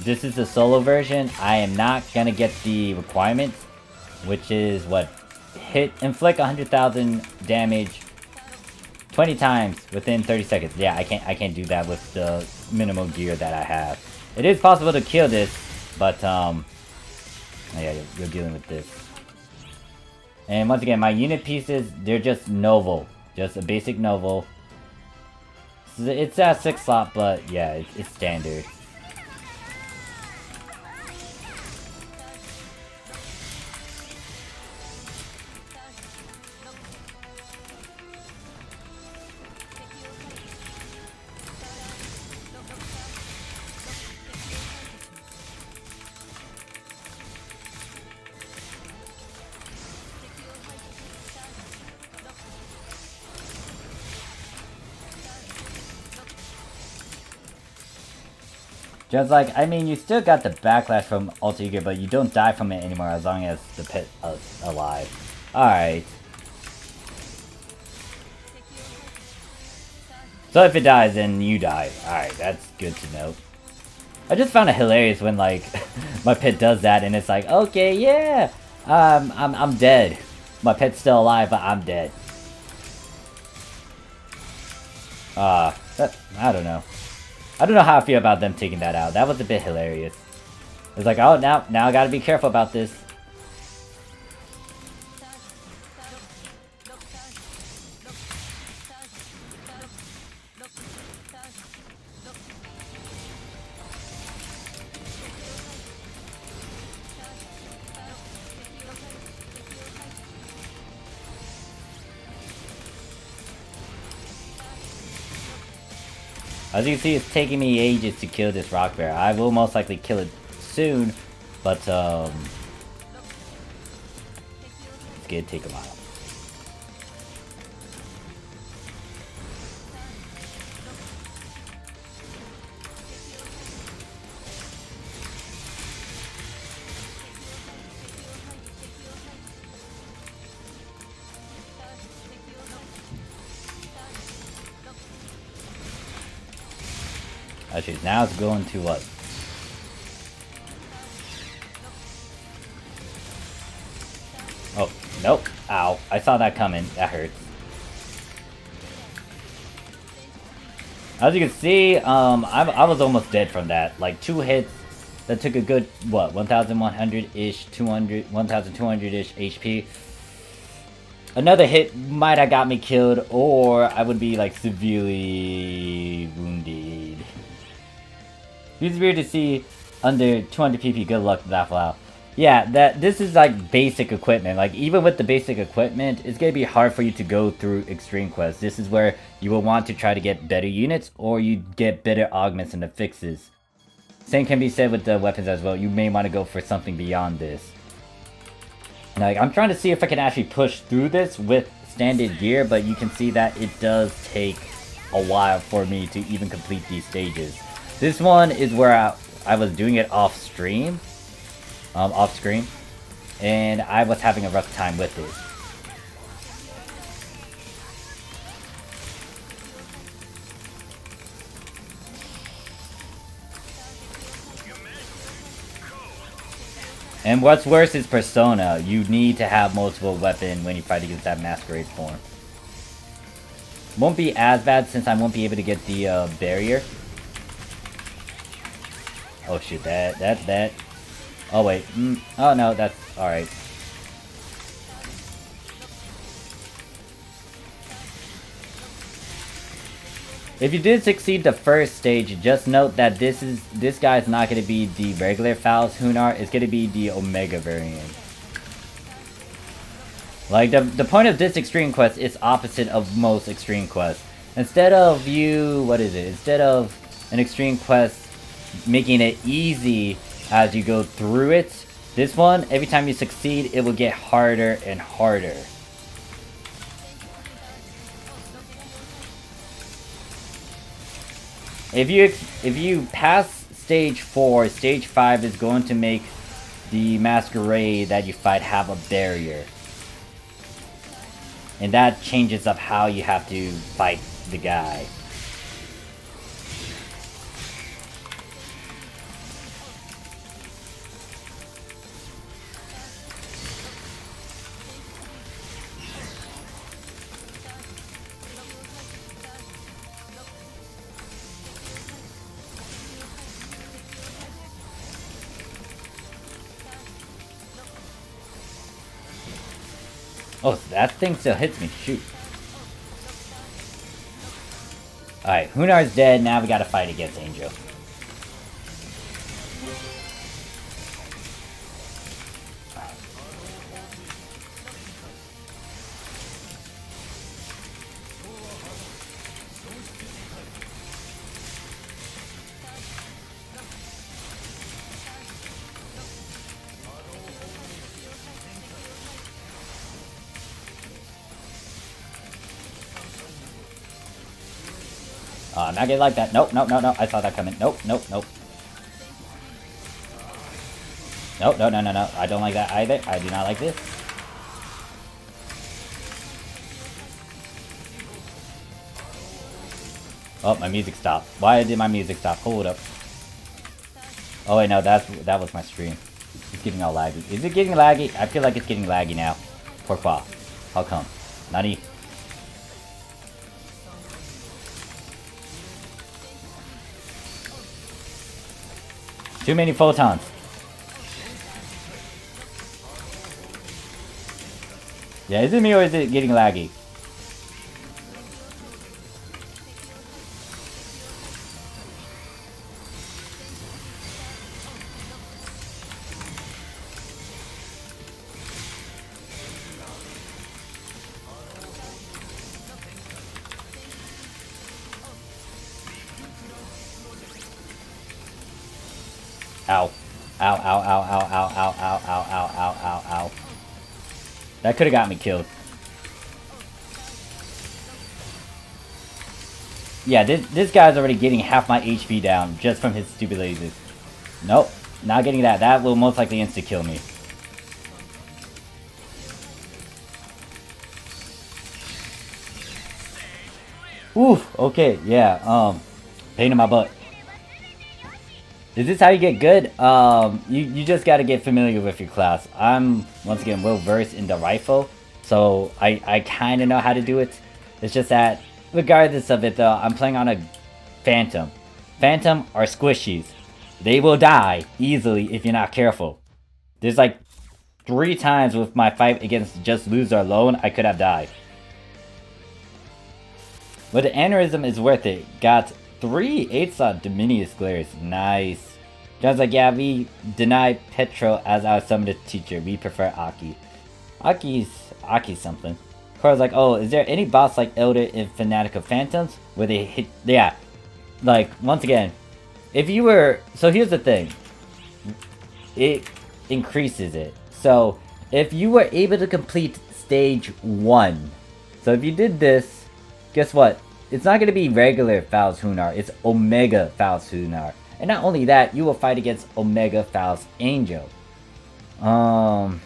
This is the solo version. I am not gonna get the requirements, which is what? Inflict 100,000 damage 20 times within 30 seconds. Yeah, I can't do that with the minimal gear that I have. It is possible to kill this, but oh yeah, you're dealing with this. And once again, my unit pieces, they're just novel. Just a basic novel. It's at 6 slot, but yeah, it's standard. Just like, I mean, you still got the backlash from Alter Ego, but you don't die from it anymore as long as the pit is alive. Alright. So if it dies, then you die. Alright, that's good to know. I just found it hilarious when, like, my pet does that and it's like, okay, yeah, I'm dead. My pet's still alive, but I'm dead. I don't know. I don't know how I feel about them taking that out. That was a bit hilarious. It's like, oh, now I gotta be careful about this. As you can see, it's taking me ages to kill this rock bear. I will most likely kill it soon, but it's gonna take a while. Actually, now it's going to what? Oh, nope. Ow. I saw that coming. That hurts. As you can see, I was almost dead from that. Like, 2 hits, that took a good, what, 1,100-ish, 200, 1,200-ish HP. Another hit might have got me killed, or I would be like severely wounded. It's weird to see under 200 PP. Good luck with that flow. Yeah, this is like basic equipment. Like even with the basic equipment, it's gonna be hard for you to go through Extreme Quest. This is where you will want to try to get better units, or you get better augments and affixes. Same can be said with the weapons as well. You may want to go for something beyond this. Like, I'm trying to see if I can actually push through this with standard gear, but you can see that it does take a while for me to even complete these stages. This one is where I was doing it off screen, and I was having a rough time with it. And what's worse is Persona. You need to have multiple weapons when you fight against that Masquerade form. Won't be as bad since I won't be able to get the barrier. Oh shit, that. Oh wait, oh no, that's alright. If you did succeed the first stage, just note that this guy is not going to be the regular Faust Hunar, it's going to be the Omega variant. Like, the point of this Extreme Quest is opposite of most Extreme Quests. Instead of instead of an Extreme Quest making it easy as you go through it, this one, every time you succeed, it will get harder and harder. If you pass stage 4, stage 5 is going to make the Masquerade that you fight have a barrier. And that changes up how you have to fight the guy. Oh, that thing still hits me. Shoot. Alright, Hunar's dead. Now we gotta fight against Angel. I'm not getting like that. Nope, nope, no, no. I saw that coming. Nope, nope, nope. Nope, no, no, no, no. I don't like that either. I do not like this. Oh, my music stopped. Why did my music stop? Hold up. Oh wait, no, that was my stream. It's getting all laggy. Is it getting laggy? I feel like it's getting laggy now. Pourquoi? How come? Nani? Too many photons. Yeah, is it me or is it getting laggy? Ow. Ow, ow, ow, ow, ow, ow, ow, ow, ow, ow, ow, ow. That could have got me killed. Yeah, this guy's already getting half my HP down just from his stupid lasers. Nope, not getting that. That will most likely insta-kill me. Oof, okay, yeah, pain in my butt. Is this how you get good? You just gotta get familiar with your class. I'm, once again, well versed in the rifle, so I kinda know how to do it. It's just that, regardless of it though, I'm playing on a Phantom. Phantom are squishies. They will die easily if you're not careful. There's like 3 times with my fight against Just Loser alone, I could have died. But the aneurysm is worth it. Got 3 8-slot Dominious Glares. Nice. John's like, yeah, we deny Petro as our summoner teacher. We prefer Aki. Aki's something. Cora's like, oh, is there any boss like Elder in Fanatic of Phantoms? Where they hit... Yeah. Like, once again, if you were... So here's the thing. It increases it. So, if you were able to complete stage 1. So if you did this, guess what? It's not going to be regular Faust Hunar. It's Omega Faust Hunar. And not only that, you will fight against Omega Faust Angel. So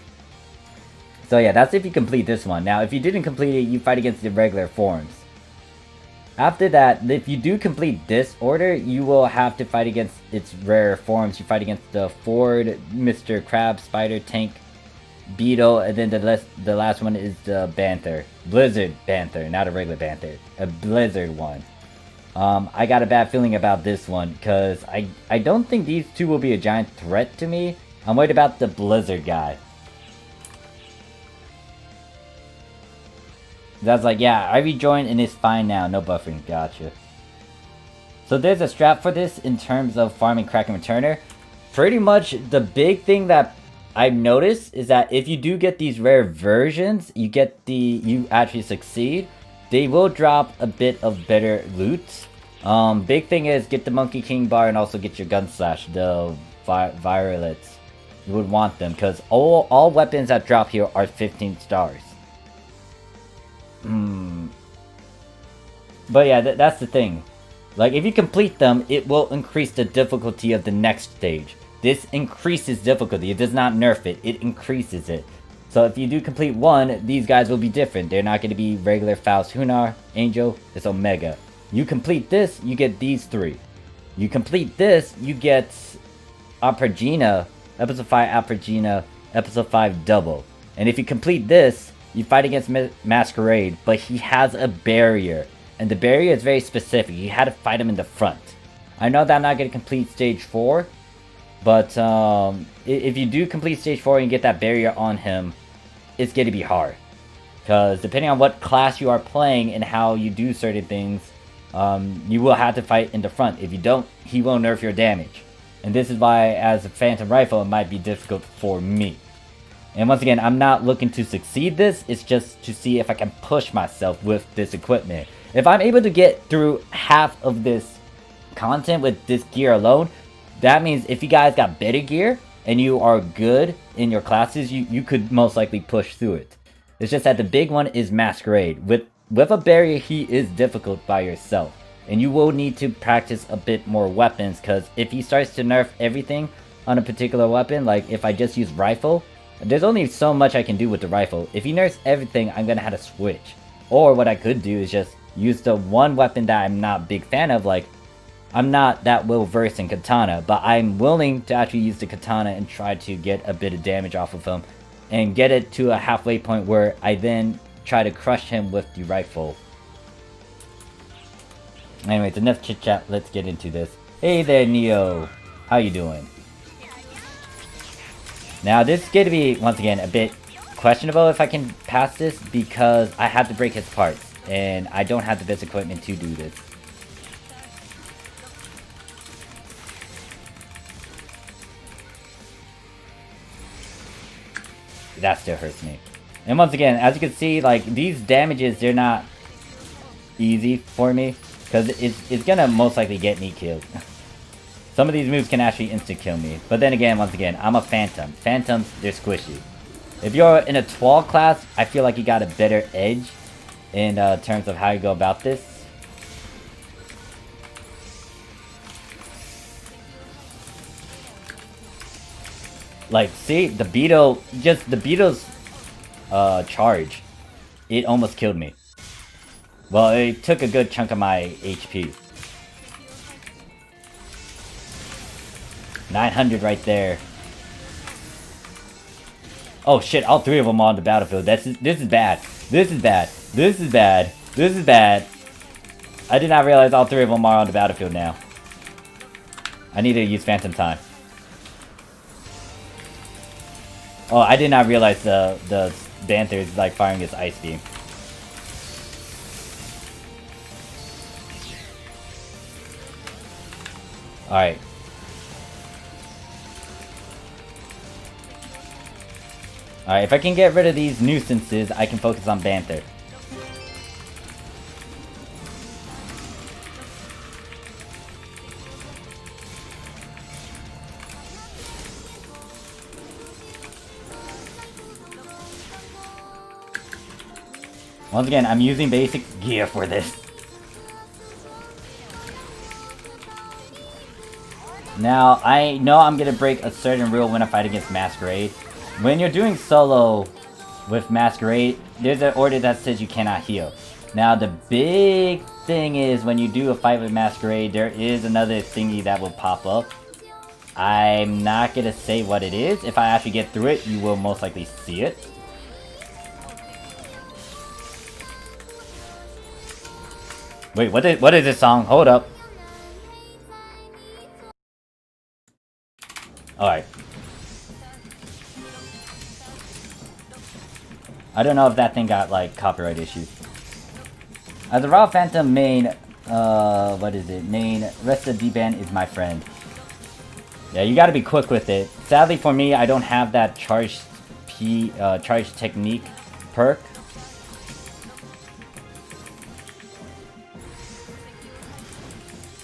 yeah, that's if you complete this one. Now, if you didn't complete it, you fight against the regular forms. After that, if you do complete this order, you will have to fight against its rare forms. You fight against the Ford, Mr. Crab, Spider, Tank, Beetle, and then the last one is the Banther. Blizzard Banther, not a regular Banther. A Blizzard one. I got a bad feeling about this one, because I don't think these two will be a giant threat to me. I'm worried about the Blizzard guy. That's like, yeah, I rejoined and it's fine now. No buffering. Gotcha. So there's a strat for this in terms of farming Kraken Returner. Pretty much the big thing that I've noticed is that if you do get these rare versions, you actually succeed. They will drop a bit of better loot. Big thing is get the Monkey King bar and also get your Gun Slash, the Violets. You would want them because all weapons that drop here are 15 stars. But yeah, that's the thing. Like, if you complete them, it will increase the difficulty of the next stage. This increases difficulty. It does not nerf it. It increases it. So if you do complete one, these guys will be different. They're not going to be regular Faust Hunar, Angel. It's Omega. You complete this, you get these 3. You complete this, you get Apergina, Episode 5 Apergina, Episode 5 Double. And if you complete this, you fight against Masquerade, but he has a barrier. And the barrier is very specific. You had to fight him in the front. I know that I'm not going to complete Stage 4. But if you do complete Stage 4 and get that barrier on him, it's going to be hard. Because depending on what class you are playing and how you do certain things, you will have to fight in the front. If you don't, he will nerf your damage. And this is why, as a Phantom Rifle, it might be difficult for me. And once again, I'm not looking to succeed this, it's just to see if I can push myself with this equipment. If I'm able to get through half of this content with this gear alone, that means if you guys got better gear and you are good in your classes, you could most likely push through it. It's just that the big one is Masquerade. With a barrier, he is difficult by yourself. And you will need to practice a bit more weapons, because if he starts to nerf everything on a particular weapon, like if I just use rifle, there's only so much I can do with the rifle. If he nerfs everything, I'm gonna have to switch. Or what I could do is just use the one weapon that I'm not a big fan of. Like, I'm not that well versed in katana, but I'm willing to actually use the katana and try to get a bit of damage off of him and get it to a halfway point where I then try to crush him with the rifle. Anyways, enough chit chat, let's get into this. Hey there, Neo, how you doing? Now this is going to be, once again, a bit questionable if I can pass this, because I have to break his parts and I don't have the best equipment to do this. That still hurts me. And once again, as you can see, like, these damages, they're not easy for me, because it's gonna most likely get me killed. Some of these moves can actually insta-kill me. But then again, once again, I'm a Phantom. Phantoms, they're squishy. If you're in a 12 class, I feel like you got a better edge in terms of how you go about this. Like, see, the Beetle, just the Beetle's charge, it almost killed me. Well, it took a good chunk of my HP. 900 right there. Oh shit, all 3 of them are on the battlefield. This is bad. This is bad. This is bad. This is bad. I did not realize all 3 of them are on the battlefield now. I need to use Phantom Time. Oh, I did not realize the Banther is like firing his Ice Beam. Alright. Alright, if I can get rid of these nuisances, I can focus on Banther. Once again, I'm using basic gear for this. Now, I know I'm gonna break a certain rule when I fight against Masquerade. When you're doing solo with Masquerade, there's an order that says you cannot heal. Now, the big thing is when you do a fight with Masquerade, there is another thingy that will pop up. I'm not gonna say what it is. If I actually get through it, you will most likely see it. Wait, what is this song? Hold up. Alright. I don't know if that thing got, like, copyright issues. As a Raw Phantom main, what is it? Main, rest of D-Band is my friend. Yeah, you gotta be quick with it. Sadly for me, I don't have that charge technique perk.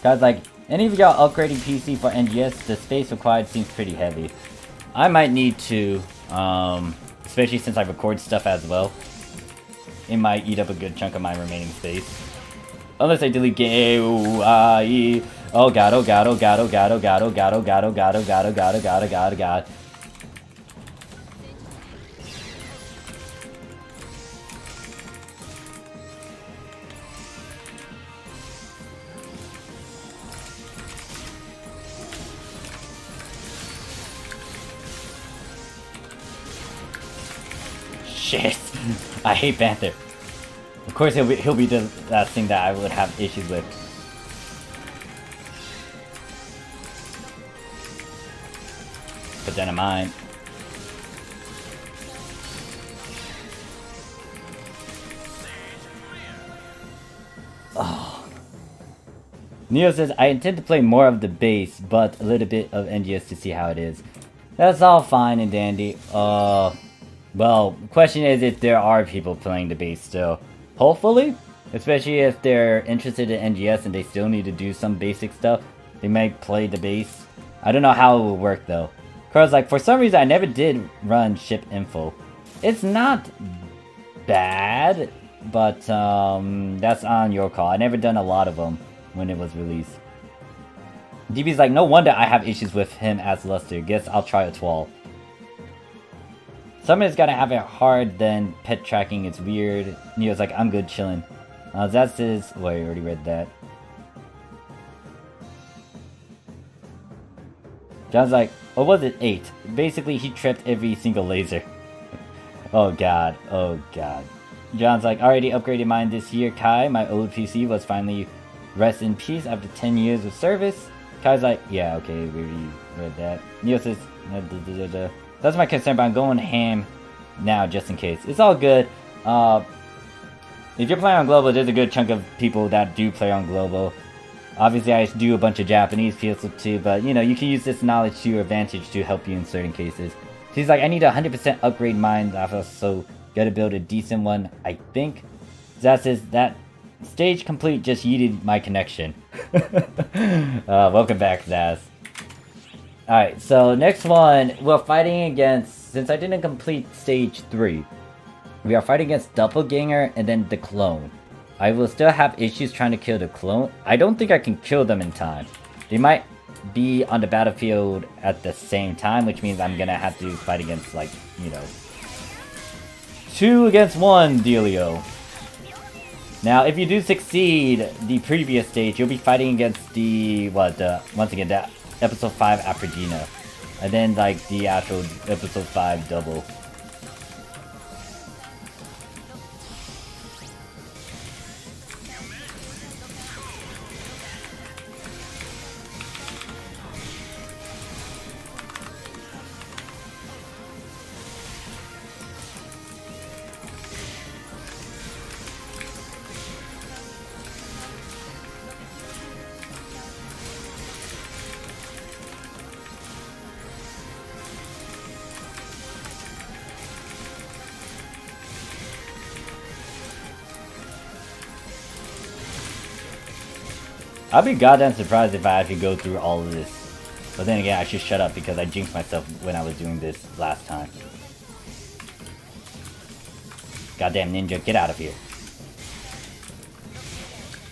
Guys, like, any of y'all upgrading PC for NGS, the space required seems pretty heavy. I might need to, especially since I record stuff as well. It might eat up a good chunk of my remaining space. Unless I delete oh god, oh god, oh god, oh god, oh god, oh god, oh god, oh god, oh god, oh god, oh god, oh god, oh god. Shit, I hate Panther. Of course, he'll be the last thing that I would have issues with. Put that in mind. Oh. Neo says, I intend to play more of the base, but a little bit of NGS to see how it is. That's all fine and dandy. Well, the question is if there are people playing the base still. Hopefully, especially if they're interested in NGS and they still need to do some basic stuff, they might play the base. I don't know how it will work though. Cause like for some reason I never did run ship info. It's not bad, but that's on your call. I never done a lot of them when it was released. DB's like, no wonder I have issues with him as Luster. Guess I'll try a 12. Someone's gotta have it hard, then pet tracking, it's weird. Neo's like, I'm good chilling. That's his... Wait, I already read that. John's like, what was it? 8. Basically, he tripped every single laser. Oh god, oh god. John's like, already upgraded mine this year, Kai. My old PC was finally rest in peace after 10 years of service. Kai's like, yeah, okay, we already read that. Neo says, that's my concern, but I'm going ham now just in case. It's all good. If you're playing on Global, there's a good chunk of people that do play on Global. Obviously, I do a bunch of Japanese PSO2, but you know, you can use this knowledge to your advantage to help you in certain cases. He's like, I need a 100% upgrade mine, so gotta build a decent one, I think. Zaz says, that stage complete just yeeted my connection. Welcome back, Zaz. Alright, so next one, we're fighting against, since I didn't complete stage 3, we are fighting against Doppelganger and then the clone. I will still have issues trying to kill the clone. I don't think I can kill them in time. They might be on the battlefield at the same time, which means I'm gonna have to fight against, like, you know, 2 against 1 dealio. Now, if you do succeed the previous stage, you'll be fighting against the, once again, that episode 5 Aphrodina. And then, like, the actual episode 5 double. I'll be goddamn surprised if I actually go through all of this. But then again, I should shut up because I jinxed myself when I was doing this last time. Goddamn ninja, get out of here.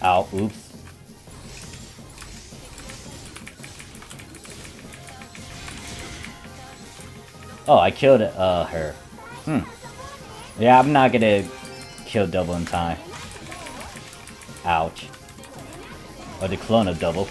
Ow, oops. Oh, I killed her. Yeah, I'm not gonna kill double in time. Ouch. Or the clone of double.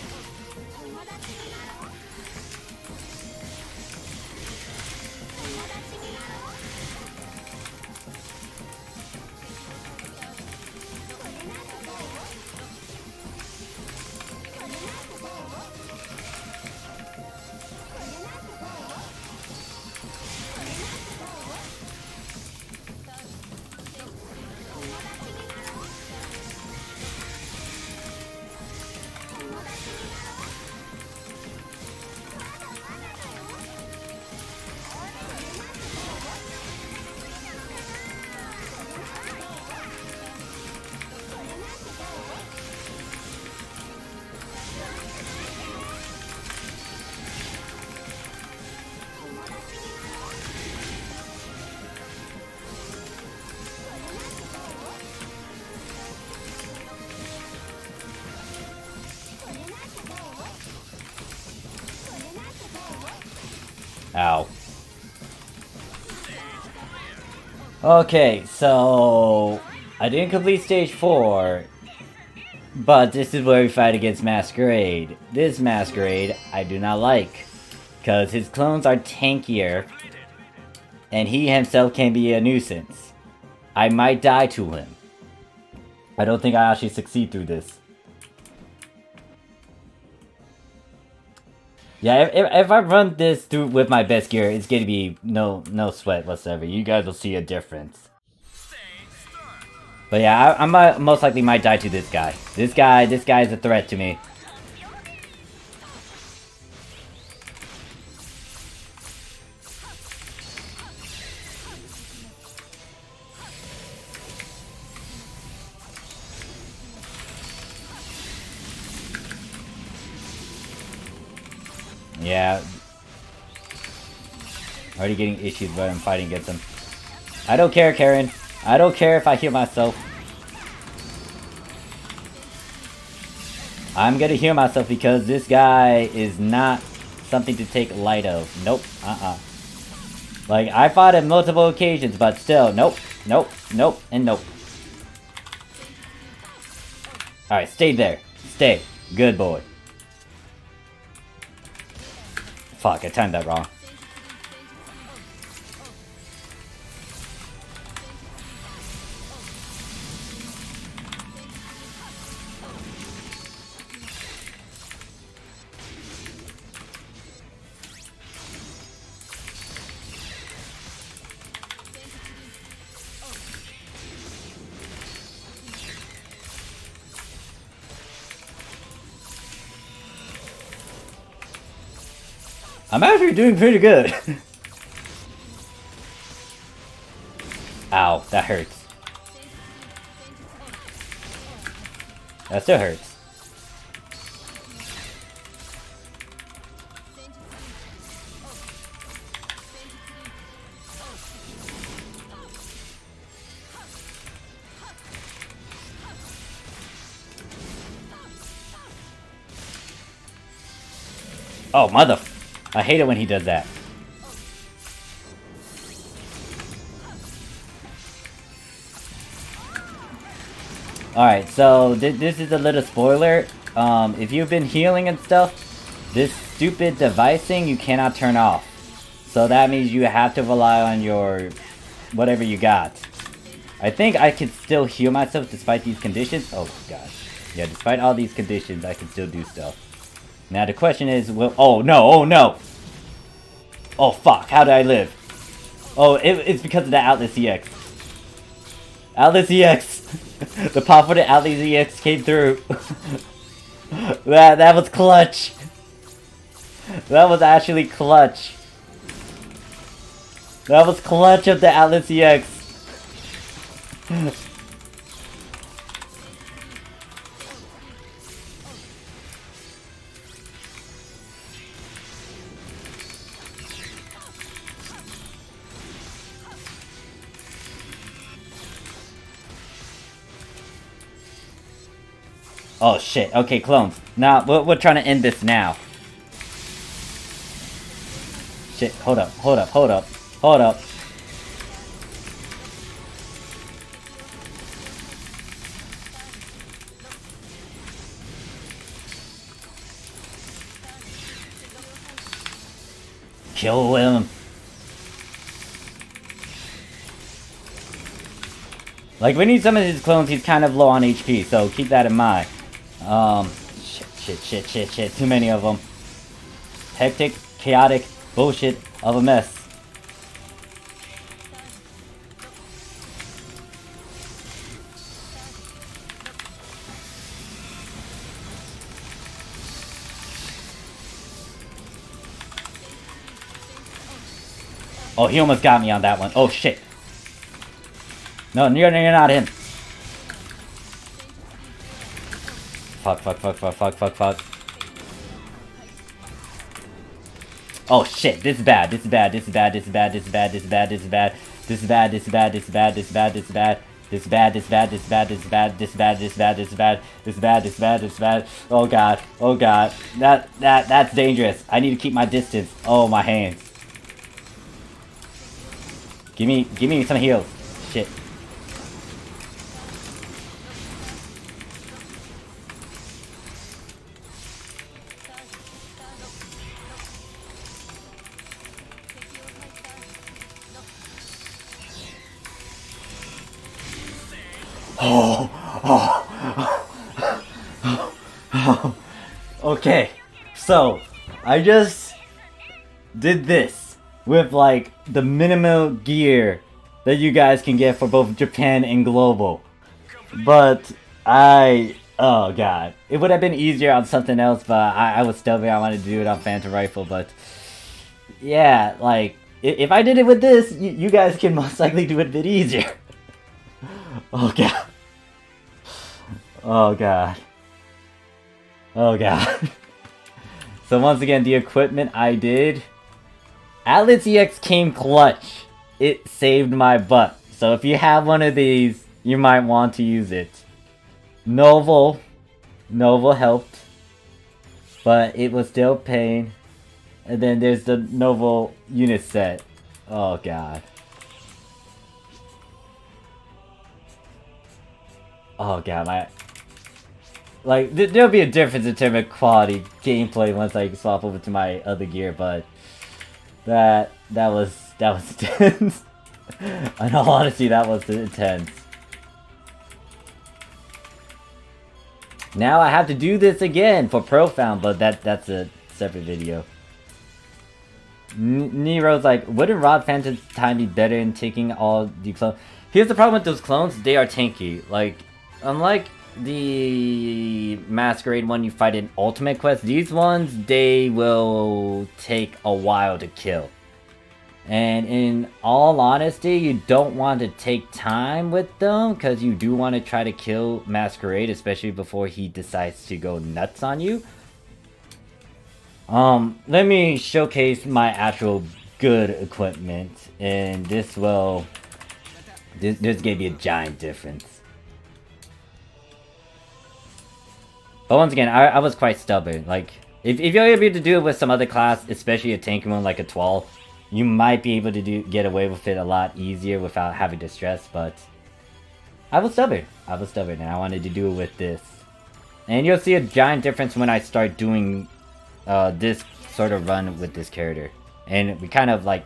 Ow. Okay, so I didn't complete stage 4, but this is where we fight against Masquerade. This Masquerade I do not like, because his clones are tankier, and he himself can be a nuisance. I might die to him. I don't think I actually succeed through this. Yeah, if I run this through with my best gear, it's gonna be no sweat whatsoever. You guys will see a difference. But yeah, I might, most likely might die to this guy. This guy is a threat to me. Yeah. Already getting issues when I'm fighting against him. I don't care, Karen. I don't care if I heal myself. I'm gonna heal myself because this guy is not something to take light of. Nope. Like, I fought on multiple occasions, but still, nope, nope, nope, and nope. Alright, stay there. Stay. Good boy. Fuck, I timed that wrong. I'm actually doing pretty good. Ow, that hurts. That still hurts. Oh, mother... I hate it when he does that. Alright, so this is a little spoiler. If you've been healing and stuff, this stupid device thing you cannot turn off. So that means you have to rely on your... whatever you got. I think I can still heal myself despite these conditions. Oh gosh. Yeah, despite all these conditions, I can still do stuff. Now the question is, will... Oh no, oh no! Oh fuck, how did I live? Oh, it's because of the Atlas EX. Atlas EX! The pop for the Atlas EX came through. That was clutch. That was actually clutch. That was clutch of the Atlas EX. Oh shit, okay, clones. Now, we're trying to end this now. Shit, hold up, hold up, hold up, hold up. Kill him. Like, when he summons his clones, he's kind of low on HP, so keep that in mind. Shit. Too many of them. Hectic, chaotic, bullshit of a mess. Oh, he almost got me on that one. Oh, shit. No, you're not him. Fuck. Oh shit, this is bad. This is bad. Oh god. That's dangerous. I need to keep my distance. Oh, my hands. Give me some heals. Shit. Okay, so I just did this with like the minimal gear that you guys can get for both Japan and global, but oh god, it would have been easier on something else, but I was stubborn. I wanted to do it on Phantom Rifle, but yeah, like if I did it with this, you guys can most likely do it a bit easier. Oh god. Oh god. Oh god. So once again, the equipment I did, Atlas EX came clutch. It saved my butt. So if you have one of these, you might want to use it. Novel helped, but it was still pain. And then there's the Novel unit set. Oh god. Oh god, like, there'll be a difference in terms of quality gameplay once I swap over to my other gear, but that was intense. In all honesty, that was intense. Now I have to do this again for Profound, but that's a separate video. Nero's like, wouldn't Rod Phantom's time be better in taking all the clones? Here's the problem with those clones, they are tanky. Like, unlike the Masquerade one you fight in Ultimate Quest, these ones, they will take a while to kill. And in all honesty, you don't want to take time with them, because you do want to try to kill Masquerade, especially before he decides to go nuts on you. Let me showcase my actual good equipment, and there's gonna be a giant difference. But once again, I was quite stubborn. Like, if you're able to do it with some other class, especially a tanky one like a 12, you might be able to get away with it a lot easier without having to stress, but I was stubborn. And I wanted to do it with this. And you'll see a giant difference when I start doing this sort of run with this character. And we kind of like...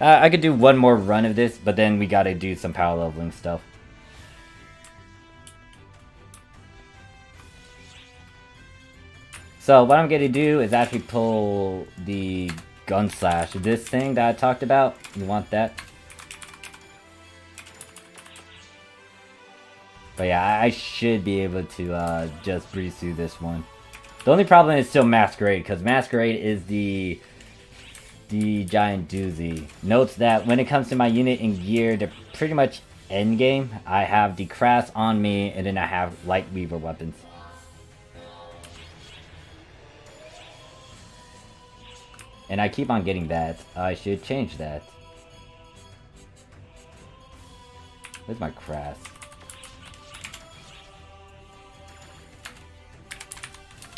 I could do one more run of this, but then we gotta do some power leveling stuff. So what I'm going to do is actually pull the gun slash. This thing that I talked about, you want that? But yeah, I should be able to just breeze through this one. The only problem is still Masquerade, because Masquerade is the giant doozy. Note that when it comes to my unit and gear, they're pretty much endgame. I have the Crass on me, and then I have Light Weaver weapons. And I keep on getting that. I should change that. Where's my Crass?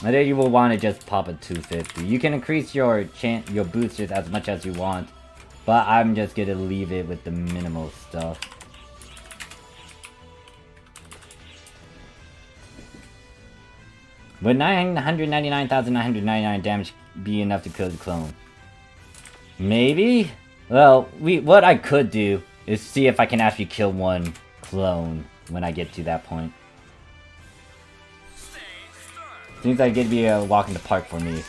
And then you will want to just pop a 250. You can increase your boosters as much as you want, but I'm just gonna leave it with the minimal stuff. Would 999,999 damage be enough to kill the clone? Maybe? Well, what I could do is see if I can actually kill one clone when I get to that point. Seems like it'd be a walk in the park for me.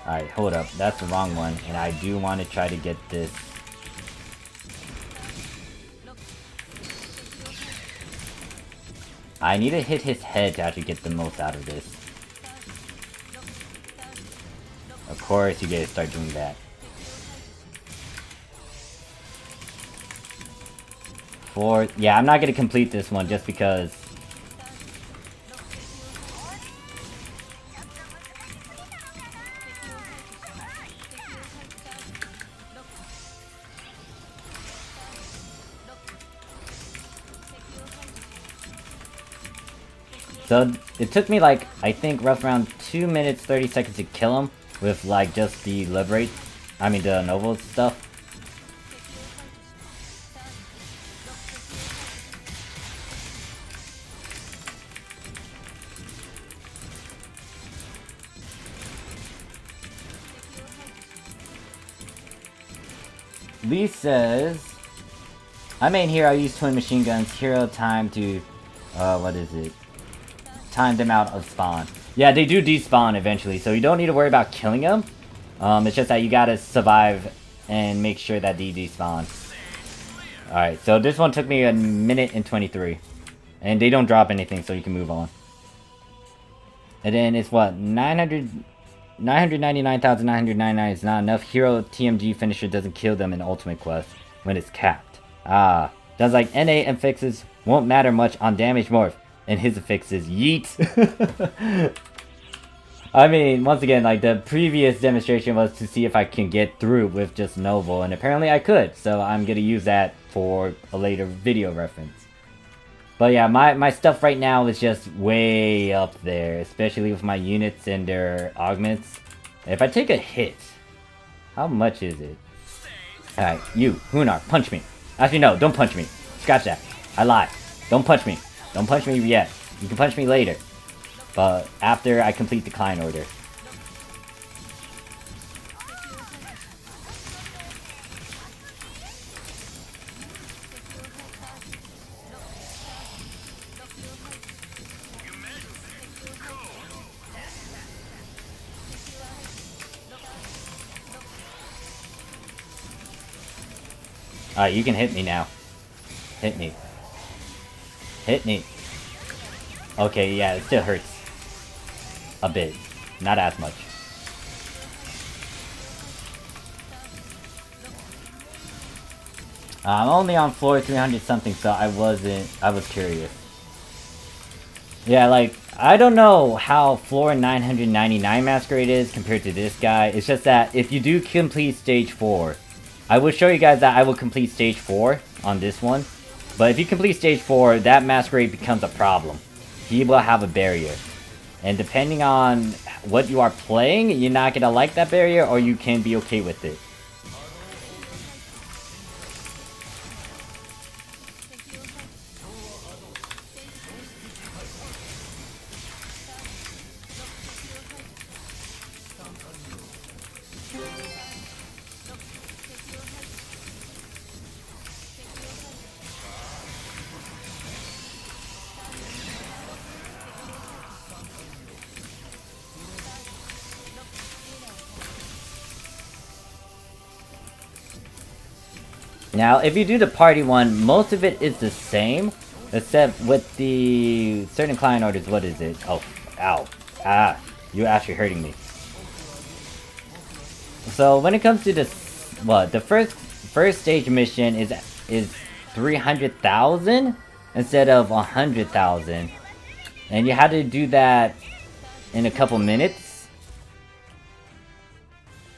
Alright, hold up. That's the wrong one. And I do want to try to get this. I need to hit his head to actually get the most out of this. Of course, you guys start doing that. Yeah, I'm not going to complete this one just because. So, it took me like, I think, rough around 2 minutes, 30 seconds to kill him with like just the the novel stuff. Lee says, I main hero, I use twin machine guns, hero time to, what is it? Time them out of spawn. Yeah, they do despawn eventually, so you don't need to worry about killing them. It's just that you gotta survive and make sure that they despawn. Alright, so this one took me 1 minute and 23. And they don't drop anything, so you can move on. And then it's what? 999,999 is not enough. Hero TMG finisher doesn't kill them in Ultimate Quest when it's capped. Ah. Does like NA and fixes won't matter much on damage morph. And his affix is yeet. I mean, once again, like the previous demonstration was to see if I can get through with just Noble, and apparently I could. So I'm gonna use that for a later video reference. But yeah, my stuff right now is just way up there, especially with my units and their augments. If I take a hit, how much is it? Alright, you, Hunar, punch me. Actually, no, don't punch me. Scratch that. I lied. Don't punch me. Don't punch me yet. You can punch me later. But after I complete the client order. Alright, you can hit me now. Hit me. Hit me. Okay, yeah, it still hurts. A bit. Not as much. I'm only on floor 300 something, so I was curious. Yeah, like, I don't know how floor 999 Masquerade is compared to this guy. It's just that if you do complete stage 4, I will show you guys that I will complete stage 4 on this one. But if you complete stage 4, that Masquerade becomes a problem. He will have a barrier. And depending on what you are playing, you're not gonna like that barrier, or you can be okay with it. Now, if you do the party one, most of it is the same, except with the certain client orders. What is it? Oh, ow. Ah, you're actually hurting me. So when it comes to this, what the first stage mission is 300,000 instead of 100,000, and you had to do that in a couple minutes.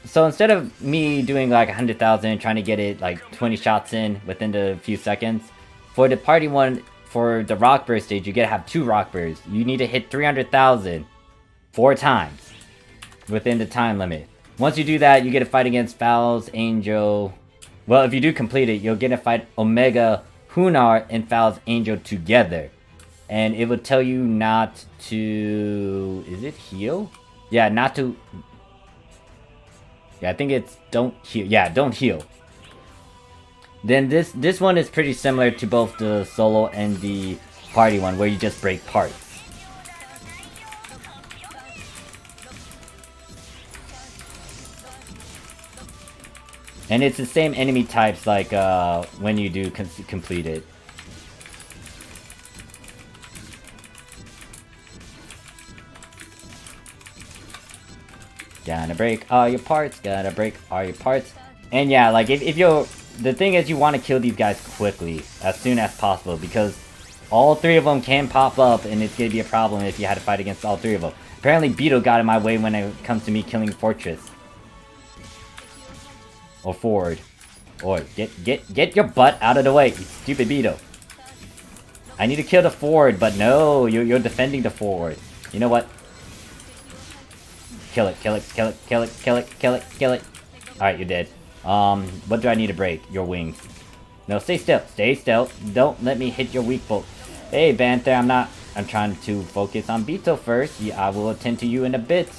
So instead of me doing like 100,000, trying to get it like 20 shots in within the few seconds, for the party one, for the rock burst stage, you gotta have 2 rock bursts. You need to hit 300,000 4 times within the time limit. Once you do that, you get a fight against Fal's Angel. Well, if you do complete it, you'll get to fight Omega Hunar and Fal's Angel together. And it will tell you not to... Is it heal? Yeah, not to... Yeah, I think it's don't heal. Yeah, don't heal. Then this one is pretty similar to both the solo and the party one, where you just break parts. And it's the same enemy types like when you do complete it. Gotta break all your parts, gotta break all your parts. And yeah, like if you're... The thing is, you want to kill these guys quickly, as soon as possible, because all 3 of them can pop up, and it's gonna be a problem if you had to fight against all 3 of them. Apparently Beetle got in my way when it comes to me killing Fortress. Or Ford. Or get your butt out of the way, you stupid Beetle. I need to kill the Ford, but no, you're defending the Ford. You know what? Kill it, kill it, kill it, kill it, kill it, kill it, kill it. Alright, you're dead. What do I need to break? Your wings. No, stay still. Stay still. Don't let me hit your weak bolt. Hey, Banther, I'm trying to focus on Beetle first. Yeah, I will attend to you in a bit.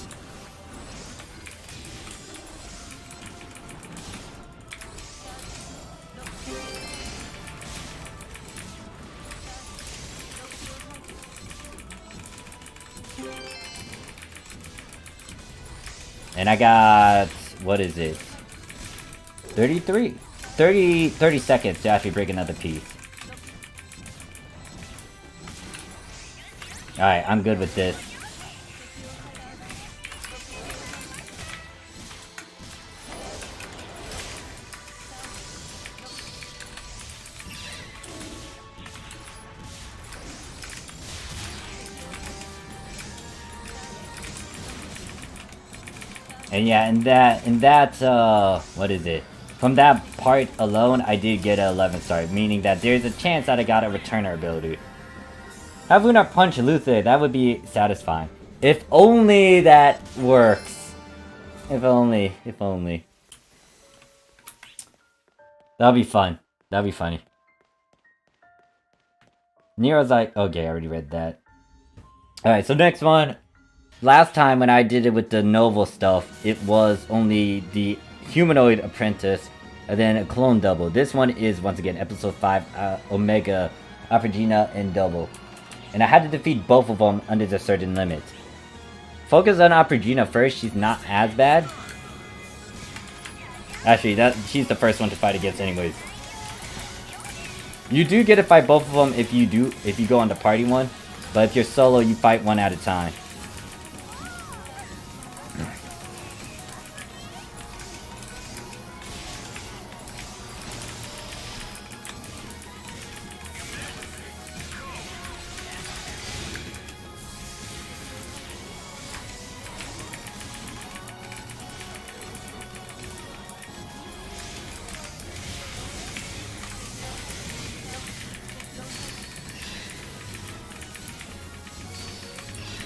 And I got... What is it? 30 seconds to actually break another piece. Alright, I'm good with this. And yeah, in that, what is it? From that part alone, I did get an 11 star, meaning that there's a chance that I got a returner ability. Have Lunar Punch Luther, that would be satisfying. If only that works. If only, if only. That'll be fun. That'll be funny. Nero's like, okay, I already read that. Alright, so next one. Last time when I did it with the Novel stuff, it was only the Humanoid Apprentice, and then a clone double. This one is, once again, episode 5, Omega, Aphrodina, and double. And I had to defeat both of them under a certain limit. Focus on Aphrodina first, she's not as bad. Actually, she's the first one to fight against anyways. You do get to fight both of them if you go on the party one, but if you're solo, you fight one at a time.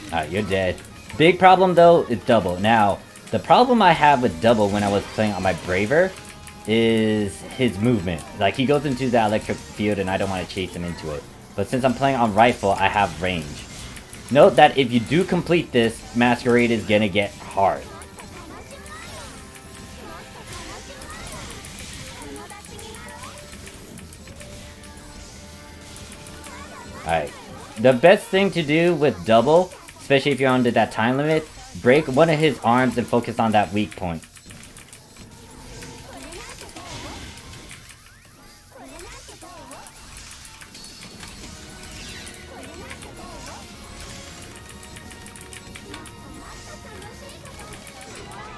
Alright, you're dead. Big problem though is double. Now, the problem I have with double when I was playing on my Braver is his movement. Like, he goes into that electric field and I don't want to chase him into it. But since I'm playing on rifle, I have range. Note that if you do complete this, Masquerade is gonna get hard. Alright. The best thing to do with double, especially if you're under that time limit, break one of his arms and focus on that weak point.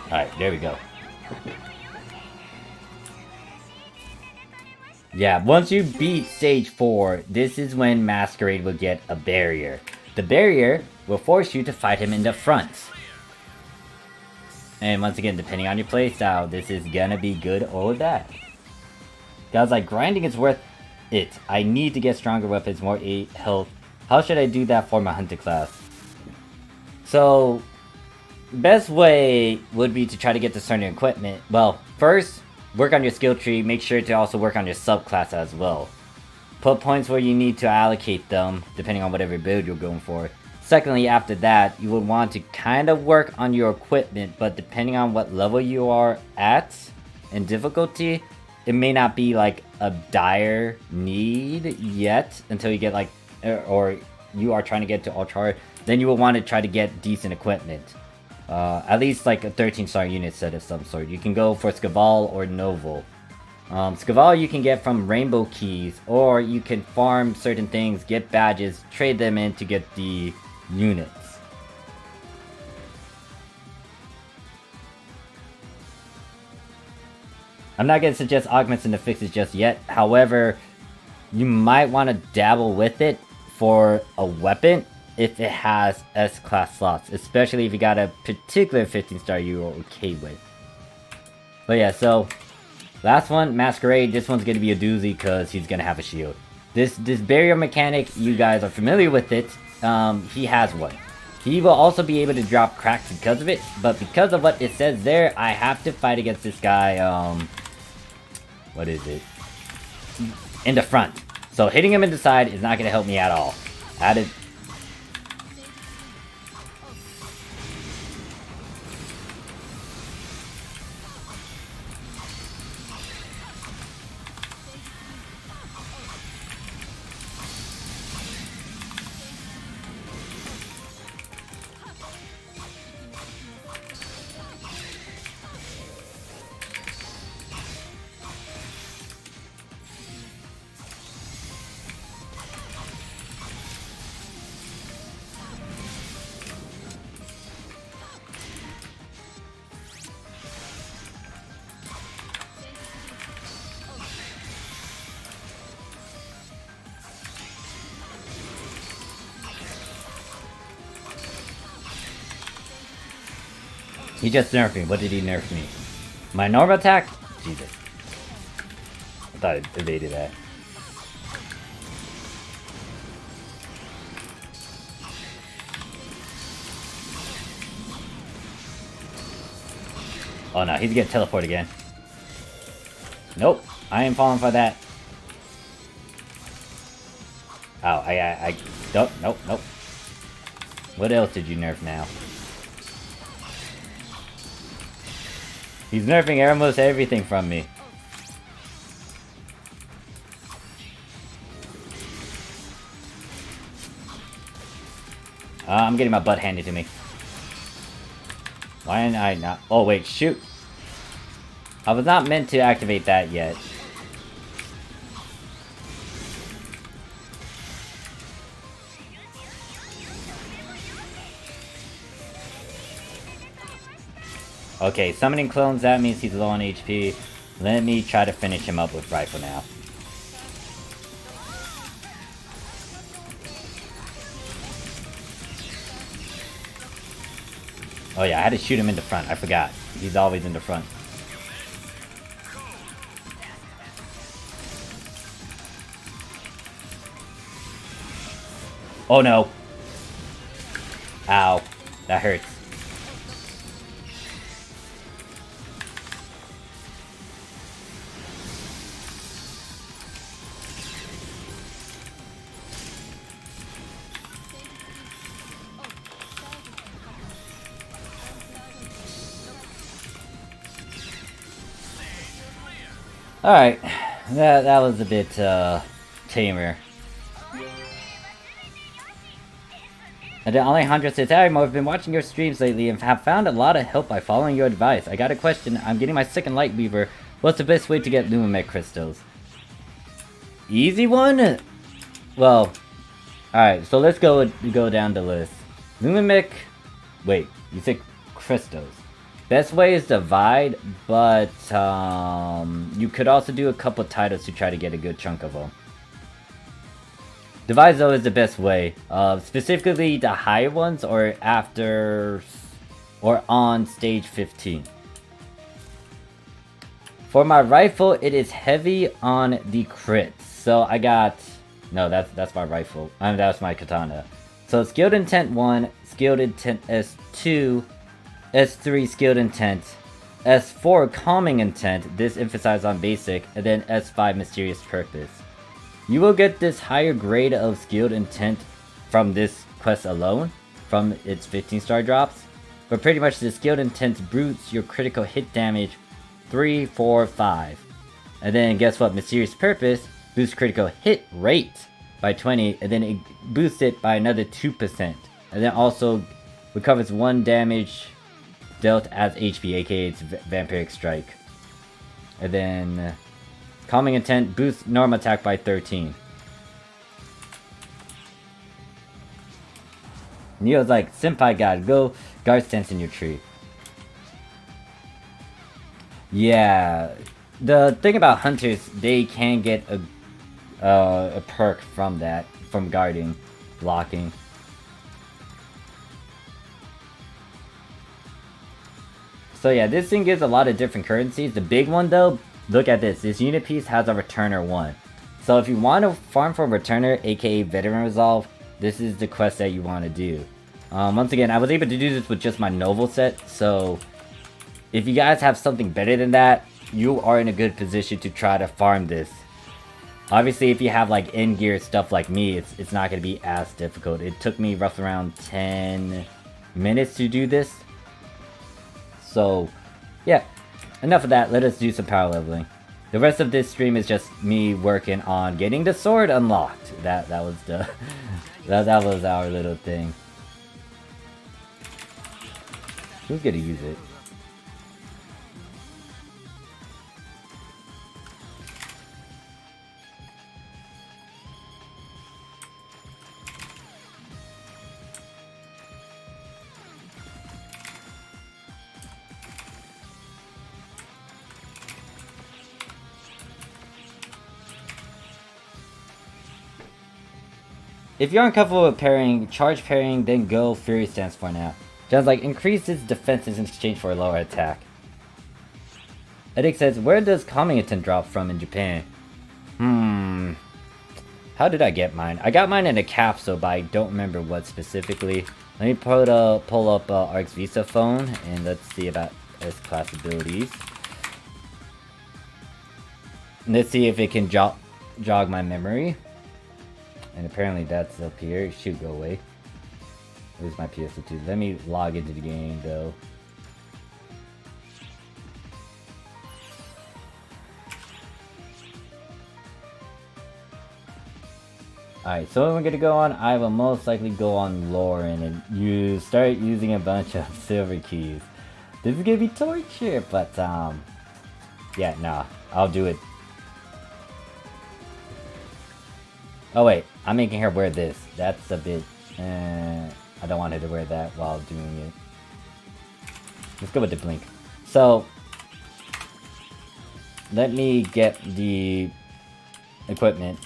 Alright, there we go. Yeah, once you beat stage 4, this is when Masquerade will get a barrier. The barrier will force you to fight him in the front. And once again, depending on your playstyle, this is gonna be good or bad. Guys, like, grinding is worth it. I need to get stronger weapons, more 8 health. How should I do that for my hunter class? So, best way would be to try to get to certain equipment. Well, first, work on your skill tree. Make sure to also work on your subclass as well. Put points where you need to allocate them, depending on whatever build you're going for. Secondly, after that, you would want to kind of work on your equipment, but depending on what level you are at in difficulty, it may not be like a dire need yet until you get like, or you are trying to get to ultra hard. Then you will want to try to get decent equipment. At least like a 13-star unit set of some sort. You can go for Scaval or Novel. Scaval you can get from Rainbow Keys, or you can farm certain things, get badges, trade them in to get the units. I'm not going to suggest augments in the fixes just yet. However, you might want to dabble with it for a weapon if it has S-class slots, especially if you got a particular 15-star you are okay with. But yeah, so last one, Masquerade. This one's going to be a doozy because he's going to have a shield. This barrier mechanic, you guys are familiar with it. He has one. He will also be able to drop cracks because of it, but because of what it says there, I have to fight against this guy, what is it? In the front. So hitting him in the side is not going to help me at all. He just nerfed me. What did he nerf me? My normal attack? Jesus. I thought it evaded that. Oh no, he's gonna teleport again. Nope, I ain't falling for that. Oh, nope. What else did you nerf now? He's nerfing almost everything from me. I'm getting my butt handed to me. Why am I not? Oh wait, shoot! I was not meant to activate that yet. Okay, summoning clones, that means he's low on HP. Let me try to finish him up with rifle now. Oh yeah, I had to shoot him in the front, I forgot. He's always in the front. Oh no! Ow, that hurts. Alright, that was a bit tamer. And then Alejandro says, "Hey, I've been watching your streams lately and have found a lot of help by following your advice. I got a question. I'm getting my second light weaver. What's the best way to get Lumamech crystals?" Easy one? Well, alright, so let's go down the list. Lumamech, wait, you said crystals. Best way is Divide, but you could also do a couple titles to try to get a good chunk of them. Divide though is the best way, specifically the higher ones or after or on stage 15. For my rifle, it is heavy on the crits. So I got, no, that's my rifle. That's my katana. So skilled intent 1, skilled intent S2. S3 skilled intent, S4 calming intent, this emphasized on basic, and then S5 mysterious purpose. You will get this higher grade of skilled intent from this quest alone, from its 15-star drops, but pretty much the skilled intent boosts your critical hit damage 3, 4, 5. And then guess what, mysterious purpose boosts critical hit rate by 20, and then it boosts it by another 2%. And then also recovers 1 damage dealt as HP, aka its Vampiric Strike. And then Calming Intent boosts normal attack by 13. Neo's like, Senpai God, go guard stance in your tree. Yeah, the thing about hunters, they can get a perk from that, from guarding, blocking. So yeah, this thing gives a lot of different currencies. The big one though, look at this. This unit piece has a returner 1. So if you want to farm for returner, aka veteran resolve, this is the quest that you want to do. Once again, I was able to do this with just my novel set, so if you guys have something better than that, you are in a good position to try to farm this. Obviously, if you have like end gear stuff like me, it's not going to be as difficult. It took me roughly around 10 minutes to do this. So, yeah, enough of that. Let us do some power leveling. The rest of this stream is just me working on getting the sword unlocked. That was the that was our little thing. Who's gonna use it? If you're uncomfortable with parrying, charge parrying, then go Fury Stance for now. John's like, increases defenses in exchange for a lower attack. Edik says, where does Calming Intent drop from in Japan? How did I get mine? I got mine in a capsule, but I don't remember what specifically. Let me pull up Ark's Visa phone, and let's see about S-Class abilities. Let's see if it can jog my memory. And apparently that's up here. It should go away. Where's my PSO2? Let me log into the game though. Alright, so what we're gonna go on, I will most likely go on Lauren and you start using a bunch of silver keys. This is gonna be torture, but yeah, nah, I'll do it. Oh wait, I'm making her wear this. That's a bit... I don't want her to wear that while doing it. Let's go with the blink. So, let me get the equipment.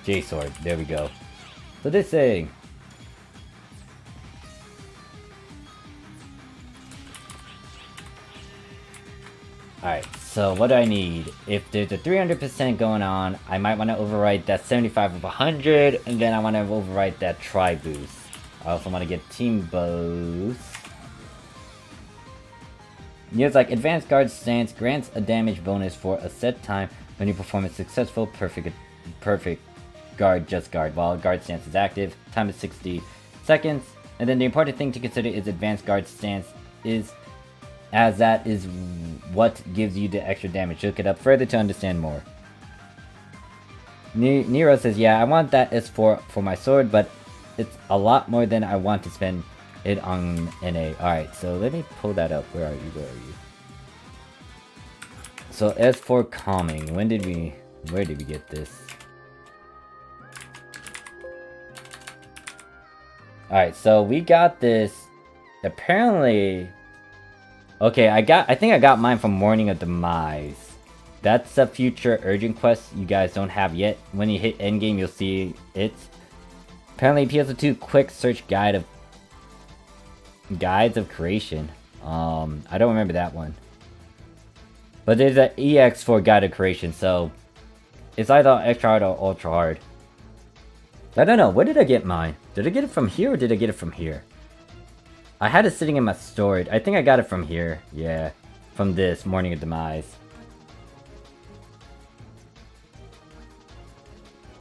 Jsword, there we go. So this thing. Alright, so what do I need? If there's a 300% going on, I might want to overwrite that 75 of 100, and then I want to overwrite that tri boost. I also want to get team boost. It's like advanced guard stance grants a damage bonus for a set time when you perform a successful perfect guard, just guard, while guard stance is active. Time is 60 seconds. And then the important thing to consider is advanced guard stance is, as that is what gives you the extra damage. Look it up further to understand more. Nero says, yeah, I want that S4 for my sword, but it's a lot more than I want to spend it on NA. Alright, so let me pull that up. Where are you? So S4 calming. Where did we get this? Alright, so we got this, apparently, okay, I think I got mine from Morning of Demise. That's a future urgent quest you guys don't have yet. When you hit endgame, you'll see it. Apparently PSO2 quick search guide of guides of creation. I don't remember that one. But there's an EX for guide of creation, so it's either extra hard or ultra hard. I don't know, where did I get mine? Did I get it from here or did I get it from here? I had it sitting in my storage. I think I got it from here. Yeah, from this Morning of Demise.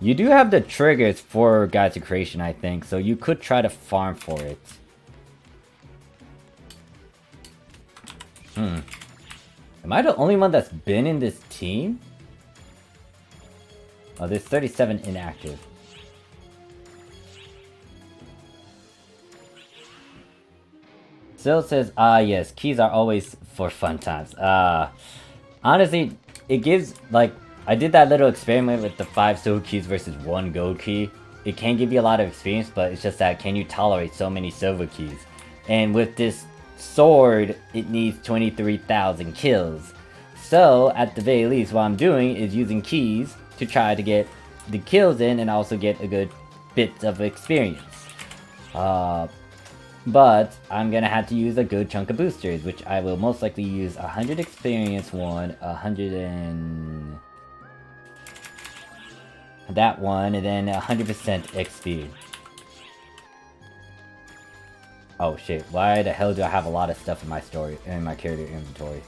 You do have the triggers for Guides to Creation, I think, so you could try to farm for it. Am I the only one that's been in this team? Oh, there's 37 inactive. Still says, yes, keys are always for fun times. Honestly, it gives, like, I did that little experiment with the 5 silver keys versus 1 gold key. It can give you a lot of experience, but it's just that, can you tolerate so many silver keys? And with this sword, it needs 23,000 kills. So, at the very least, what I'm doing is using keys to try to get the kills in and also get a good bit of experience. But I'm gonna have to use a good chunk of boosters, which I will most likely use 100 experience one, 100 and that one, and then 100% XP. Oh shit, why the hell do I have a lot of stuff in my character inventory?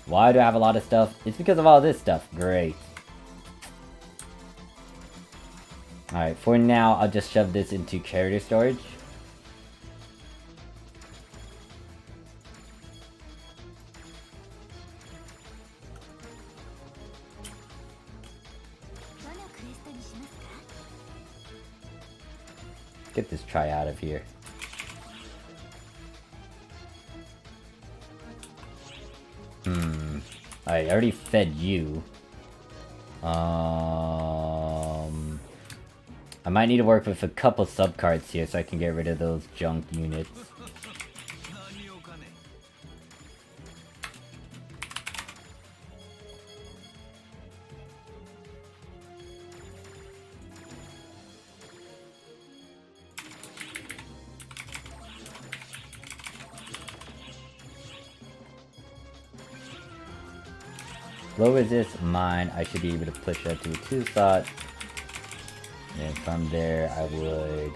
Why do I have a lot of stuff? It's because of all this stuff. Great. Alright, for now, I'll just shove this into character storage. Get this try out of here. I already fed you. I might need to work with a couple subcards here so I can get rid of those junk units. Low resist mine, I should be able to push that to a 2 slot. And from there, I would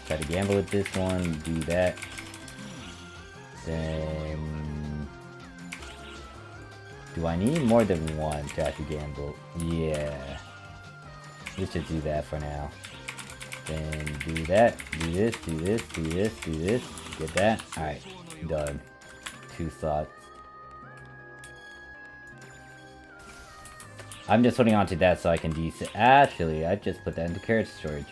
try to gamble with this one, do that. Then, do I need more than one to actually gamble? Yeah. Let's just do that for now. Then do that, do this, do this, do this, do this. Get that. Alright, done. 2 slots. I'm just putting onto that so I can actually, I just put that into character storage.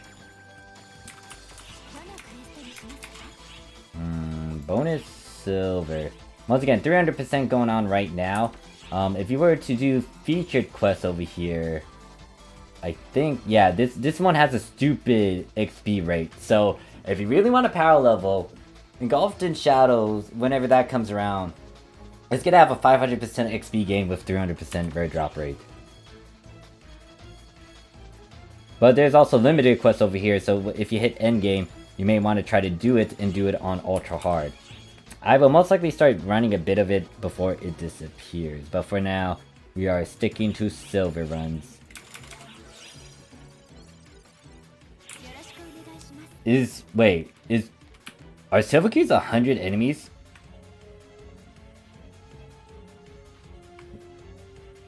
Bonus silver. Once again, 300% going on right now. If you were to do featured quests over here, I think, yeah, this one has a stupid XP rate. So, if you really want to power level, Engulfed in Shadows, whenever that comes around, it's gonna have a 500% XP gain with 300% rare drop rate. But there's also limited quests over here, so if you hit endgame, you may want to try to do it and do it on ultra hard. I will most likely start running a bit of it before it disappears, but for now, we are sticking to silver runs. Are silver keys 100 enemies?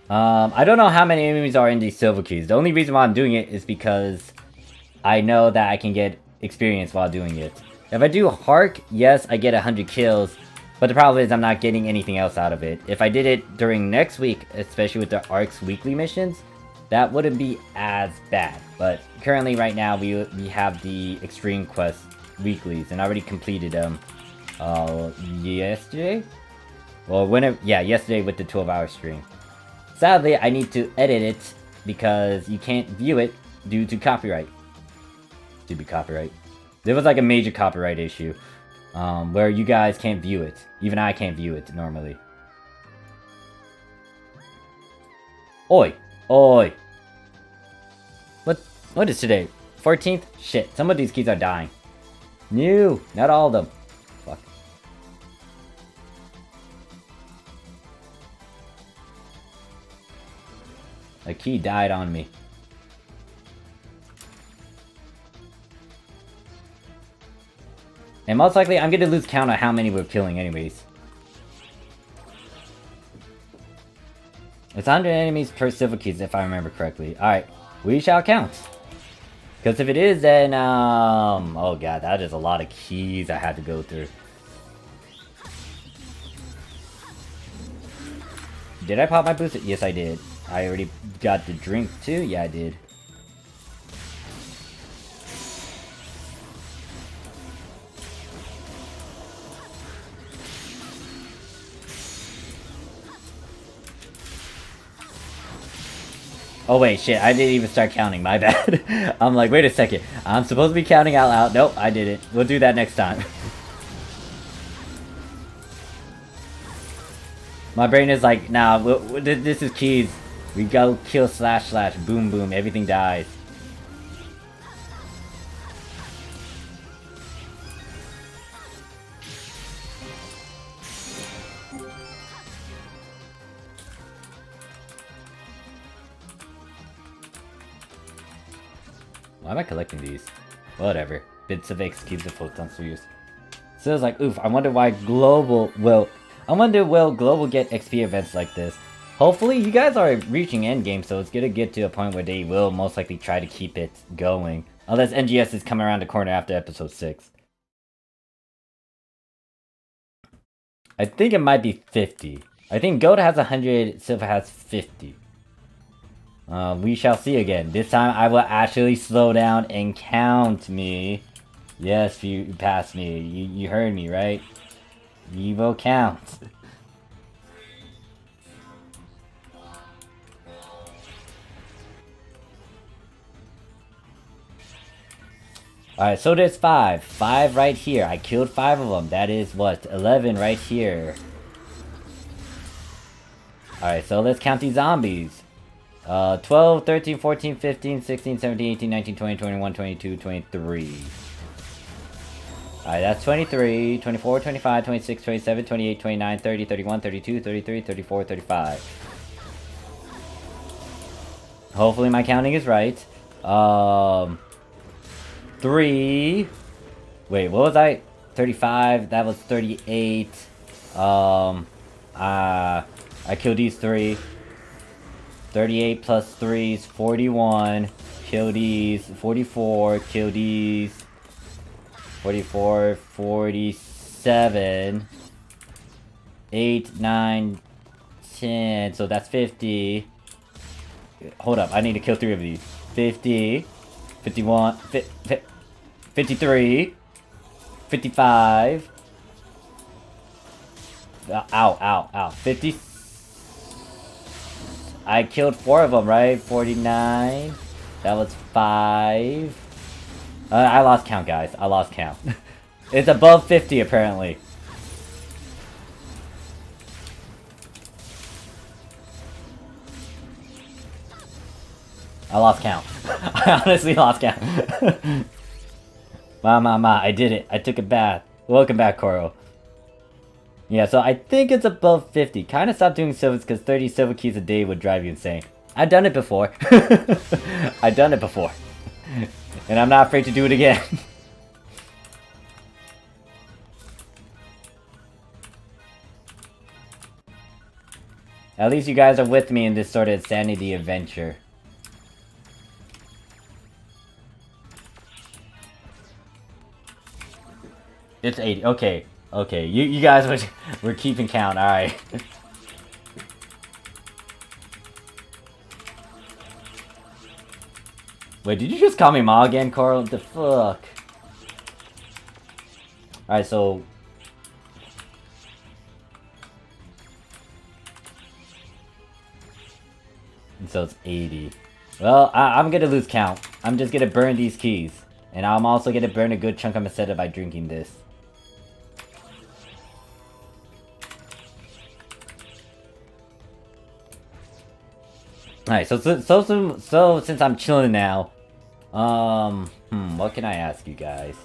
I don't know how many enemies are in these silver keys. The only reason why I'm doing it is because I know that I can get experience while doing it. If I do Hark, yes, I get 100 kills, but the problem is I'm not getting anything else out of it. If I did it during next week, especially with the Ark's weekly missions, that wouldn't be as bad. But currently right now we have the Extreme Quest weeklies, and I already completed them yesterday? Well, yesterday with the 12-hour stream. Sadly, I need to edit it because you can't view it due to copyright. Stupid copyright. There was like a major copyright issue where you guys can't view it. Even I can't view it normally. Oi! Oi! What is today? 14th? Shit, some of these keys are dying. No, not all of them. Fuck. A key died on me. And most likely, I'm gonna lose count of how many we're killing anyways. It's 100 enemies per silver keys, if I remember correctly. Alright, we shall count. Because if it is, then, oh god, that is a lot of keys I had to go through. Did I pop my booster? Yes, I did. I already got the drink, too? Yeah, I did. Oh wait, shit, I didn't even start counting, my bad. I'm like, wait a second, I'm supposed to be counting out loud. Nope, I didn't. We'll do that next time. My brain is like, nah, this is keys. We go kill slash slash, boom boom, everything dies. Why am I collecting these? Whatever. Bits of X keeps the photons for use. So it's like, oof, I wonder why global will... I wonder will global get XP events like this? Hopefully, you guys are reaching endgame, so it's gonna get to a point where they will most likely try to keep it going. Unless NGS is coming around the corner after episode 6. I think it might be 50. I think gold has 100, silver has 50. We shall see again. This time I will actually slow down and count me. Yes, you passed me. You heard me, right? You will count. Alright, so there's 5. 5 right here. I killed 5 of them. That is what? 11 right here. Alright, so let's count these zombies. 12, 13, 14, 15, 16, 17, 18, 19, 20, 21, 22, 23. Alright, that's 23, 24, 25, 26, 27, 28, 29, 30, 31, 32, 33, 34, 35. Hopefully my counting is right. 3. Wait, what was I? 35, that was 38. I killed these 3. 38 plus 3 is 41. Kill these. 44. Kill these. 44. 47. 8, 9, 10. So that's 50. Hold up. I need to kill 3 of these. 50. 51. 53. 55. Ow, ow, ow. 50. I killed 4 of them, right? 49. That was 5. I lost count, guys. I lost count. It's above 50, apparently. I lost count. I honestly lost count. I did it. I took a bath. Welcome back, Coral. Yeah, so I think it's above 50. Kind of stopped doing silvers because 30 silver keys a day would drive you insane. I've done it before. I've done it before. And I'm not afraid to do it again. At least you guys are with me in this sort of sanity adventure. It's 80. Okay. Okay. You guys were keeping count. Alright. Wait, did you just call me Ma again, Coral? What the fuck? Alright, so... So it's 80. Well, I'm gonna lose count. I'm just gonna burn these keys. And I'm also gonna burn a good chunk of my setup by drinking this. Alright, so since I'm chilling now, What can I ask you guys?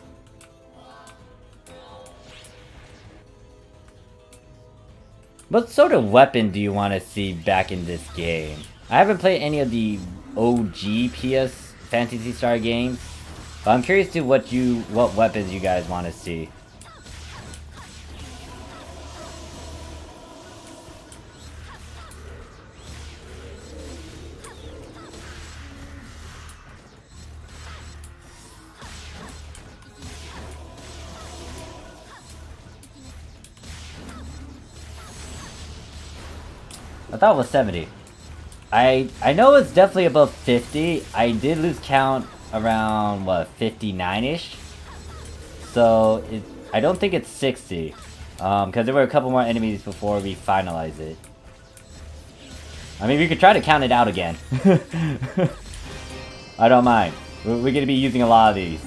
What sort of weapon do you want to see back in this game? I haven't played any of the OG PS Fantasy Star games, but I'm curious to what weapons you guys want to see. I thought it was 70. I know it's definitely above 50. I did lose count around, what, 59-ish? So, I don't think it's 60. Because there were a couple more enemies before we finalize it. I mean, we could try to count it out again. I don't mind. We're going to be using a lot of these.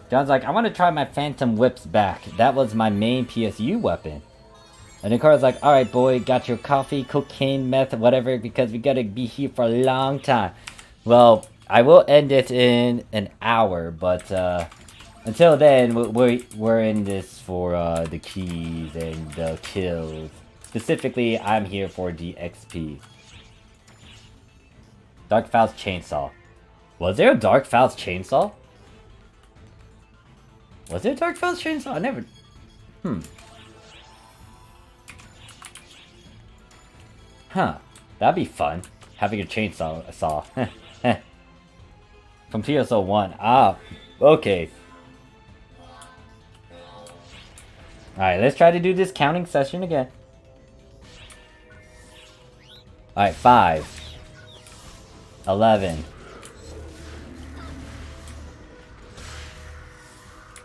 John's like, I want to try my Phantom Whips back. That was my main PSU weapon. And then Carl's like, alright boy, got your coffee, cocaine, meth, whatever, because we gotta be here for a long time. Well, I will end it in an hour, but until then, we're in this for the keys and the kills. Specifically, I'm here for the XP. Dark Faust Chainsaw. Was there a Dark Faust Chainsaw? Was there a Dark Faust Chainsaw? I never... Huh. That'd be fun. Having a chainsaw from PSO1. Ah, okay. Alright, let's try to do this counting session again. Alright, 5. 11.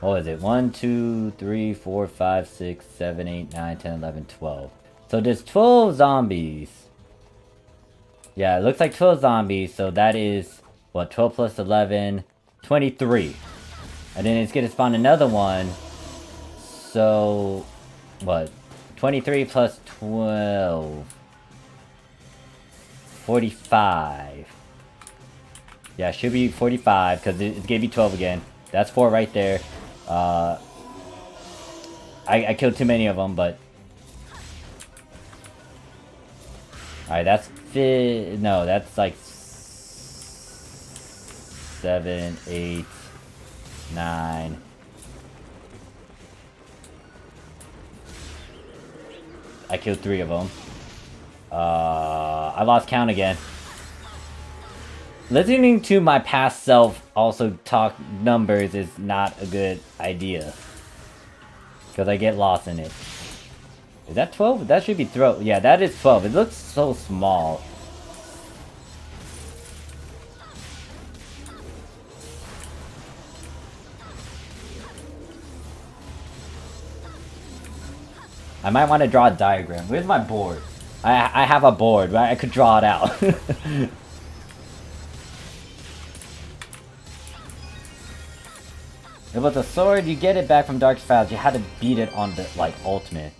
What was it? 1, 2, 3, 4, 5, 6, 7, 8, 9, 10, 11, 12. So there's 12 zombies. Yeah, it looks like 12 zombies, so that is, what, 12 plus 11, 23. And then it's gonna spawn another one. So, what, 23 plus 12. 45. Yeah, it should be 45, because it's gonna be 12 again. That's 4 right there. I killed too many of them, but... Alright, that's... No, that's like... 7, 8, 9... I killed 3 of them. I lost count again. Listening to my past self also talk numbers is not a good idea. Because I get lost in it. Is that 12? That should be throw. Yeah, that is 12. It looks so small. I might want to draw a diagram. Where's my board? I have a board, right? I could draw it out. It was a sword, you get it back from Dark Faust, you had to beat it on the, like, ultimate.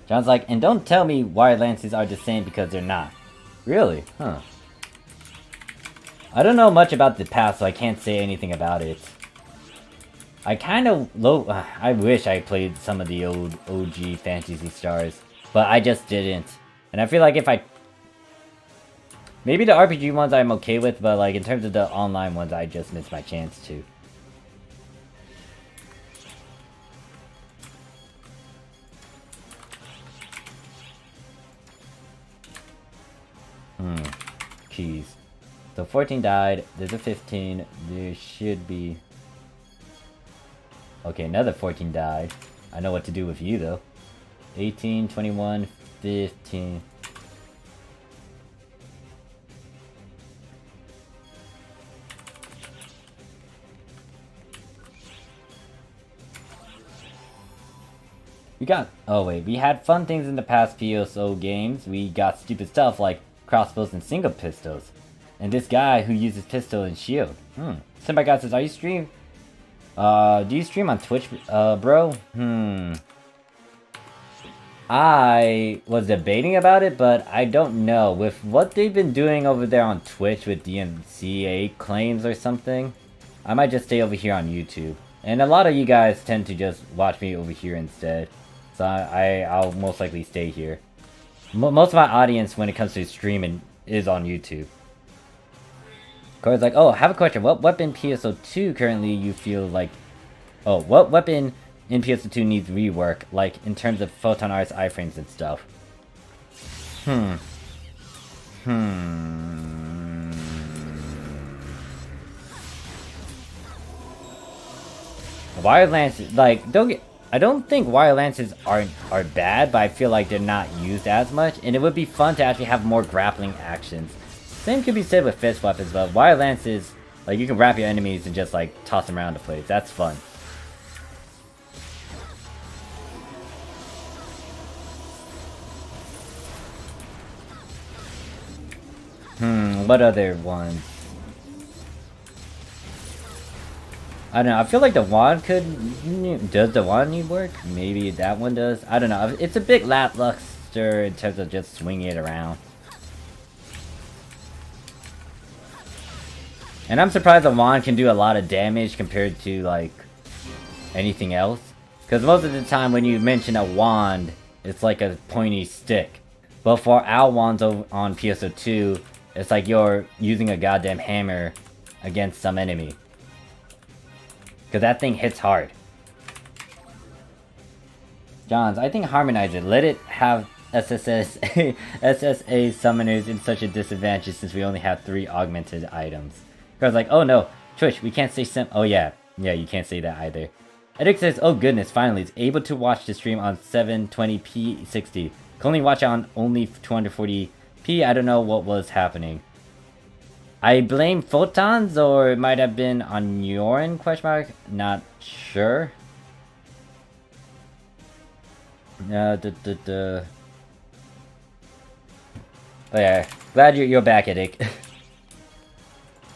John's like, and don't tell me wire lances are the same because they're not. Really? Huh. I don't know much about the past, so I can't say anything about it. I kind of I wish I played some of the old OG Fantasy Stars, but I just didn't. And I feel like if I... Maybe the RPG ones I'm okay with, but like in terms of the online ones, I just missed my chance to. Keys. So 14 died, there's a 15, there should be... Okay, another 14 died. I know what to do with you though. 18, 21, 15... We got... Oh wait, we had fun things in the past PSO games. We got stupid stuff like crossbows and single pistols. And this guy who uses pistol and shield. Senpai God says, are you stream? Do you stream on Twitch, bro? I was debating about it, but I don't know. With what they've been doing over there on Twitch with DMCA claims or something, I might just stay over here on YouTube. And a lot of you guys tend to just watch me over here instead. So I'll most likely stay here. Most of my audience when it comes to streaming is on YouTube. Corey's like, oh, I have a question. What weapon PSO2 currently you feel like... Oh, what weapon in PSO2 needs rework, like in terms of photon arts, iframes, and stuff? Wire lances, like, I don't think wire lances are bad, but I feel like they're not used as much, and it would be fun to actually have more grappling actions. Same could be said with fist weapons, but wire lances, like, you can wrap your enemies and just, like, toss them around the place. That's fun. What other ones? I don't know, I feel like the wand could... Does the wand need work? Maybe that one does? I don't know, it's a bit lackluster in terms of just swinging it around. And I'm surprised the wand can do a lot of damage compared to, like, anything else. Because most of the time when you mention a wand, it's like a pointy stick. But for our wands on PSO2, it's like you're using a goddamn hammer against some enemy. Because that thing hits hard. Johns, I think harmonize it. Let it have SSA summoners in such a disadvantage since we only have 3 augmented items. Girl's like, oh no, Twitch, we can't say oh yeah. Yeah, you can't say that either. Edic says, oh goodness, finally, it's able to watch the stream on 720p 60. Can only watch it on only 240p. I don't know what was happening. I blame photons, or it might have been on your end, question mark? Not sure. Oh yeah, glad you're back, Edic.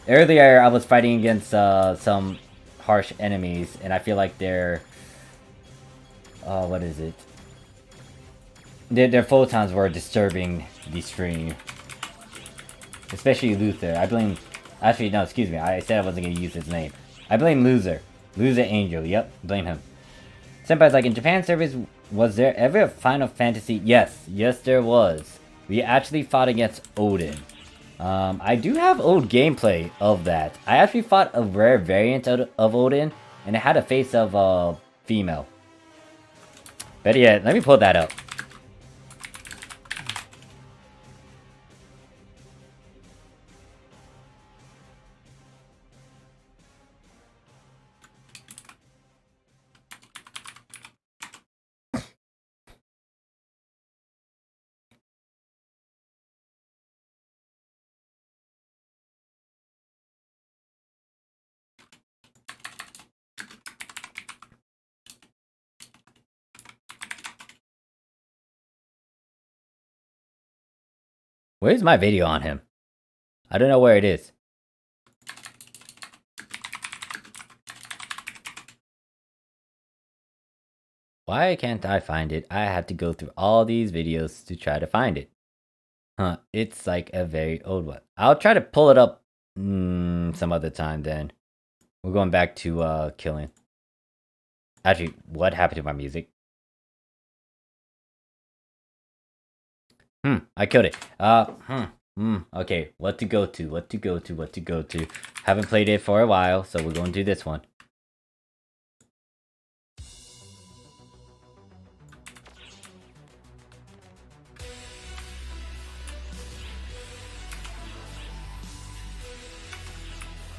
Earlier, I was fighting against some harsh enemies, and I feel like they're... what is it? Their photons were disturbing the stream. Especially Luther. I blame... Actually, no, excuse me. I said I wasn't going to use his name. I blame Loser. Loser Angel. Yep, blame him. Senpai's like, in Japan service, was there ever a Final Fantasy? Yes. Yes, there was. We actually fought against Odin. I do have old gameplay of that. I actually fought a rare variant of Odin, and it had a face of a female. But yeah, let me pull that up. Where's my video on him? I don't know where it is. Why can't I find it? I have to go through all these videos to try to find it. Huh, it's like a very old one. I'll try to pull it up some other time then. We're going back to killing. Actually, what happened to my music? I killed it. Okay, what to go to. Haven't played it for a while, so we're going to do this one.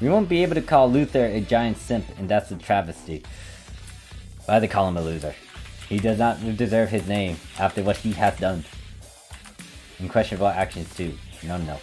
We won't be able to call Luther a giant simp, and that's a travesty. Why they call him a loser? He does not deserve his name after what he has done. And questionable actions too. No.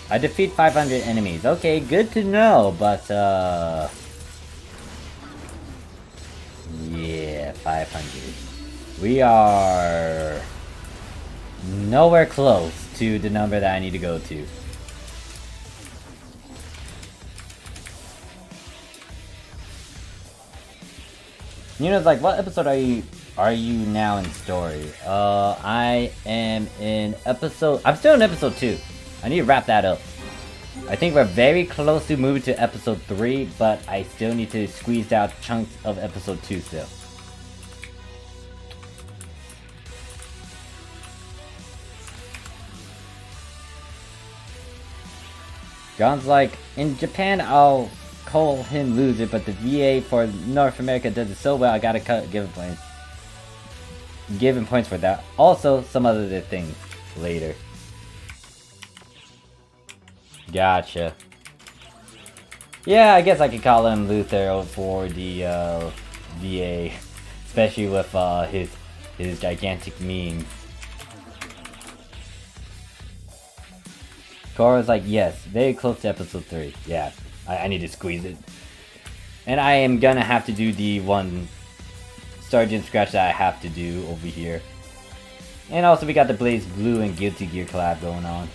I defeat 500 enemies. Okay, good to know, but yeah, 500. We are nowhere close to the number that I need to go to. You know, it's like, what episode are you now in story? I am in episode... I'm still in episode 2. I need to wrap that up. I think we're very close to moving to episode 3, but I still need to squeeze out chunks of episode 2 still. John's like, in Japan I'll call him loser, but the VA for North America does it so well I gotta give him points. Give him points for that. Also, some other things later. Gotcha. Yeah, I guess I could call him Luther for the VA, especially with his gigantic memes. Cora's like, yes, very close to episode 3. Yeah, I need to squeeze it. And I am gonna have to do the one Sergeant Scratch that I have to do over here. And also we got the Blaze Blue and Guilty Gear collab going on.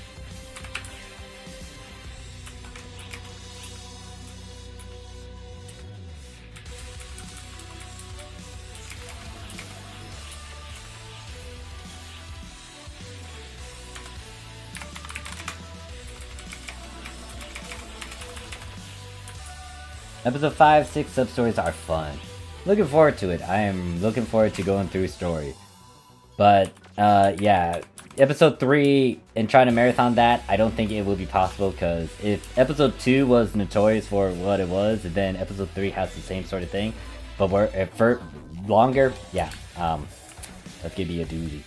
Episode 5, 6 sub-stories are fun. Looking forward to it. I am looking forward to going through story. But, yeah. Episode 3 and trying to marathon that, I don't think it will be possible because if episode 2 was notorious for what it was, and then episode 3 has the same sort of thing, but for longer, yeah. That's gonna be a doozy.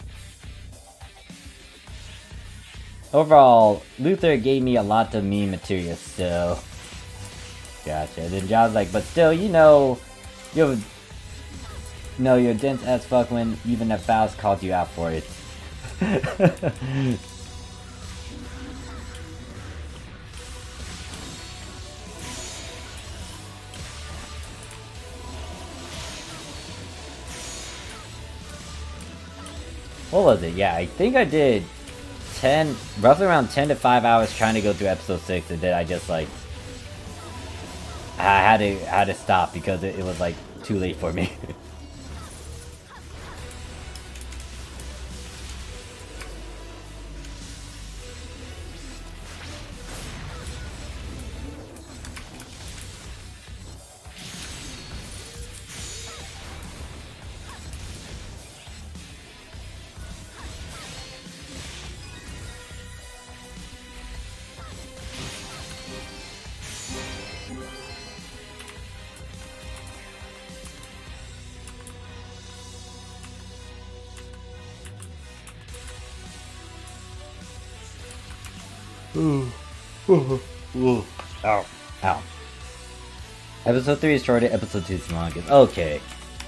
Overall, Luther gave me a lot of meme material, so... Gotcha. And then John's like, but still, you know, you're dense as fuck when even a Faust calls you out for it. What was it? Yeah, I think I did roughly around 10 to 5 hours trying to go through episode 6, and then I just like I had to stop because it was like too late for me. Ow. Ow. Episode 3 is shorter, episode 2 is the longest. Okay.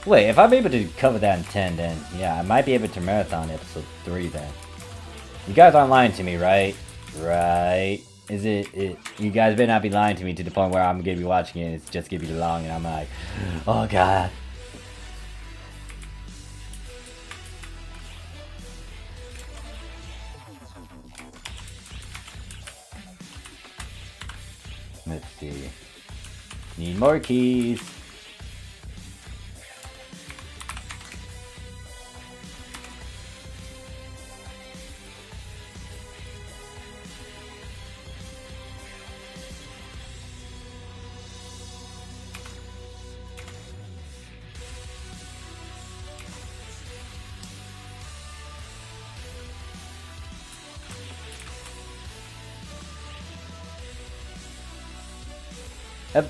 Wait, if I'm able to cover that in 10, then yeah, I might be able to marathon episode 3 then. You guys aren't lying to me, right? Right? Is it you guys better not be lying to me to the point where I'm gonna be watching it and it's just gonna be long and I'm like, oh god. Let's see. Need more keys.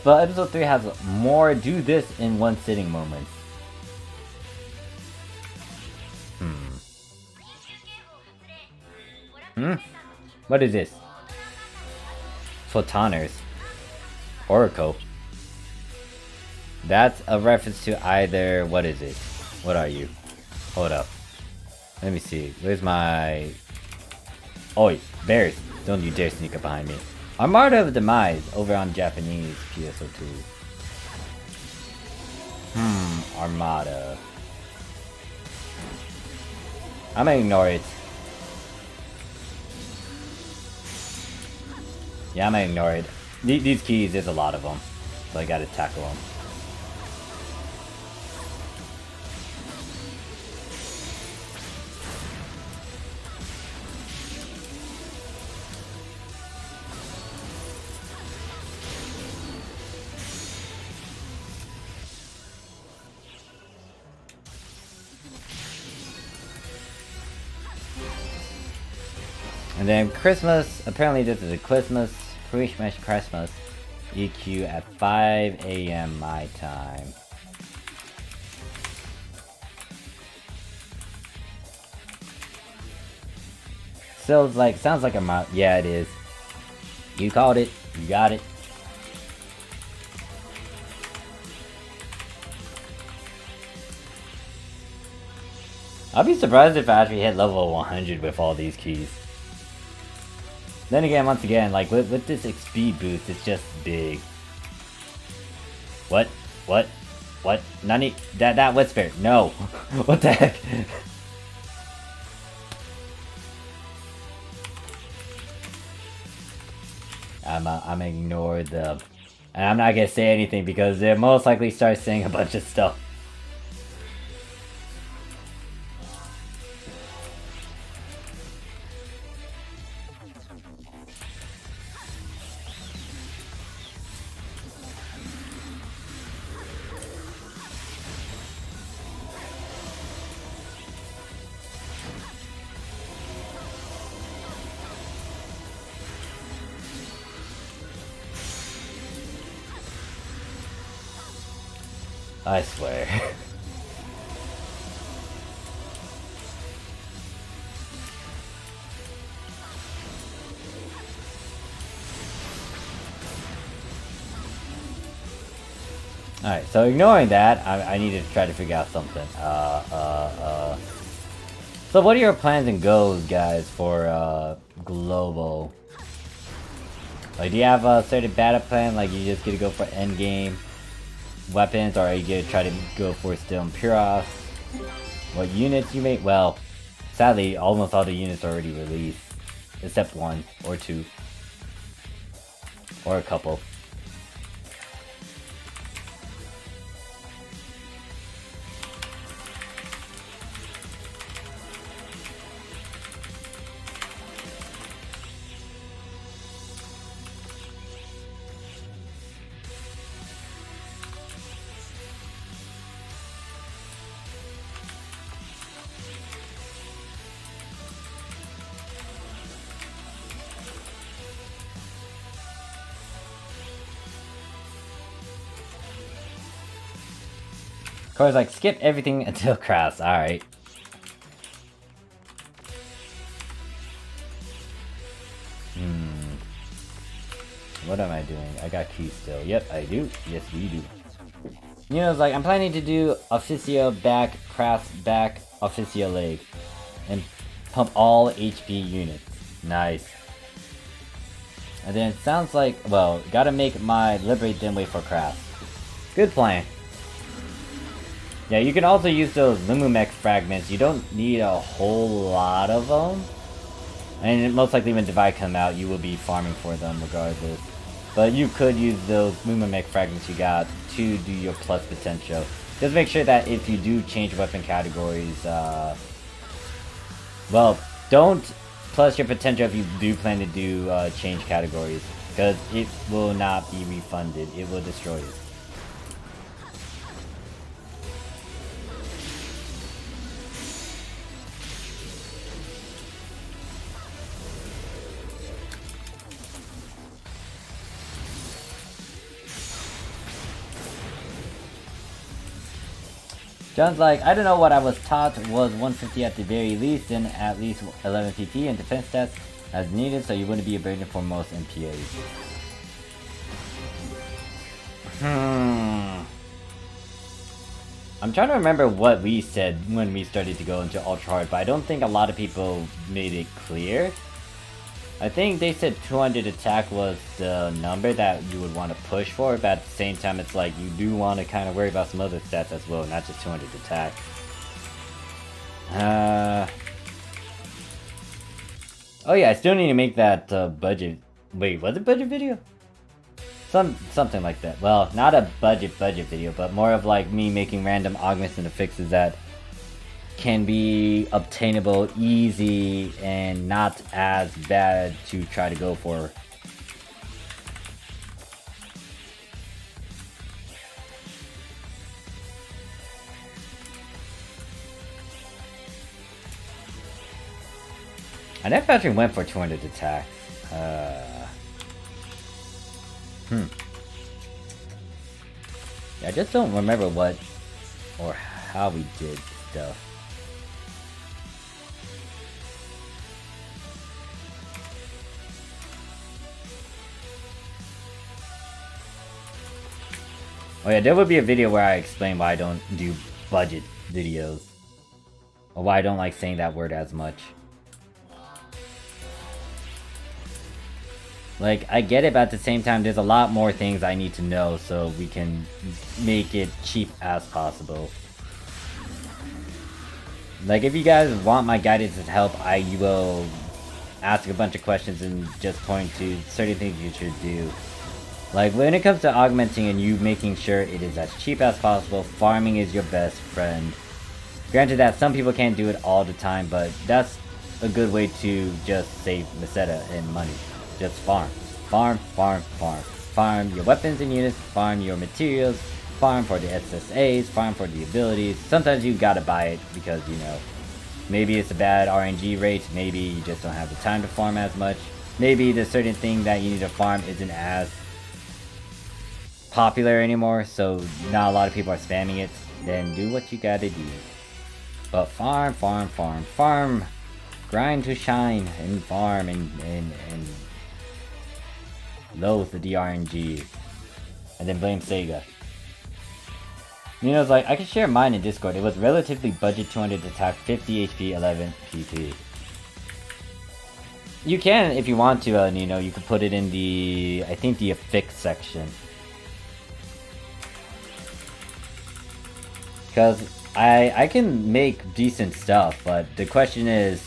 But episode 3 has more do this in one sitting moments. What is this? Photoners. Oracle. That's a reference to either... What is it? What are you? Hold up. Let me see. Where's my... Oh, bears. Don't you dare sneak up behind me. Armada of Demise over on Japanese PSO2. Armada. I'm gonna ignore it. Yeah, I'm gonna ignore it. These keys, there's a lot of them. So I gotta tackle them. And then Christmas, apparently this is a Christmas EQ at 5 AM my time. Sounds like a yeah, it is. You called it. You got it. I'll be surprised if I actually hit level 100 with all these keys. Then again, once again, like with this XP boost, it's just big. What? What? What? Nani? That whisper? No. What the heck? I'm ignore them, and I'm not gonna say anything because they'll most likely start saying a bunch of stuff. I swear. Alright, so ignoring that, I need to try to figure out something. So what are your plans and goals, guys, for, global? Like, do you have a certain battle plan? Like, you just gonna go for endgame weapons, or are you gonna try to go for still Puros? What units you make? Well, sadly, almost all the units are already released, except one or two, or a couple. Corey's like, skip everything until crafts. Alright. What am I doing? I got keys still. Yep, I do. Yes, we do. You know, it's like, I'm planning to do Officio back, crafts back, Officio leg. And pump all HP units. Nice. And then it sounds like, well, gotta make my Liberate then wait for crafts. Good plan. Yeah, you can also use those Lumumech fragments. You don't need a whole lot of them. And most likely when Divide come out, you will be farming for them regardless. But you could use those Lumumech fragments you got to do your plus potential. Just make sure that if you do change weapon categories, well, don't plus your potential if you do plan to do change categories. Because it will not be refunded. It will destroy it. John's like, I don't know what I was taught was 150 at the very least, and at least 11 PP and defense stats as needed, so you wouldn't be a burden for most MPAs. I'm trying to remember what we said when we started to go into Ultra Hard, but I don't think a lot of people made it clear. I think they said 200 attack was the number that you would want to push for, but at the same time it's like you do want to kind of worry about some other stats as well, not just 200 attack. Oh yeah, I still need to make that budget. Wait, was it budget video? Something like that. Well, not a budget video, but more of like me making random augments and affixes that can be obtainable easy and not as bad to try to go for. I never actually went for 200 attacks. Yeah, I just don't remember what or how we did stuff. Oh yeah, there would be a video where I explain why I don't do budget videos. Or why I don't like saying that word as much. Like, I get it, but at the same time, there's a lot more things I need to know so we can make it cheap as possible. Like, if you guys want my guidance and help, I will ask a bunch of questions and just point to certain things you should do. Like, when it comes to augmenting and you making sure it is as cheap as possible, farming is your best friend. Granted that some people can't do it all the time, but that's a good way to just save Meseta and money. Just farm. Farm, farm, farm. Farm your weapons and units, farm your materials, farm for the SSAs, farm for the abilities. Sometimes you gotta buy it because, you know, maybe it's a bad RNG rate, maybe you just don't have the time to farm as much. Maybe the certain thing that you need to farm isn't as popular anymore, so not a lot of people are spamming it. Then do what you gotta do. But farm, farm, farm, farm. Grind to shine and farm and loathe the RNG. And then blame Sega. Nino's like, I can share mine in Discord. It was relatively budget 200 attack, 50 HP, 11 PP. You can, if you want to, Nino. You can put it in the, I think the affix section. Because I can make decent stuff, but the question is,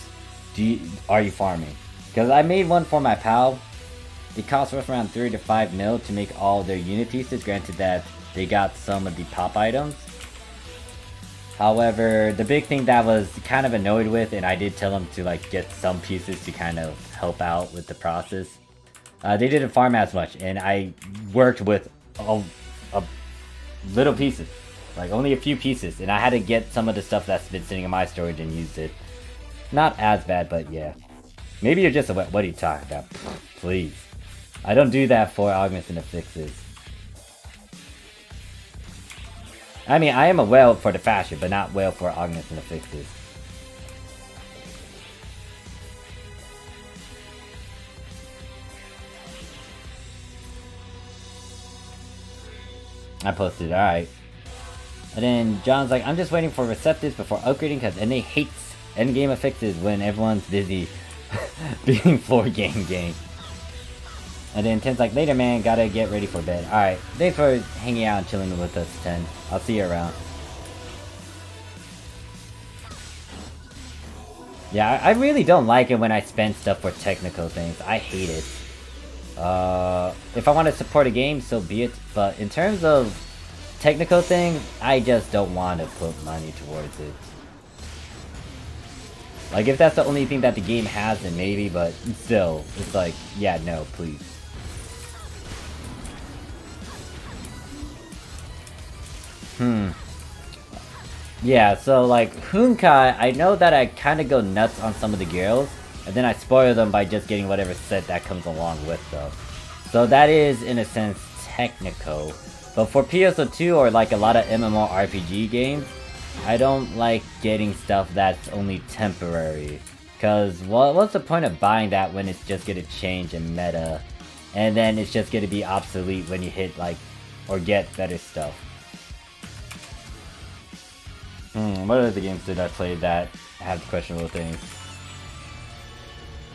are you farming? Because I made one for my pal. It cost us around 3 to 5 mil to make all their unit pieces, granted that they got some of the pop items. However, the big thing that I was kind of annoyed with, and I did tell them to like get some pieces to kind of help out with the process. They didn't farm as much, and I worked with a little pieces. Like only a few pieces, and I had to get some of the stuff that's been sitting in my storage and use it. Not as bad, but yeah. Maybe you're just a what are you talking about? Please. I don't do that for augments and affixes. I mean, I am a whale for the fashion, but not whale for augments and affixes. I posted, alright. And then John's like, I'm just waiting for receptives before upgrading because NA hates endgame affixes when everyone's busy being floor game. And then 10's like, later man, gotta get ready for bed. Alright, thanks for hanging out and chilling with us, 10. I'll see you around. Yeah, I really don't like it when I spend stuff for technical things. I hate it. If I want to support a game, so be it. But in terms of technical things, I just don't want to put money towards it. Like, if that's the only thing that the game has, then maybe, but still, it's like, yeah, no, please. Yeah, so like, Hunkai, I know that I kind of go nuts on some of the girls, and then I spoil them by just getting whatever set that comes along with them. So that is, in a sense, technical. But for PSO2 or like a lot of MMORPG games, I don't like getting stuff that's only temporary. Cause what's the point of buying that when it's just gonna change in meta, and then it's just gonna be obsolete when you hit like, or get better stuff. What other games did I play that have questionable things?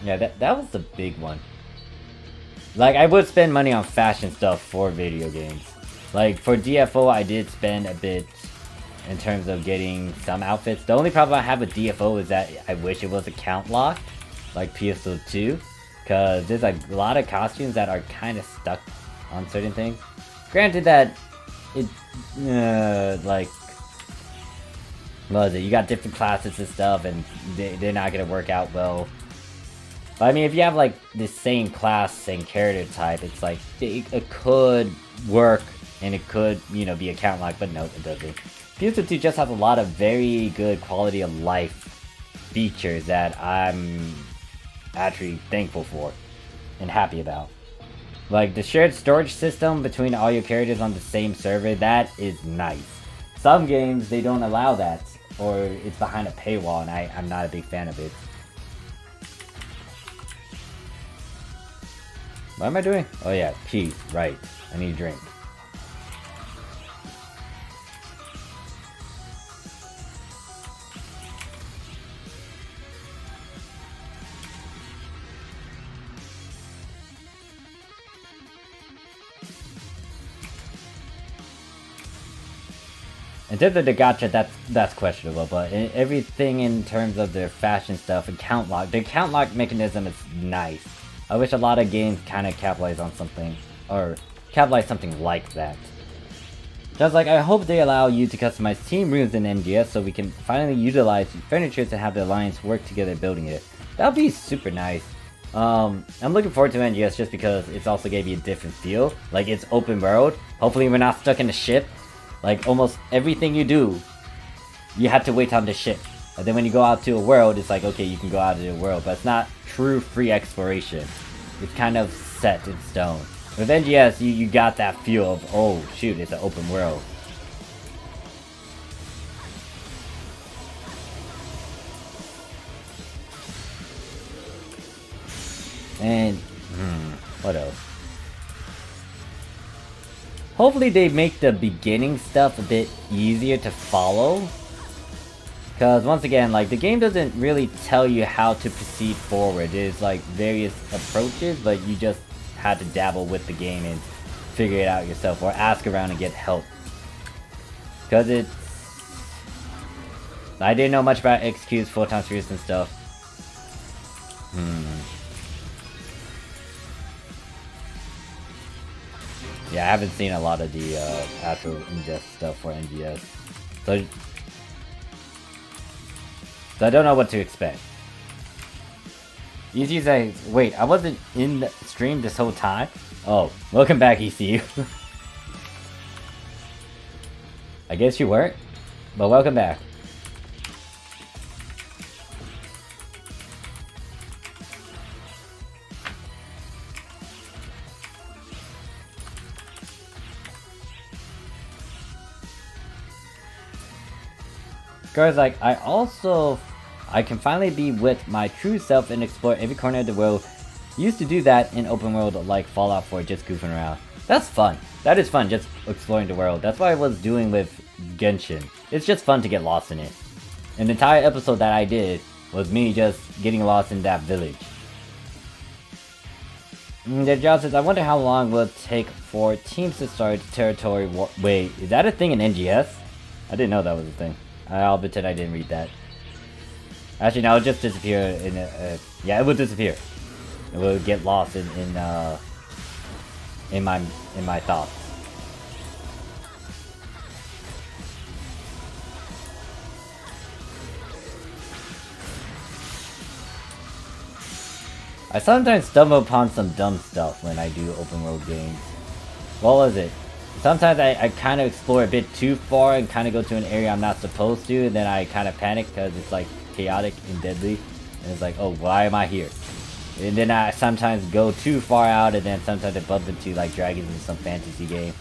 Yeah, that was the big one. Like, I would spend money on fashion stuff for video games. Like, for DFO, I did spend a bit in terms of getting some outfits. The only problem I have with DFO is that I wish it was account locked, like PSO2, because there's a lot of costumes that are kind of stuck on certain things. Granted that it, like, what is it? You got different classes and stuff, and they're not gonna work out well. But I mean, if you have like the same class, same character type, it's like it could work and it could, you know, be account locked, but no, it doesn't. PSO2 just has a lot of very good quality of life features that I'm actually thankful for and happy about. Like the shared storage system between all your characters on the same server, that is nice. Some games, they don't allow that, or it's behind a paywall, and I'm not a big fan of it. What am I doing? Oh yeah, pee, right. I need a drink. In terms of the gacha, that's questionable, but everything in terms of their fashion stuff and count lock, the count lock mechanism is nice. I wish a lot of games kind of capitalize on something, or capitalize something like that. Just like, I hope they allow you to customize team rooms in MGS so we can finally utilize furniture to have the alliance work together building it. That would be super nice. I'm looking forward to MGS just because it's also gave you a different feel. Like, it's open world. Hopefully we're not stuck in a ship. Like, almost everything you do, you have to wait on the ship. And then when you go out to a world, it's like, okay, you can go out to the world, but it's not true free exploration. It's kind of set in stone. With NGS, you got that feel of, oh shoot, it's an open world. And, what else? Hopefully they make the beginning stuff a bit easier to follow. Because once again, like, the game doesn't really tell you how to proceed forward. There's like various approaches, but you just have to dabble with the game and figure it out yourself, or ask around and get help. Because it's... I didn't know much about XQ's Photon Spheres and stuff. Yeah, I haven't seen a lot of the actual in-depth stuff for NGS. So I don't know what to expect. Easy say, wait, I wasn't in the stream this whole time? Oh, welcome back, ECU. I guess you weren't, but welcome back. Guys, like, I can finally be with my true self and explore every corner of the world. Used to do that in open world like Fallout 4, just goofing around. That's fun. That is fun, just exploring the world. That's what I was doing with Genshin. It's just fun to get lost in it. An entire episode that I did was me just getting lost in that village. The job says, I wonder how long will it take for teams to start territory war. Wait, is that a thing in NGS? I didn't know that was a thing. I'll pretend I didn't read that. Actually, no, it'll just disappear in yeah, it will disappear. It will get lost in my thoughts. I sometimes stumble upon some dumb stuff when I do open world games. What was it? Sometimes I kind of explore a bit too far and kind of go to an area I'm not supposed to, and then I kind of panic because it's like chaotic and deadly, and it's like, oh, why am I here? And then I sometimes go too far out, and then sometimes I bump into like dragons in some fantasy game,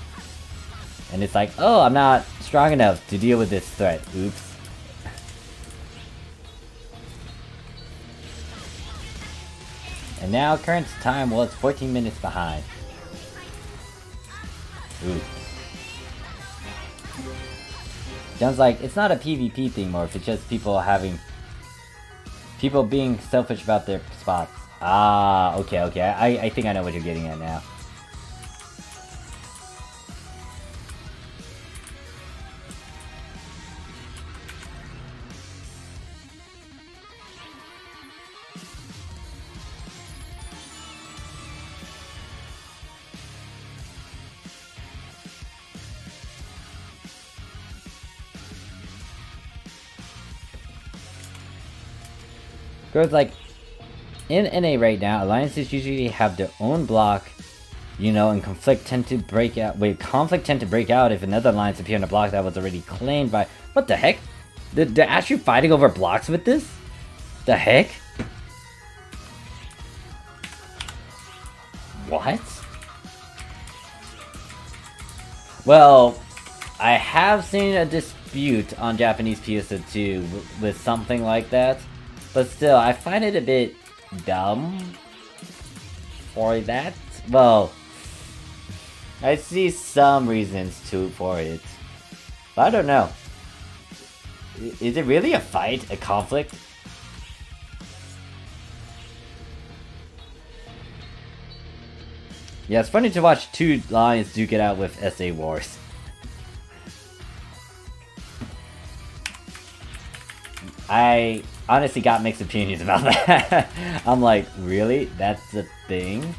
and it's like, oh, I'm not strong enough to deal with this threat. Oops. And now current time was 14 minutes behind. Ooh. Sounds like it's not a PvP thing, Morph. It's just people being selfish about their spots. Ah, okay, okay. I think I know what you're getting at now. Because, like, in NA right now, alliances usually have their own block, you know, and conflict tend to break out. Wait, conflict tend to break out if another alliance appears on a block that was already claimed by. What the heck? They're actually fighting over blocks with this? The heck? What? Well, I have seen a dispute on Japanese PSO2 with something like that. But still, I find it a bit dumb for that. Well, I see some reasons for it. But I don't know. Is it really a fight? A conflict? Yeah, it's funny to watch two lines duke it out with SA Wars. I honestly got mixed opinions about that. I'm like, really? That's a thing?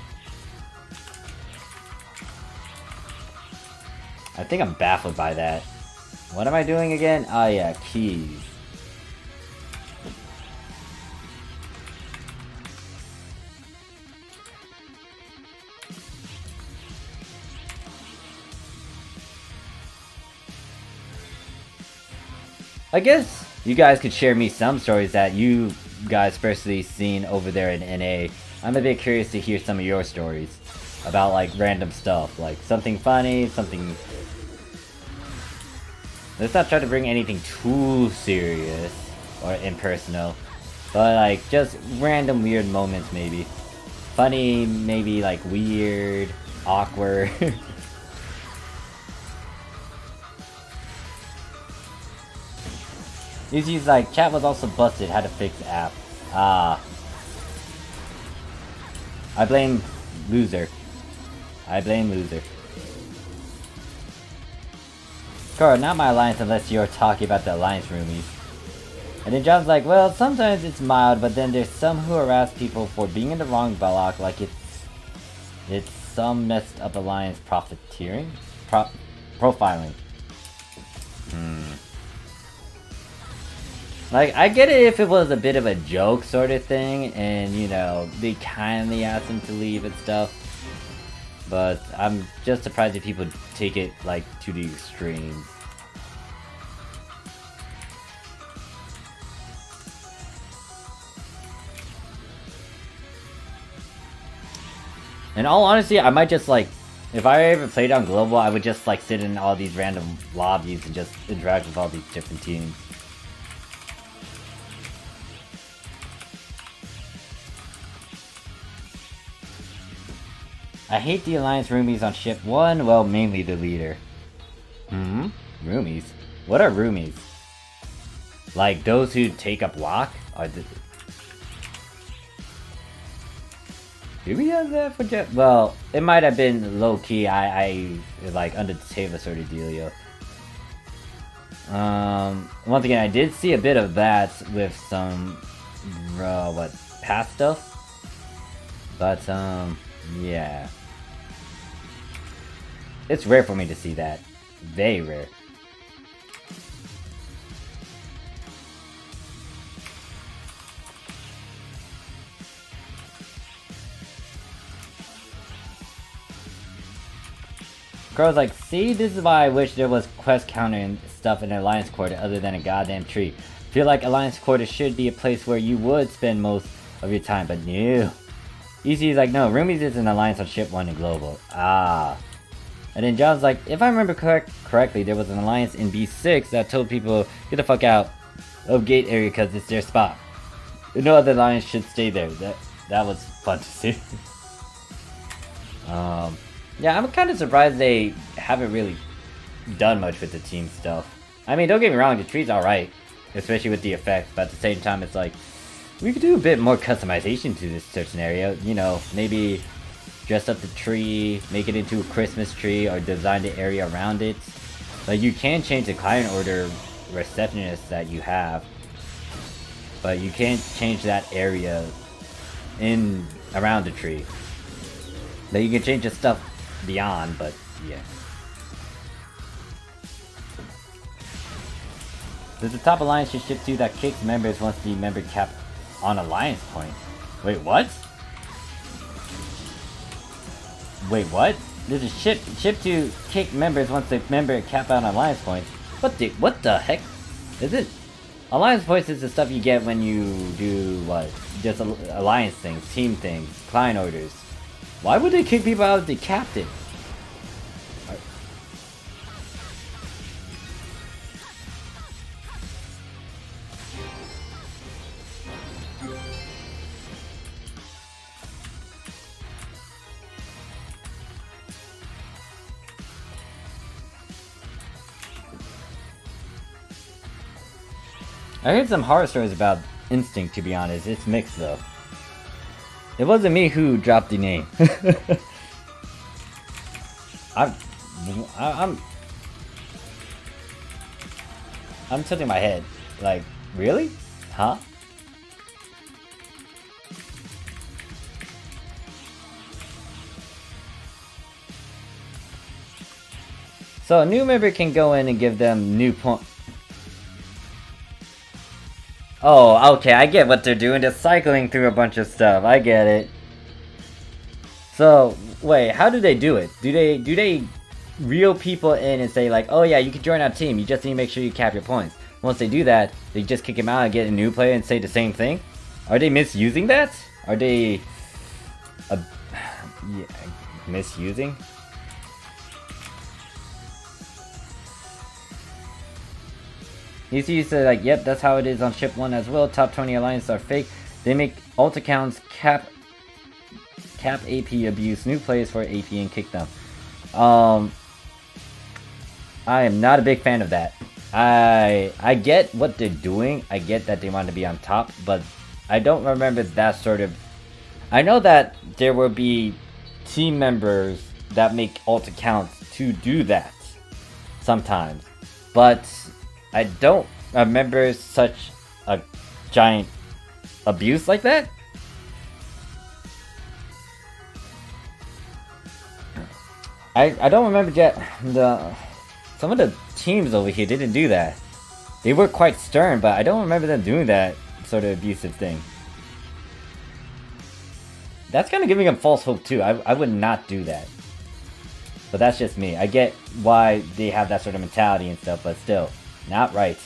I think I'm baffled by that. What am I doing again? Oh yeah, keys. I guess you guys could share me some stories that you guys personally seen over there in NA. I'm a bit curious to hear some of your stories about like random stuff, like something funny, something. Let's not try to bring anything too serious or impersonal, but like just random weird moments maybe. Funny, maybe like weird, awkward. Usually like, chat was also busted, how to fix app. Ah. I blame loser. I blame loser. Cora, not my alliance unless you're talking about the alliance roomies. And then John's like, well, sometimes it's mild, but then there's some who harass people for being in the wrong block, like it's some messed up alliance profiteering? Profiling. Like, I get it if it was a bit of a joke sort of thing, and, you know, they kindly asked him to leave and stuff. But I'm just surprised if people take it, like, to the extremes. In all honesty, I might just, like, if I ever played on Global, I would just, like, sit in all these random lobbies and just interact with all these different teams. I hate the alliance roomies on ship 1, well, mainly the leader. Roomies? What are roomies? Like, those who take up block? Do we have that for jet? Well, it might have been low-key, I like, under the table sort of dealio. Once again, I did see a bit of that with some, past stuff? But, yeah. It's rare for me to see that. Very rare. Girl's like, see, this is why I wish there was quest counter and stuff in an Alliance Quarter other than a goddamn tree. Feel like Alliance Quarter should be a place where you would spend most of your time, but no. EC's like, no, Roomies is an Alliance on Ship 1 and Global. Ah. And then John's like, if I remember correctly, there was an alliance in B6 that told people, get the fuck out of gate area because it's their spot. No other alliance should stay there. That was fun to see. Yeah, I'm kind of surprised they haven't really done much with the team stuff. I mean, don't get me wrong, the tree's alright, especially with the effect, but at the same time, it's like, We could do a bit more customization to this search scenario. You know, maybe dress up the tree, make it into a Christmas tree, or design the area around it. Like, you can change the client order receptionist that you have, but you can't change that area in around the tree. Like, you can change the stuff beyond, but yeah. There's a top alliance you ship to that kicks members once the member cap on alliance point. Wait, what? Wait, what? There's a ship to kick members once the member cap on alliance points. What the heck? Is it? Alliance points is the stuff you get when you do what? Just alliance things, team things, client orders. Why would they kick people out if they capped it? I heard some horror stories about Instinct, to be honest. It's mixed, though. It wasn't me who dropped the name. I'm tilting my head. Like, really? Huh? So a new member can go in and give them new points. Oh, okay, I get what they're doing. They're cycling through a bunch of stuff. I get it. So, wait, how do they do it? Do they reel people in and say like, oh yeah, you can join our team, you just need to make sure you cap your points. Once they do that, they just kick him out and get a new player and say the same thing? Are they misusing that? Are they... yeah, misusing? You see, you say like, yep, that's how it is on ship 1 as well. Top 20 alliances are fake. They make alt accounts cap AP abuse new players for AP and kick them. I am not a big fan of that. I get what they're doing. I get that they want to be on top, but I don't remember that sort of... I know that there will be team members that make alt accounts to do that sometimes, but I don't remember such a giant abuse like that. I don't remember yet. Some of the teams over here didn't do that. They were quite stern, but I don't remember them doing that sort of abusive thing. That's kind of giving them false hope too. I would not do that. But that's just me. I get why they have that sort of mentality and stuff, but still. Not right.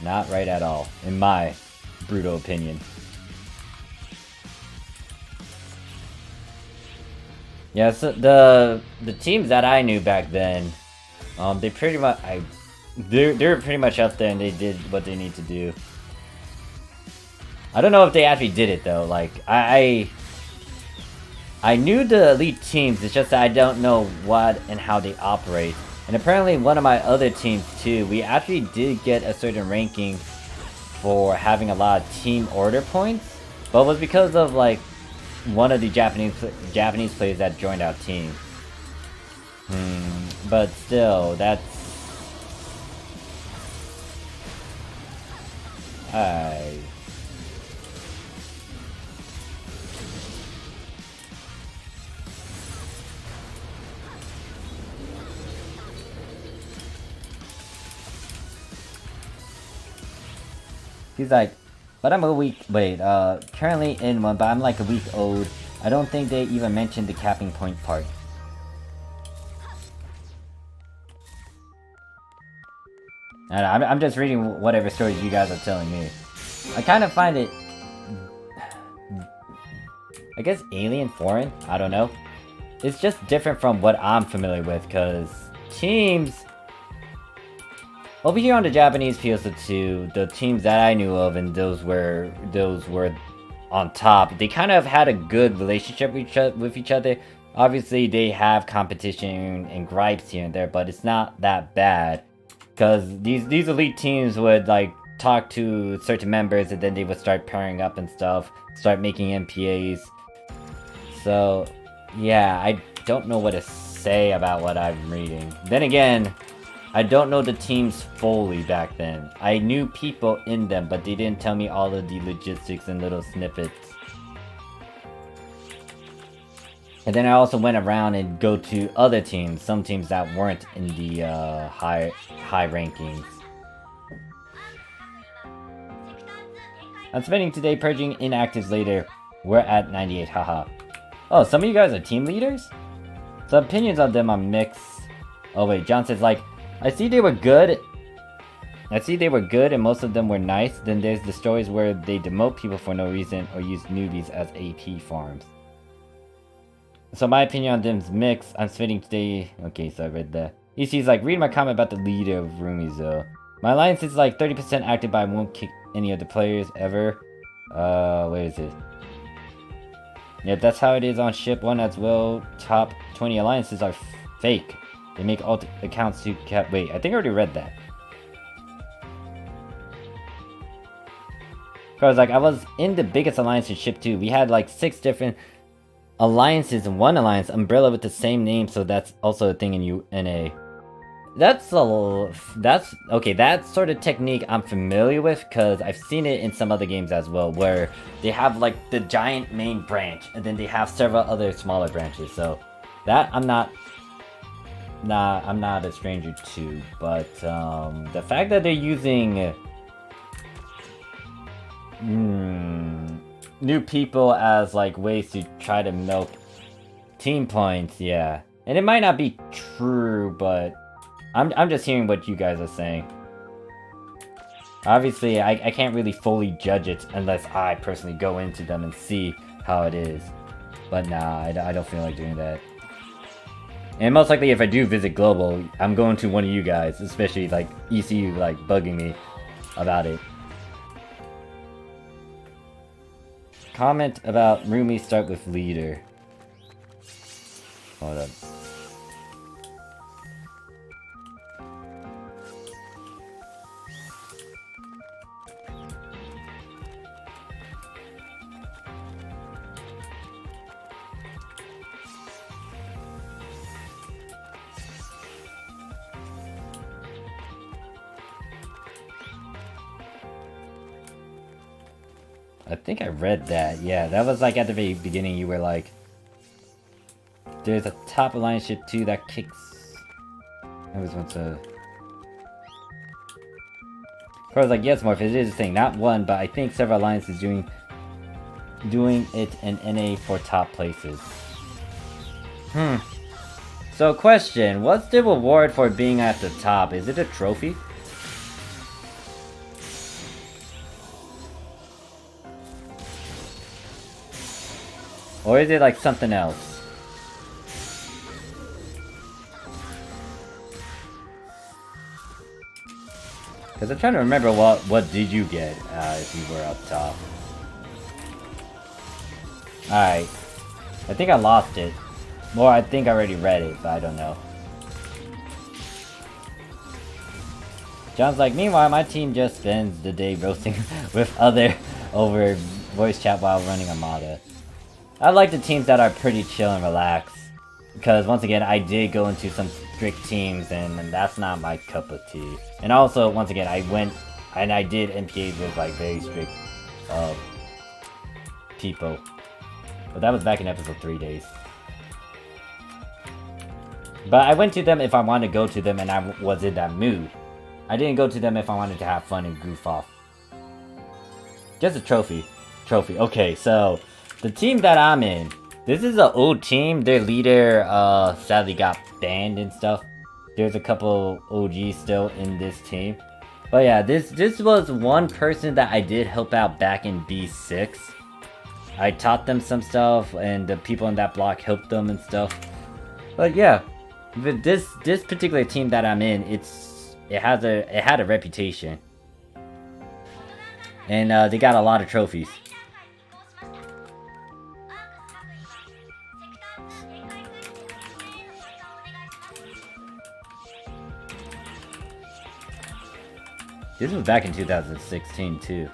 Not right at all, in my brutal opinion. Yeah, so the teams that I knew back then, they pretty much they were pretty much up there and they did what they need to do. I don't know if they actually did it though. Like I knew the elite teams. It's just that I don't know what and how they operate. And apparently one of my other teams too, we actually did get a certain ranking for having a lot of team order points, but it was because of like one of the Japanese players that joined our team. But still, that's... He's like, but I'm a week, currently in one, but I'm like a week old. I don't think they even mentioned the capping point part. I'm just reading whatever stories you guys are telling me. I kind of find it, I guess, alien, foreign, I don't know. It's just different from what I'm familiar with, because teams... Over here on the Japanese PSO2, the teams that I knew of, and those were on top, they kind of had a good relationship with each other. Obviously, they have competition and gripes here and there, but it's not that bad. Because these elite teams would, like, talk to certain members, and then they would start pairing up and stuff, start making MPAs. So, yeah, I don't know what to say about what I'm reading. Then again, I don't know the teams fully back then. I knew people in them, but they didn't tell me all of the logistics and little snippets. And then I also went around and go to other teams, some teams that weren't in the high rankings. I'm spending today purging inactives later. We're at 98, haha. Oh, some of you guys are team leaders? So opinions on them are mixed. Oh wait, John says like, I see they were good and most of them were nice. Then there's the stories where they demote people for no reason or use newbies as AP farms. So my opinion on them is mixed. I'm spending today... Okay, so I read that. EC's like, read my comment about the leader of Roomies though. My alliance is like 30% active, but I won't kick any of the players ever. Where is it? Yep, that's how it is on ship 1 as well. Top 20 alliances are fake. They make alt accounts to cap... Wait, I think I already read that. Cause like I was in the biggest alliance in ship 2. We had like 6 different alliances in one alliance, umbrella with the same name, so that's also a thing in UNA. That's okay, that sort of technique I'm familiar with because I've seen it in some other games as well, where they have like the giant main branch and then they have several other smaller branches. So that I'm not a stranger to, but the fact that they're using new people as like ways to try to milk team points, yeah. And it might not be true, but I'm just hearing what you guys are saying. Obviously, I can't really fully judge it unless I personally go into them and see how it is. But nah, I don't feel like doing that. And most likely if I do visit Global, I'm going to one of you guys, especially like ECU like bugging me about it. Comment about roomies start with leader. Hold up. I think I read that. Yeah, that was like at the very beginning. You were like, there's a top alliance ship too that kicks. I always want to. I was like, yes, Morph, it is a thing. Not one, but I think several alliances doing it in NA for top places. So question, what's the reward for being at the top? Is it a trophy? Or is it like something else? Because I'm trying to remember what did you get if you were up top. Alright. I think I lost it. Well, I think I already read it, but I don't know. John's like, meanwhile, my team just spends the day roasting with other over voice chat while running Armada. I like the teams that are pretty chill and relaxed. Because, once again, I did go into some strict teams, and that's not my cup of tea. And also, once again, I went, and I did MPAs with, like, very strict, people. But that was back in episode 3 days. But I went to them if I wanted to go to them and I was in that mood. I didn't go to them if I wanted to have fun and goof off. Just a trophy. Okay, so the team that I'm in, this is an old team. Their leader sadly got banned and stuff. There's a couple OGs still in this team. But yeah, this was one person that I did help out back in B6. I taught them some stuff and the people in that block helped them and stuff. But yeah, this particular team that I'm in, it had a reputation. And they got a lot of trophies. This was back in 2016 too.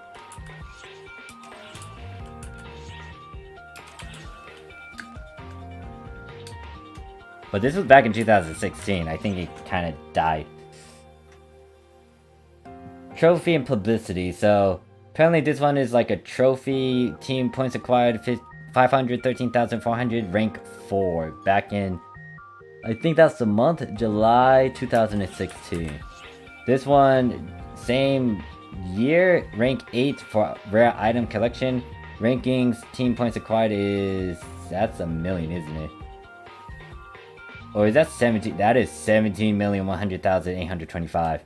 But this was back in 2016. I think it kind of died. Trophy and publicity. So apparently this one is like a trophy. Team points acquired 513,400, rank 4. Back in, I think that's the month, July 2016. This one, same year, rank 8 for rare item collection. Rankings, team points acquired is, that's a million, isn't it? Or is that 17? That is 17,100,825.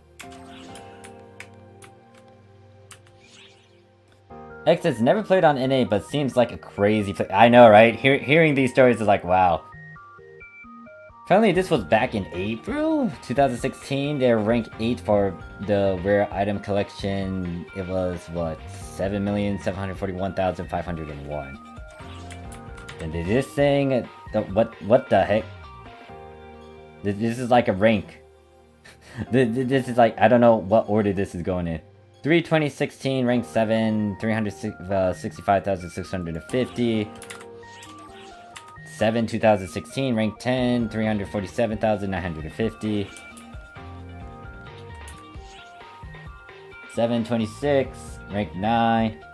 X has never played on NA, but seems like a crazy play. I know, right? Hearing these stories is like, wow. Apparently, this was back in April 2016. They're rank 8 for the rare item collection. It was, what, 7,741,501. And did this thing... What the heck? This is like a rank. This is like, I don't know what order this is going in. 3 2016, rank 7, 365,650. 7 2016, rank 10, 347,950. 7 26, rank 9.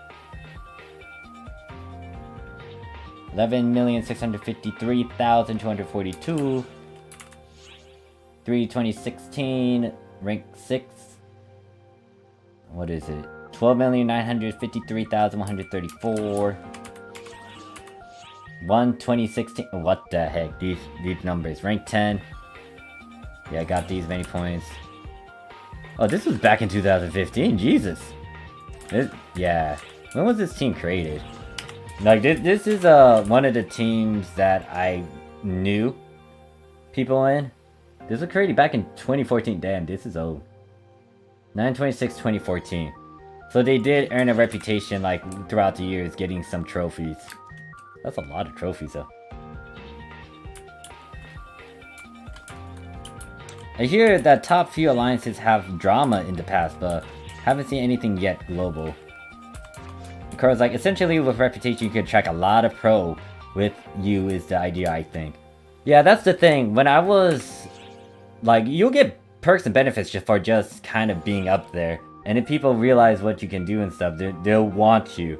11,653,242. 3 2016, rank 6. What is it? 12,953,134. 1 2016. What the heck? These numbers. Rank 10. Yeah, I got these many points. Oh, this was back in 2015. Jesus. Yeah. When was this team created? Like this is one of the teams that I knew people in. This was created back in 2014. Damn, this is old. 9/26/2014. So they did earn a reputation like throughout the years getting some trophies. That's a lot of trophies though. I hear that top few alliances have drama in the past, but haven't seen anything yet global. Because like essentially with reputation you can track a lot of pro with you is the idea, I think. Yeah, that's the thing. When I was like, you'll get perks and benefits just for just kind of being up there. And if people realize what you can do and stuff, they'll want you.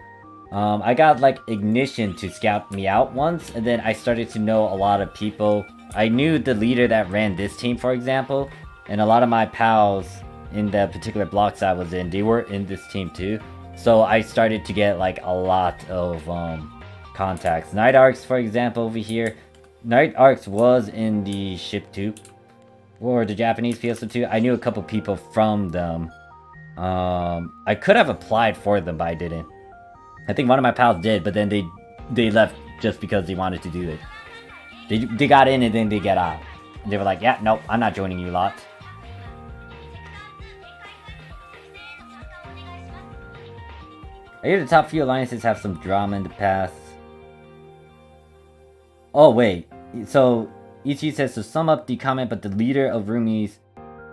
I got like Ignition to scout me out once, and then I started to know a lot of people. I knew the leader that ran this team, for example, and a lot of my pals in the particular blocks I was in, they were in this team too. So I started to get like a lot of contacts. Night Arcs, for example, over here. Night Arcs was in the ship too. Or the Japanese PSO2. I knew a couple people from them. I could have applied for them, but I didn't. I think one of my pals did, but then they left just because they wanted to do it. They got in and then they get out. And they were like, yeah, nope, I'm not joining you lot. I hear the top few alliances have some drama in the past. Oh, wait. So, Ichi says, to sum up the comment, but the leader of Roomies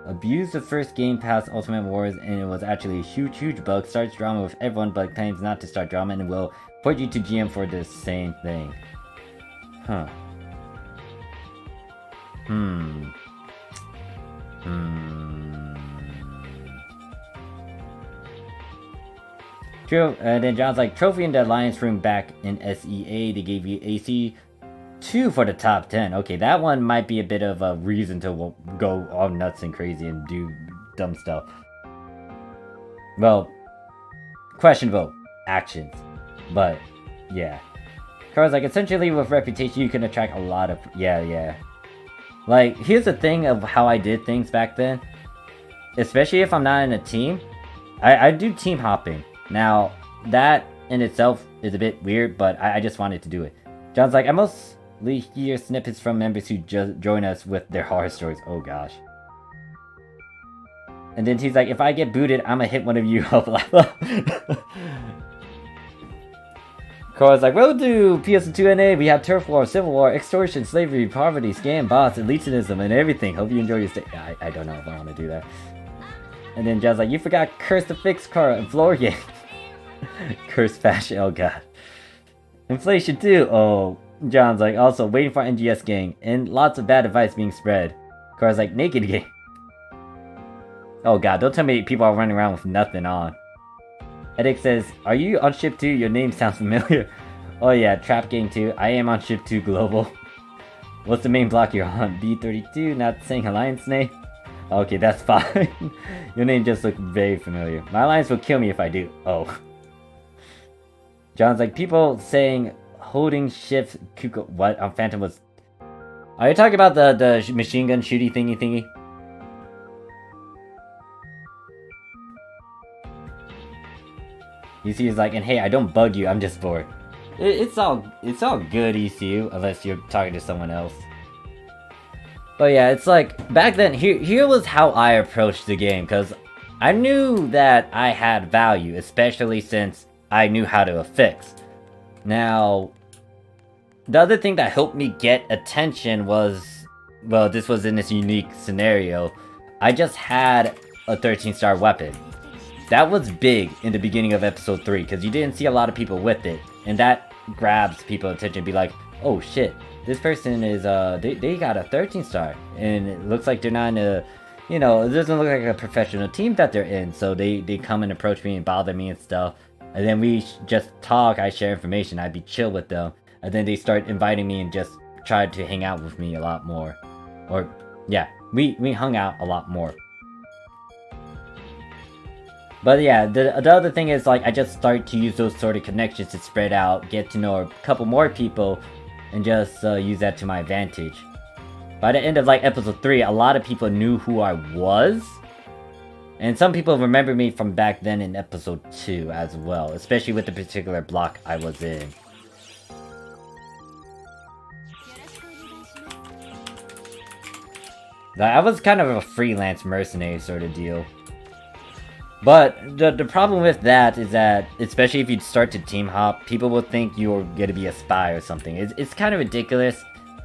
abused the first game past Ultimate Wars, and it was actually a huge bug. Starts drama with everyone, but claims not to start drama, and will put you to GM for the same thing. Huh. True, and then John's like, trophy in the Alliance room back in SEA, they gave you AC 2 for the top 10. Okay, that one might be a bit of a reason to go all nuts and crazy and do dumb stuff. Well, questionable actions, but yeah. Cause like essentially with reputation you can attract a lot of yeah. Like here's the thing of how I did things back then. Especially if I'm not in a team, I do team hopping. Now that in itself is a bit weird, but I just wanted to do it. John's like, I mostly hear snippets from members who just join us with their horror stories. Oh gosh. And then he's like, if I get booted, I'ma hit one of you up. Cora's like, we'll do PSO2 NA, we have turf war, civil war, extortion, slavery, poverty, scam, bots, elitism, and everything. Hope you enjoy your stay. I don't know if I want to do that. And then John's like, you forgot Curse the Fix car and floor game. Curse fashion, oh god. Inflation too, oh. John's like, also waiting for NGS gang, and lots of bad advice being spread. Car's like, naked gang. Oh god, don't tell me people are running around with nothing on. Edic says, are you on ship 2? Your name sounds familiar. Oh yeah, Trap Gang 2. I am on ship 2 global. What's the main block you're on? B32, not saying alliance name? Okay, that's fine. Your name just looked very familiar. My alliance will kill me if I do. Oh. John's like, people saying holding shift Kuko. What? Phantom was. Are you talking about the machine gun shooty thingy? ECU's like, and hey, I don't bug you, I'm just bored. It's all good, ECU, unless you're talking to someone else. But yeah, it's like, back then, here was how I approached the game, because I knew that I had value, especially since I knew how to affix. Now, the other thing that helped me get attention was, well, this was in this unique scenario, I just had a 13-star weapon. That was big in the beginning of episode 3, because you didn't see a lot of people with it, and that grabs people's attention, be like, oh shit, this person is, they got a 13-star, and it looks like they're not in a, you know, it doesn't look like a professional team that they're in, so they come and approach me and bother me and stuff, and then we just talk, I share information, I'd be chill with them, and then they start inviting me and just tried to hang out with me a lot more, or, yeah, we hung out a lot more. But yeah, the other thing is, like, I just start to use those sort of connections to spread out, get to know a couple more people, and just use that to my advantage. By the end of, like, episode 3, a lot of people knew who I was. And some people remember me from back then in episode 2 as well, especially with the particular block I was in. I was kind of a freelance mercenary sort of deal. But the problem with that is that, especially if you start to team hop, people will think you're gonna be a spy or something. It's kind of ridiculous.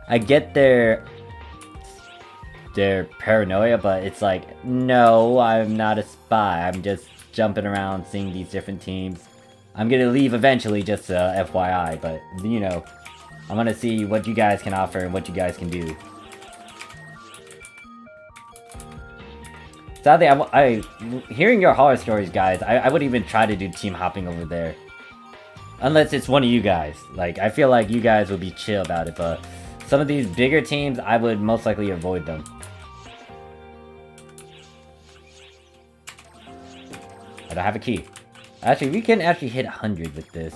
I get their paranoia, but it's like, no, I'm not a spy. I'm just jumping around, seeing these different teams. I'm gonna leave eventually, just FYI, but, you know, I want to see what you guys can offer and what you guys can do. Sadly, hearing your horror stories, guys, I wouldn't even try to do team hopping over there. Unless it's one of you guys. Like, I feel like you guys would be chill about it, but some of these bigger teams, I would most likely avoid them. I don't have a key. Actually, we can actually hit 100 with this.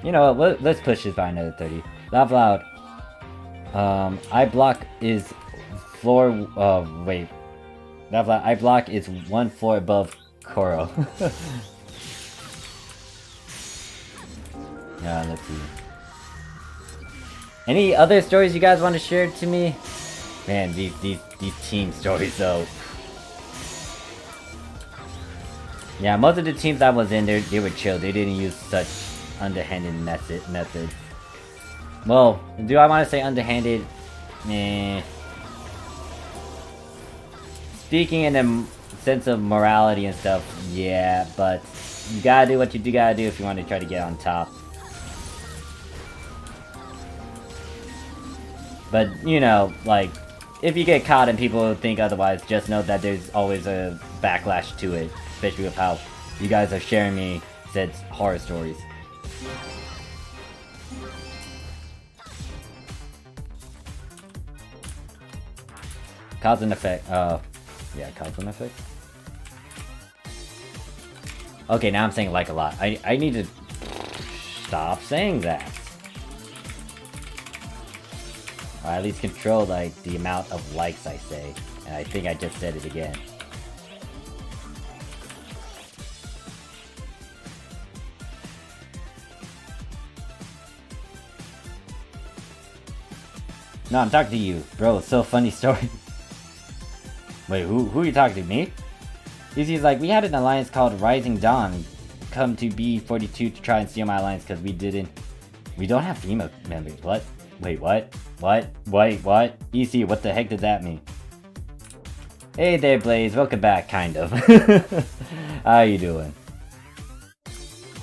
You know what, let's push this by another 30. Laugh loud. I block is floor, wait. Laugh loud, I block is 1 floor above Koro. Yeah, let's see. Any other stories you guys want to share to me? Man, these team stories though. Yeah, most of the teams I was in, they were chill. They didn't use such underhanded method. Well, do I want to say underhanded? Meh. Speaking in the sense of morality and stuff, yeah, but you gotta do what you gotta do if you want to try to get on top. But, you know, like, if you get caught and people think otherwise, just know that there's always a backlash to it, especially with how you guys are sharing me said horror stories. Cause and effect. Yeah, cause and effect. Okay, now I'm saying like a lot. I need to stop saying that. Or at least control like the amount of likes I say. And I think I just said it again. No, I'm talking to you. Bro, it's so funny story. Wait, who are you talking to? Me? Easy's like, we had an alliance called Rising Dawn come to B42 to try and steal my alliance because we don't have female members. What? Wait, what? What? Wait, what? EC, what the heck did that mean? Hey there, Blaze. Welcome back, kind of. How you doing?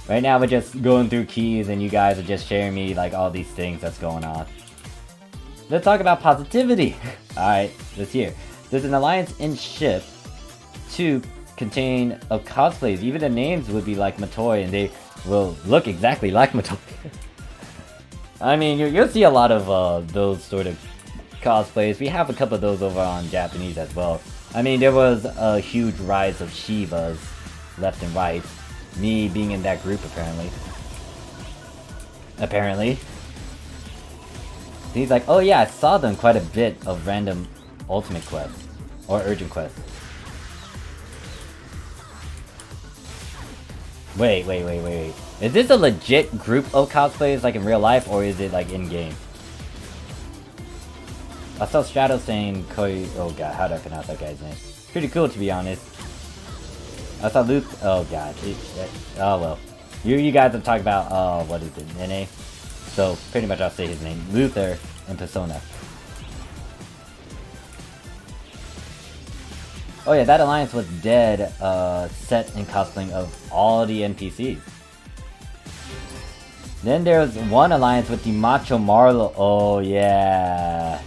Right now we're just going through keys and you guys are just sharing me like all these things that's going on. Let's talk about positivity. Alright, let's hear. There's an alliance in ship to contain of cosplays. Even the names would be like Matoi and they will look exactly like Matoi. I mean, you'll see a lot of those sort of cosplays. We have a couple of those over on Japanese as well. I mean, there was a huge rise of Shivas left and right. Me being in that group, apparently. He's like, oh yeah, I saw them quite a bit of random ultimate quests. Or urgent quests. Wait. Is this a legit group of cosplayers like in real life, or is it like in-game? I saw Strato saying Koi... Oh god, how do I pronounce that guy's name? Pretty cool, to be honest. I saw Luke... Oh god. Oh well. You guys are talking about... what is it? Nene? So, pretty much I'll say his name. Luther and Persona. Oh yeah, that alliance was dead, set in cosplaying of all the NPCs. Then there was one alliance with the Macho Marlo. Oh yeah.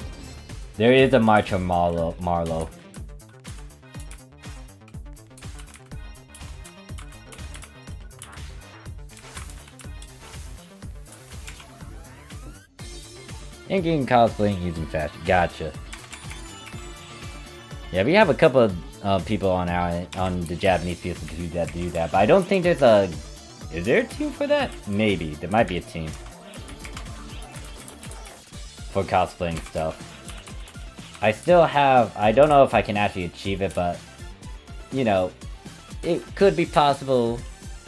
There is a Macho Marlo. In-game cosplaying using fashion. Gotcha. Yeah, we have a couple of people on the Japanese PSO2 that do that, but I don't think there's a... Is there a team for that? Maybe. There might be a team. For cosplaying stuff. I still have... I don't know if I can actually achieve it, but... You know... It could be possible.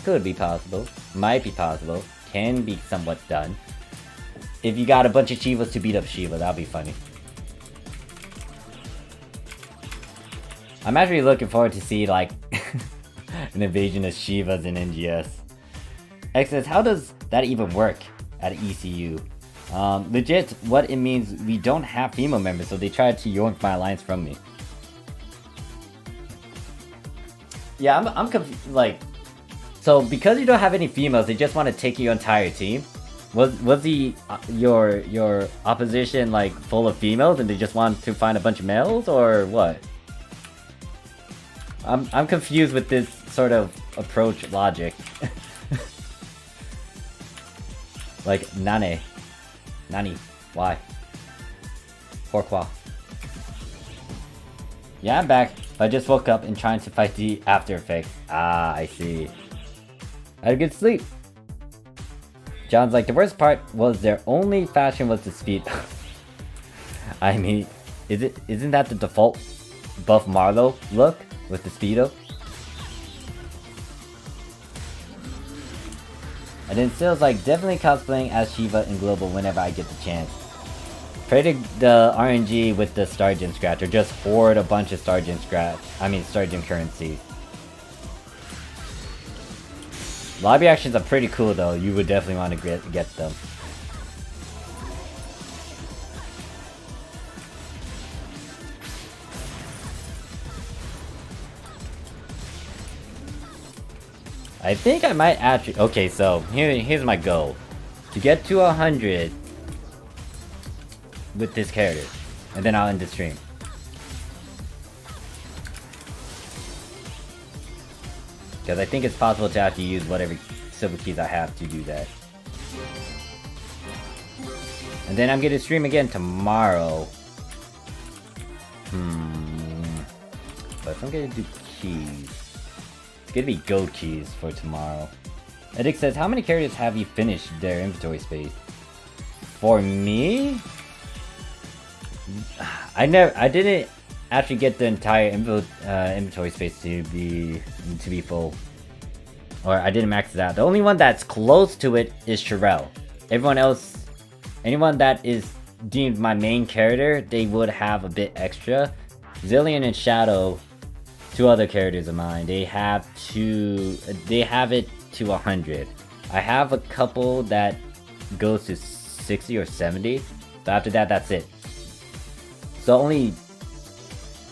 Could be possible. Might be possible. Can be somewhat done. If you got a bunch of Shivas to beat up Shiva, that'll be funny. I'm actually looking forward to see, like, an invasion of Shivas in NGS. X says, how does that even work at ECU? Legit, what it means, we don't have female members, so they tried to yoink my alliance from me. Yeah, I'm confused, like... So, because you don't have any females, they just want to take your entire team? Was the your opposition, like, full of females, and they just want to find a bunch of males, or what? I'm confused with this sort of approach logic. Like, Nani? Why? Pourquoi? Yeah, I'm back. I just woke up and trying to fight the after effects. Ah, I see. I had a good sleep. John's like, the worst part was their only fashion was the speed. I mean, isn't that the default Buff Marlow look with the speedo? And then Sill's like, definitely cosplaying as Shiva in Global whenever I get the chance. Pray to the RNG with the Star Gem scratch, or just hoard a bunch of Star Gem currency. Lobby actions are pretty cool though, you would definitely want to get them. I think I might actually... Okay, so here's my goal. To get to 100 with this character. And then I'll end the stream. Because I think it's possible to actually use whatever silver keys I have to do that. And then I'm gonna stream again tomorrow. But if I'm gonna do keys... It's gonna be gold keys for tomorrow. Edic says, how many characters have you finished their inventory space? For me? I didn't actually get the entire inventory space to be full. Or I didn't max it out. The only one that's close to it is Sherelle. Everyone else, anyone that is deemed my main character, they would have a bit extra. Zillion and Shadow, two other characters of mine. They have it to 100. I have a couple that goes to 60 or 70, but after that, that's it. So only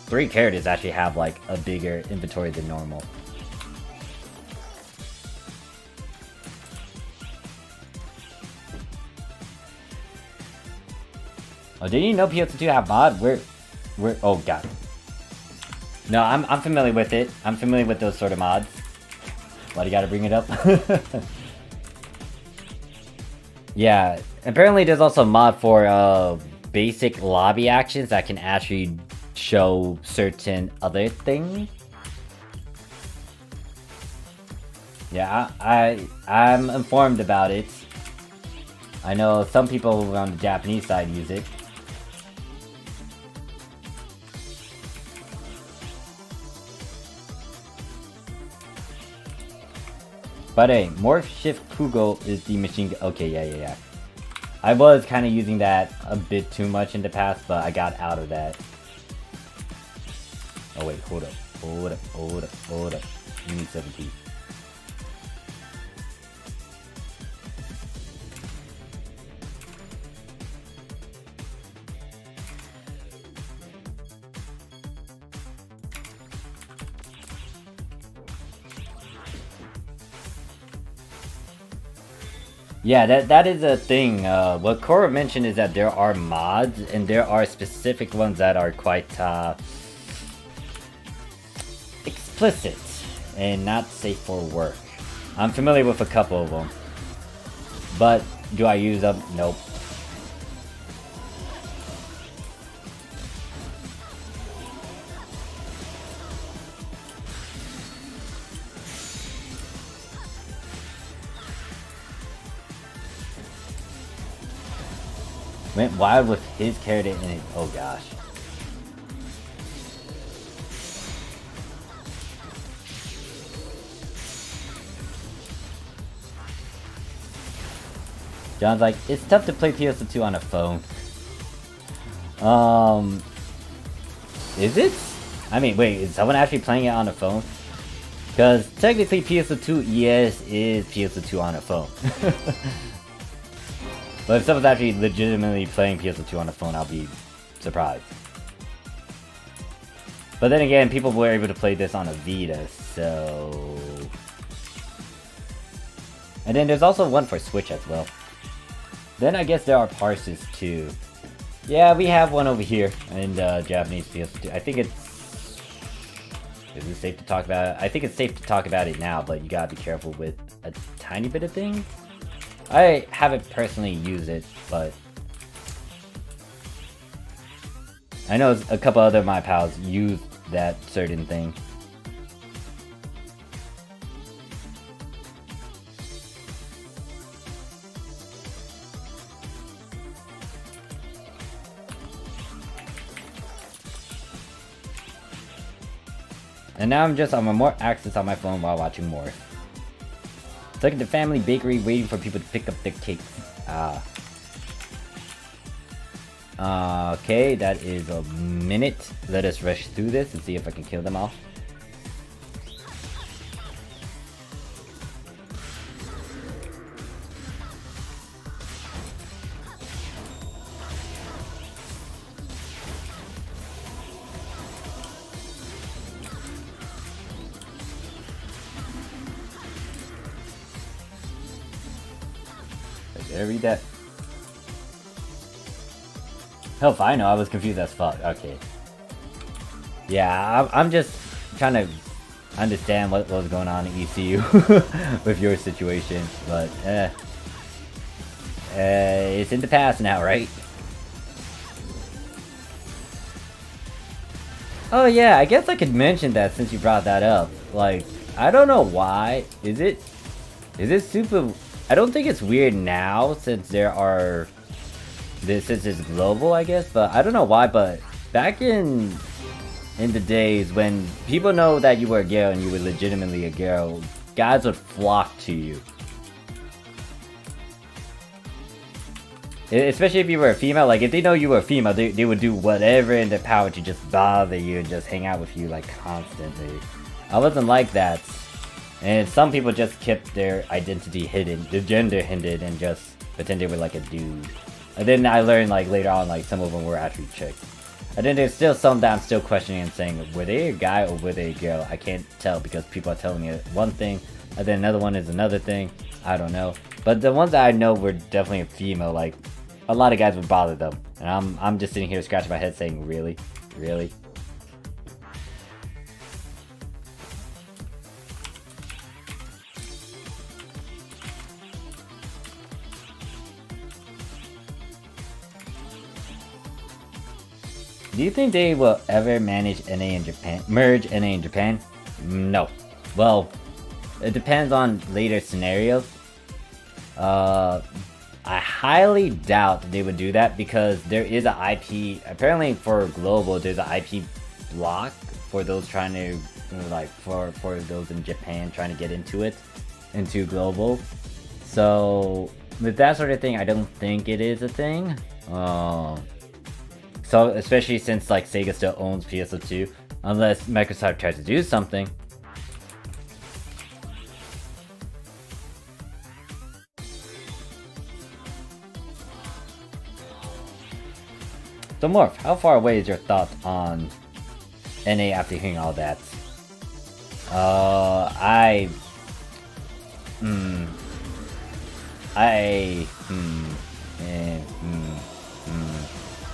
3 characters actually have like a bigger inventory than normal. Oh, did you know PSO2 have mod? Oh god. No, I'm familiar with it. I'm familiar with those sort of mods. Why do you gotta bring it up? Yeah, apparently there's also a mod for basic lobby actions that can actually show certain other things. Yeah, I'm informed about it. I know some people on the Japanese side use it. But hey, Morph Shift Kugo is the machine. Okay, yeah. I was kind of using that a bit too much in the past, but I got out of that. Oh wait, hold up. You need 17. Yeah, that is a thing. What Cora mentioned is that there are mods, and there are specific ones that are quite explicit and not safe for work. I'm familiar with a couple of them, but do I use them? Nope. Went wild with his character in it. Oh gosh. John's like, it's tough to play PSO2 on a phone. Is it? I mean, wait, is someone actually playing it on a phone? Because technically PSO2 ES is PSO2 on a phone. But if someone's actually legitimately playing PSO2 on a phone, I'll be surprised. But then again, people were able to play this on a Vita, so... And then there's also one for Switch as well. Then I guess there are parsers too. Yeah, we have one over here in Japanese PSO2. I think it's... Is it safe to talk about it? I think it's safe to talk about it now, but you gotta be careful with a tiny bit of things. I haven't personally used it, but I know a couple other of my pals use that certain thing. And now I'm on more access on my phone while watching more. Stuck at the family bakery waiting for people to pick up their cakes. Okay, that is a minute. Let us rush through this and see if I can kill them all. Did I read that? Hell if I know, I was confused as fuck. Okay. Yeah, I'm just trying to understand what was going on in ECU with your situation, but it's in the past now, right? Oh yeah, I guess I could mention that since you brought that up. Like, I don't know why. Is it super... I don't think it's weird now since since it's global, I guess, but I don't know why, but back in the days when people know that you were a girl and you were legitimately a girl, guys would flock to you. Especially if you were a female, like if they know you were a female, they would do whatever in their power to just bother you and just hang out with you like constantly. I wasn't like that. And some people just kept their identity hidden, their gender hidden, and just pretend they were like a dude. And then I learned like later on, like some of them were actually chicks. And then there's still some that I'm still questioning and saying, were they a guy or were they a girl? I can't tell because people are telling me one thing, and then another one is another thing. I don't know. But the ones that I know were definitely a female, like a lot of guys would bother them. And I'm just sitting here scratching my head saying, really? Really? Do you think they will ever manage NA in Japan? Merge NA in Japan? No. Well, it depends on later scenarios. I highly doubt they would do that because there is an IP. Apparently, for global, there's an IP block for those trying to, like, for those in Japan trying to get into global. So with that sort of thing, I don't think it is a thing. So especially since like Sega still owns PSO2, unless Microsoft tries to do something. So Morph, how far away is your thoughts on NA after hearing all that?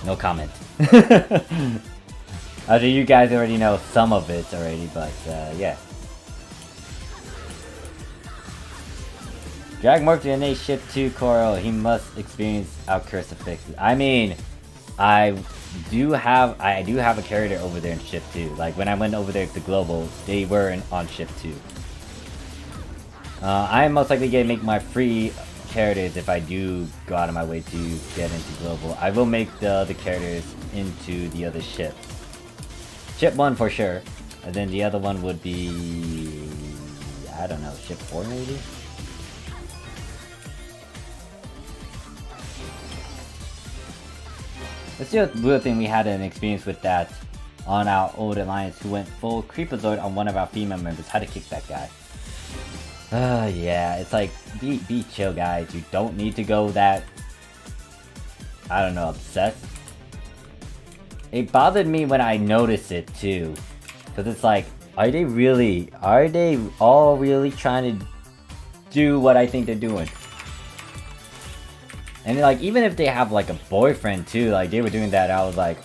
No comment. After you guys already know some of it already, but yeah. Drag Morph to NA ship to Coral. He must experience our crucifixes. I mean, I do have a character over there in ship 2. Like when I went over there to global, they were on ship 2. I'm most likely gonna make my free characters if I do go out of my way to get into global. I will make the other characters into the other ship. Ship 1 for sure. And then the other one would be, I don't know, ship 4 maybe? Let's do a weird thing. We had an experience with that on our old alliance who went full Creepazoid on one of our female members. How to kick that guy. Yeah, it's like, be chill guys. You don't need to go that, I don't know, obsessed. It bothered me when I noticed it too. Because it's like, are they all really trying to do what I think they're doing? And like, even if they have like a boyfriend too, like they were doing that, I was like,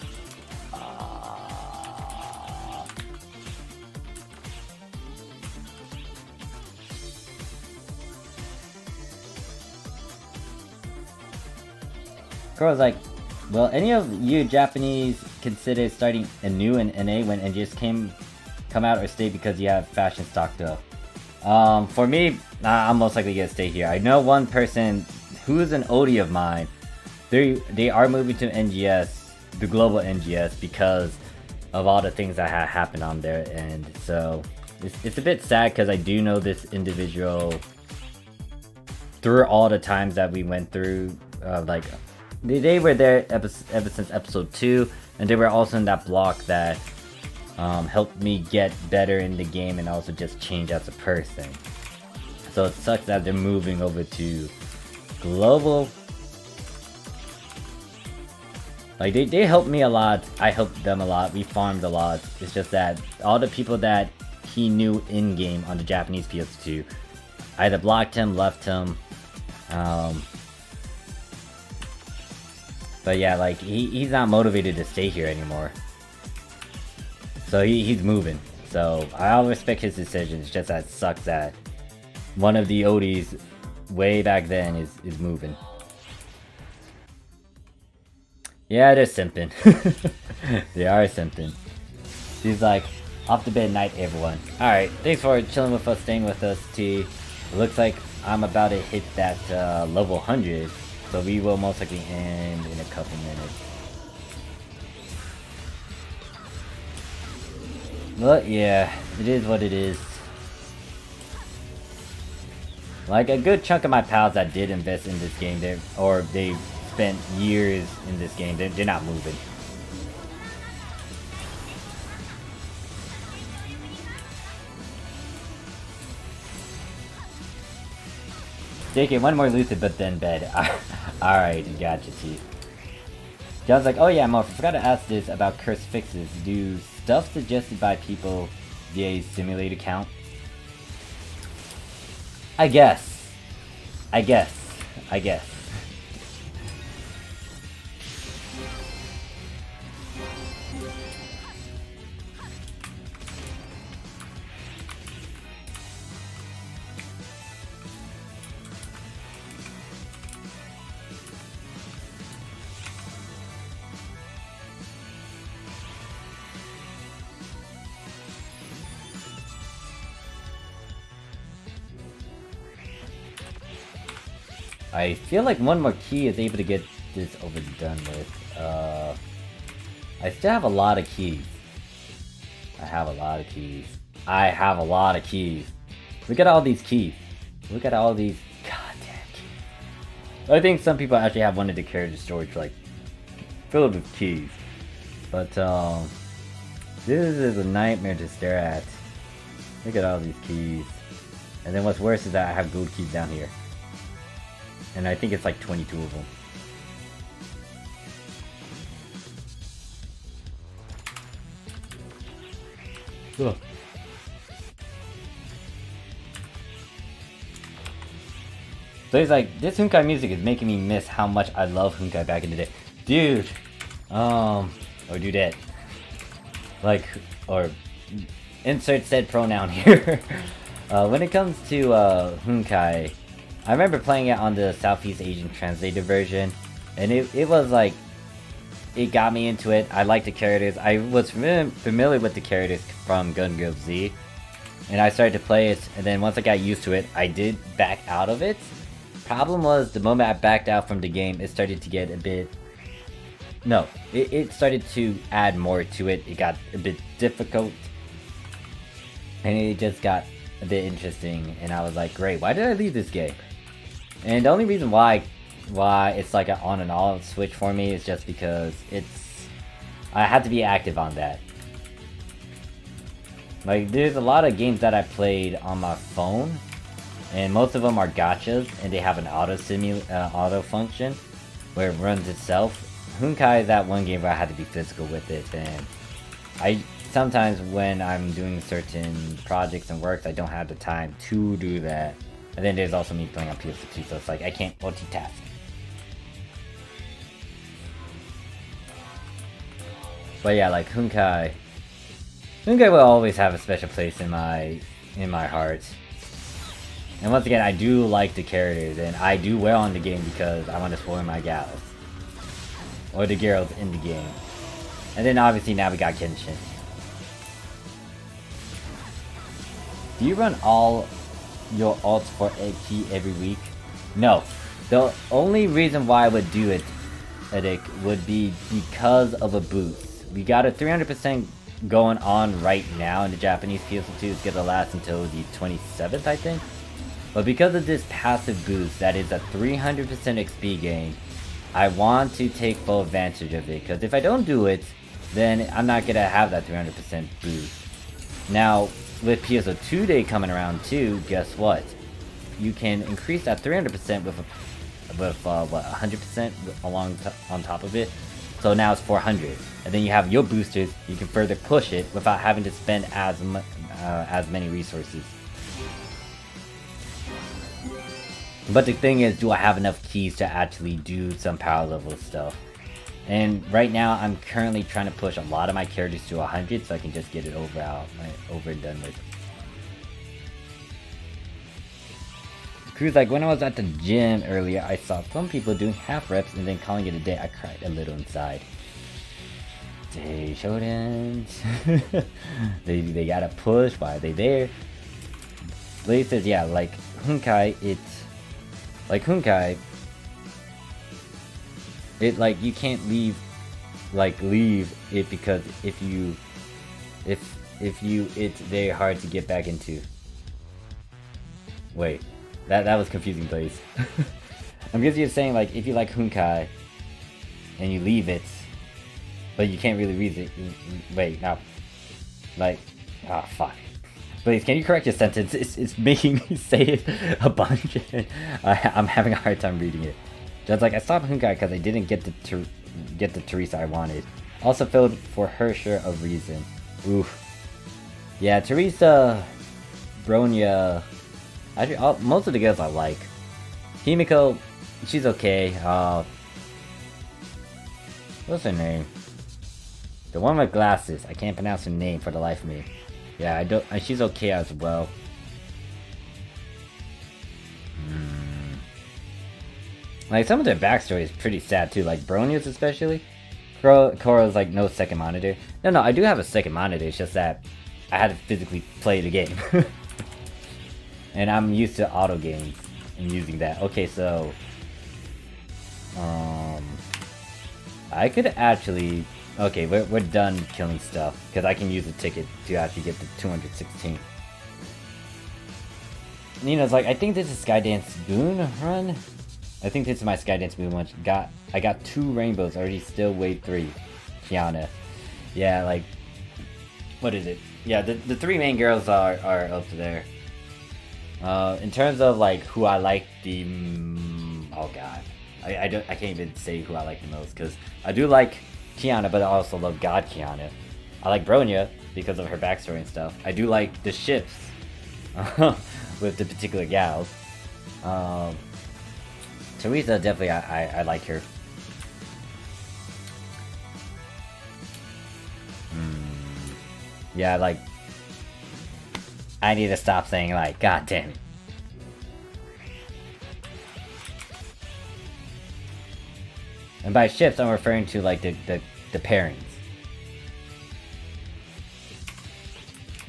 Girl was like, well, any of you Japanese consider starting anew in NA when NGS come out or stay because you have fashion stocked up? For me, I'm most likely gonna stay here. I know one person who's an OD of mine. They are moving to NGS, the global NGS, because of all the things that have happened on there, and so it's a bit sad because I do know this individual through all the times that we went through, like. They were there ever since episode 2, and they were also in that block that helped me get better in the game and also just change as a person. So it sucks that they're moving over to global. Like they helped me a lot, I helped them a lot, we farmed a lot. It's just that all the people that he knew in-game on the Japanese PS2 either blocked him, left him. But yeah, like, he's not motivated to stay here anymore. So he's moving. So I'll respect his decision. It's just that it sucks that one of the ODs way back then is moving. Yeah, they're simping. They are simping. He's like, off to bed night, everyone. Alright, thanks for chilling with us, staying with us, T. It looks like I'm about to hit that level 100. So we will most likely end in a couple minutes. But yeah, it is what it is. Like a good chunk of my pals that did invest in this game, they spent years in this game. They're not moving. JK, one more lucid, but then bed. Alright, gotcha, Chief. John's like, oh yeah, Morph, I forgot to ask this about curse fixes. Do stuff suggested by people via simulator count? I guess. I feel like one more key is able to get this overdone with. I still have a lot of keys. I have a lot of keys. Look at all these keys. Look at all these goddamn keys. I think some people actually have one of the character storage like filled with keys. But this is a nightmare to stare at. Look at all these keys. And then what's worse is that I have gold keys down here. And I think it's like 22 of them. Ugh. So he's like, this Honkai music is making me miss how much I love Honkai back in the day. Dude! Or do that. Like, or insert said pronoun here. When it comes to Honkai, I remember playing it on the Southeast Asian translated version, and it was like, it got me into it. I liked the characters. I was familiar with the characters from Gun Girl Z, and I started to play it, and then once I got used to it, I did back out of it. Problem was, the moment I backed out from the game, it started to get a bit... No, it started to add more to it. It got a bit difficult, and it just got a bit interesting, and I was like, great, why did I leave this game? And the only reason why it's like an on and off switch for me is just because I had to be active on that. Like, there's a lot of games that I played on my phone, and most of them are gachas, and they have an auto function where it runs itself. Honkai is that one game where I had to be physical with it, and sometimes when I'm doing certain projects and works, I don't have the time to do that. And then there's also me playing on PSO2, so it's like I can't multitask. But yeah, like Honkai will always have a special place in my heart. And once again, I do like the characters, and I do well in the game because I want to spoil my gals. Or the girls in the game. And then obviously now we got Kenshin. Do you run all your alts for a key every week? No. The only reason why I would do it, Edic, would be because of a boost. We got a 300% going on right now in the Japanese PSO2. It's gonna last until the 27th, I think. But because of this passive boost, that is a 300% XP gain, I want to take full advantage of it. Because if I don't do it, then I'm not gonna have that 300% boost. Now, with PSO2 Day coming around too, guess what? You can increase that 300% with what, 100% on top of it. So now it's 400, and then you have your boosters. You can further push it without having to spend as many resources. But the thing is, do I have enough keys to actually do some power level stuff? And right now, I'm currently trying to push a lot of my characters to 100 so I can just get it over and done with. Crew's like, when I was at the gym earlier, I saw some people doing half reps and then calling it a day. I cried a little inside. Day Shodens. they gotta push. Why are they there? Blaze says, yeah, like Honkai, you can't leave it because it's very hard to get back into. Wait, that was confusing, Blaze. I'm guessing you're saying like if you like Honkai, and you leave it, but you can't really read it. Wait, no. Like, ah, oh, fuck. Please, can you correct your sentence? It's making me say it a bunch. I'm having a hard time reading it. Just like, I stopped Honkai because I didn't get the Teresa I wanted. Also filled for her share of reason. Oof. Yeah, Teresa, Bronya, actually, most of the girls I like. Himiko, she's okay. What's her name? The one with glasses. I can't pronounce her name for the life of me. Yeah, I don't. She's okay as well. Like, some of their backstory is pretty sad too. Like Bronya's especially. Korra's like no second monitor. No, I do have a second monitor. It's just that I had to physically play the game. And I'm used to auto games and using that. Okay, so I could actually, okay, we're done killing stuff because I can use a ticket to actually get the 216. Nina's like, I think this is Skydance Boon run. I think this is my Skydance Boon one. I got 2 rainbows already. Still wave 3. Kiana. Yeah, like, what is it? Yeah, the 3 main girls are up there. In terms of like who I like the oh god, I can't even say who I like the most because I do like Kiana, but I also love God Kiana. I like Bronya because of her backstory and stuff. I do like the ships with the particular gals. Teresa, definitely I like her. Yeah, like, I need to stop saying like, god damn it. And by ships, I'm referring to like the pairings.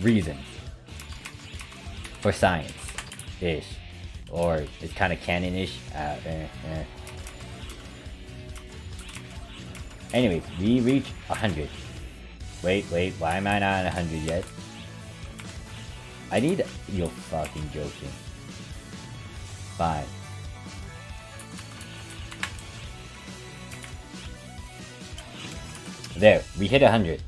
Reasons. For science-ish. Or it's kind of canon-ish. Anyways, we reach 100. Wait, why am I not at 100 yet? I need... You're fucking joking. Fine. There, we hit 100.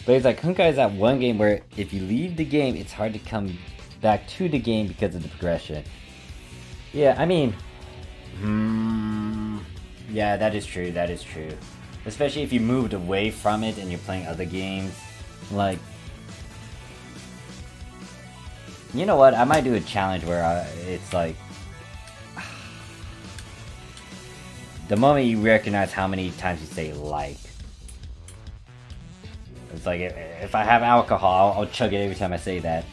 But it's like, Honkai is that one game where if you leave the game, it's hard to come back to the game because of the progression. Yeah, I mean... yeah, that is true, that is true. Especially if you moved away from it and you're playing other games. Like... You know what, I might do a challenge where it's like... The moment you recognize how many times you say like. It's like, if I have alcohol, I'll chug it every time I say that.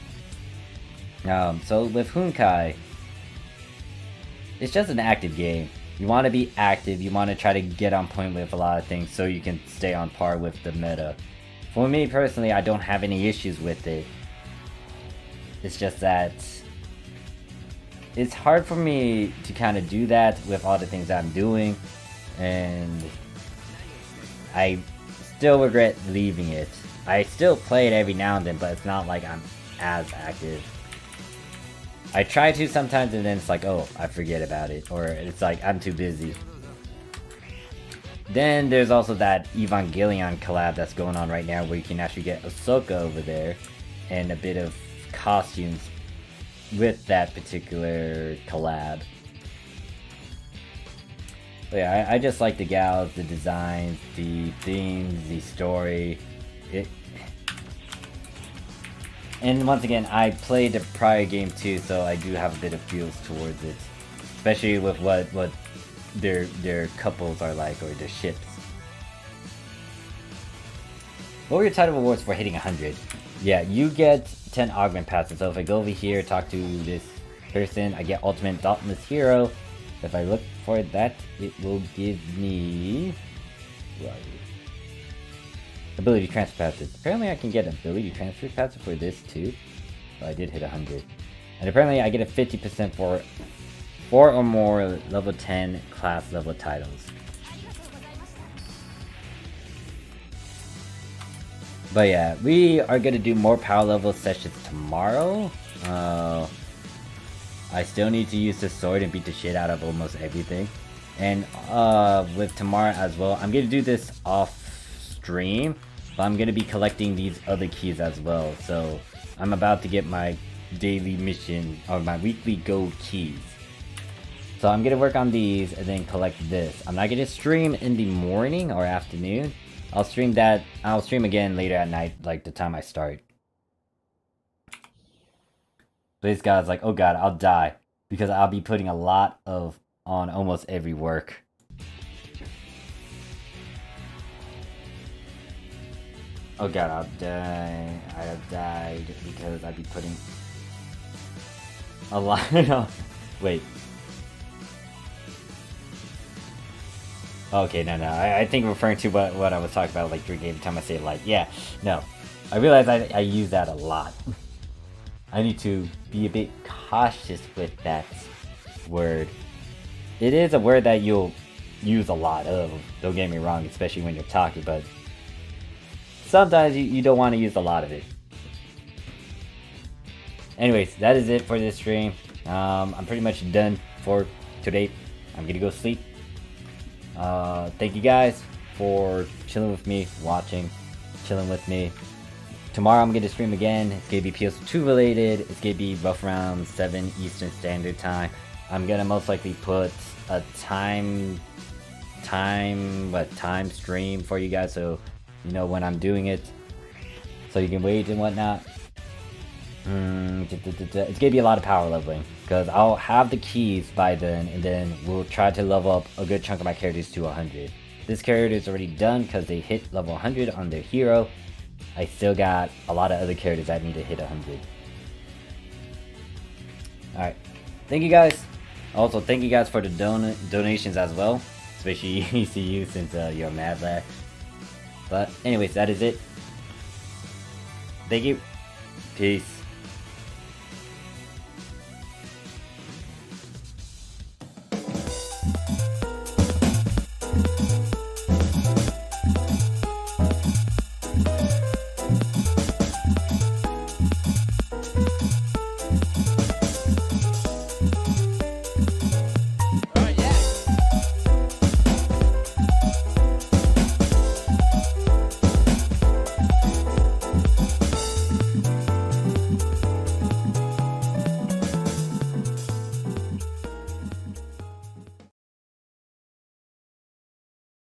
So with Honkai, it's just an active game. You want to be active, you want to try to get on point with a lot of things so you can stay on par with the meta. For me personally, I don't have any issues with it. It's just that it's hard for me to kind of do that with all the things that I'm doing, and I still regret leaving it. I still play it every now and then, but it's not like I'm as active. I try to sometimes, and then it's like, oh, I forget about it, or it's like, I'm too busy. Then there's also that Evangelion collab that's going on right now, where you can actually get Ahsoka over there, and a bit of costumes with that particular collab. But yeah, I just like the gals, the designs, the themes, the story. And once again, I played the prior game too, so I do have a bit of feels towards it. Especially with what their couples are like, or their ships. What were your title rewards for hitting 100? Yeah, you get 10 augment passes. So if I go over here, talk to this person, I get ultimate dauntless hero. If I look for that, it will give me ability transfer passes. Apparently I can get ability transfer passes for this too. So I did hit 100. And apparently I get a 50% for 4 or more level 10 class level titles. But yeah, we are gonna do more power level sessions tomorrow. I still need to use the sword and beat the shit out of almost everything. And with tomorrow as well, I'm gonna do this off stream, but I'm gonna be collecting these other keys as well. So I'm about to get my daily mission or my weekly gold keys. So I'm gonna work on these and then collect this. I'm not gonna stream in the morning or afternoon. I'll stream again later at night, like the time I start. This guy's like, oh god, I'll die. Because I'll be putting a lot on almost every work. Oh god, I'll die. I have died because I'll be putting a lot of... Wait. Okay, no. I think referring to what I was talking about, like drinking every time I say light. Yeah, no. I realize I use that a lot. I need to be a bit cautious with that word. It is a word that you'll use a lot of, don't get me wrong, especially when you're talking, but sometimes you don't want to use a lot of it. Anyways, that is it for this stream. I'm pretty much done for today. I'm gonna go sleep. Thank you guys for chilling with me, watching, chilling with me. Tomorrow I'm going to stream again. It's going to be PSO2 related. It's going to be rough around 7 Eastern Standard Time. I'm going to most likely put a time stream for you guys so you know when I'm doing it. So you can wait and whatnot. It's going to be a lot of power leveling. Because I'll have the keys by then and then we'll try to level up a good chunk of my characters to 100. This character is already done because they hit level 100 on their hero. I still got a lot of other characters that need to hit 100. Alright. Thank you guys. Also, thank you guys for the donations as well. Especially ECU since you're a mad lad. But anyways, that is it. Thank you. Peace.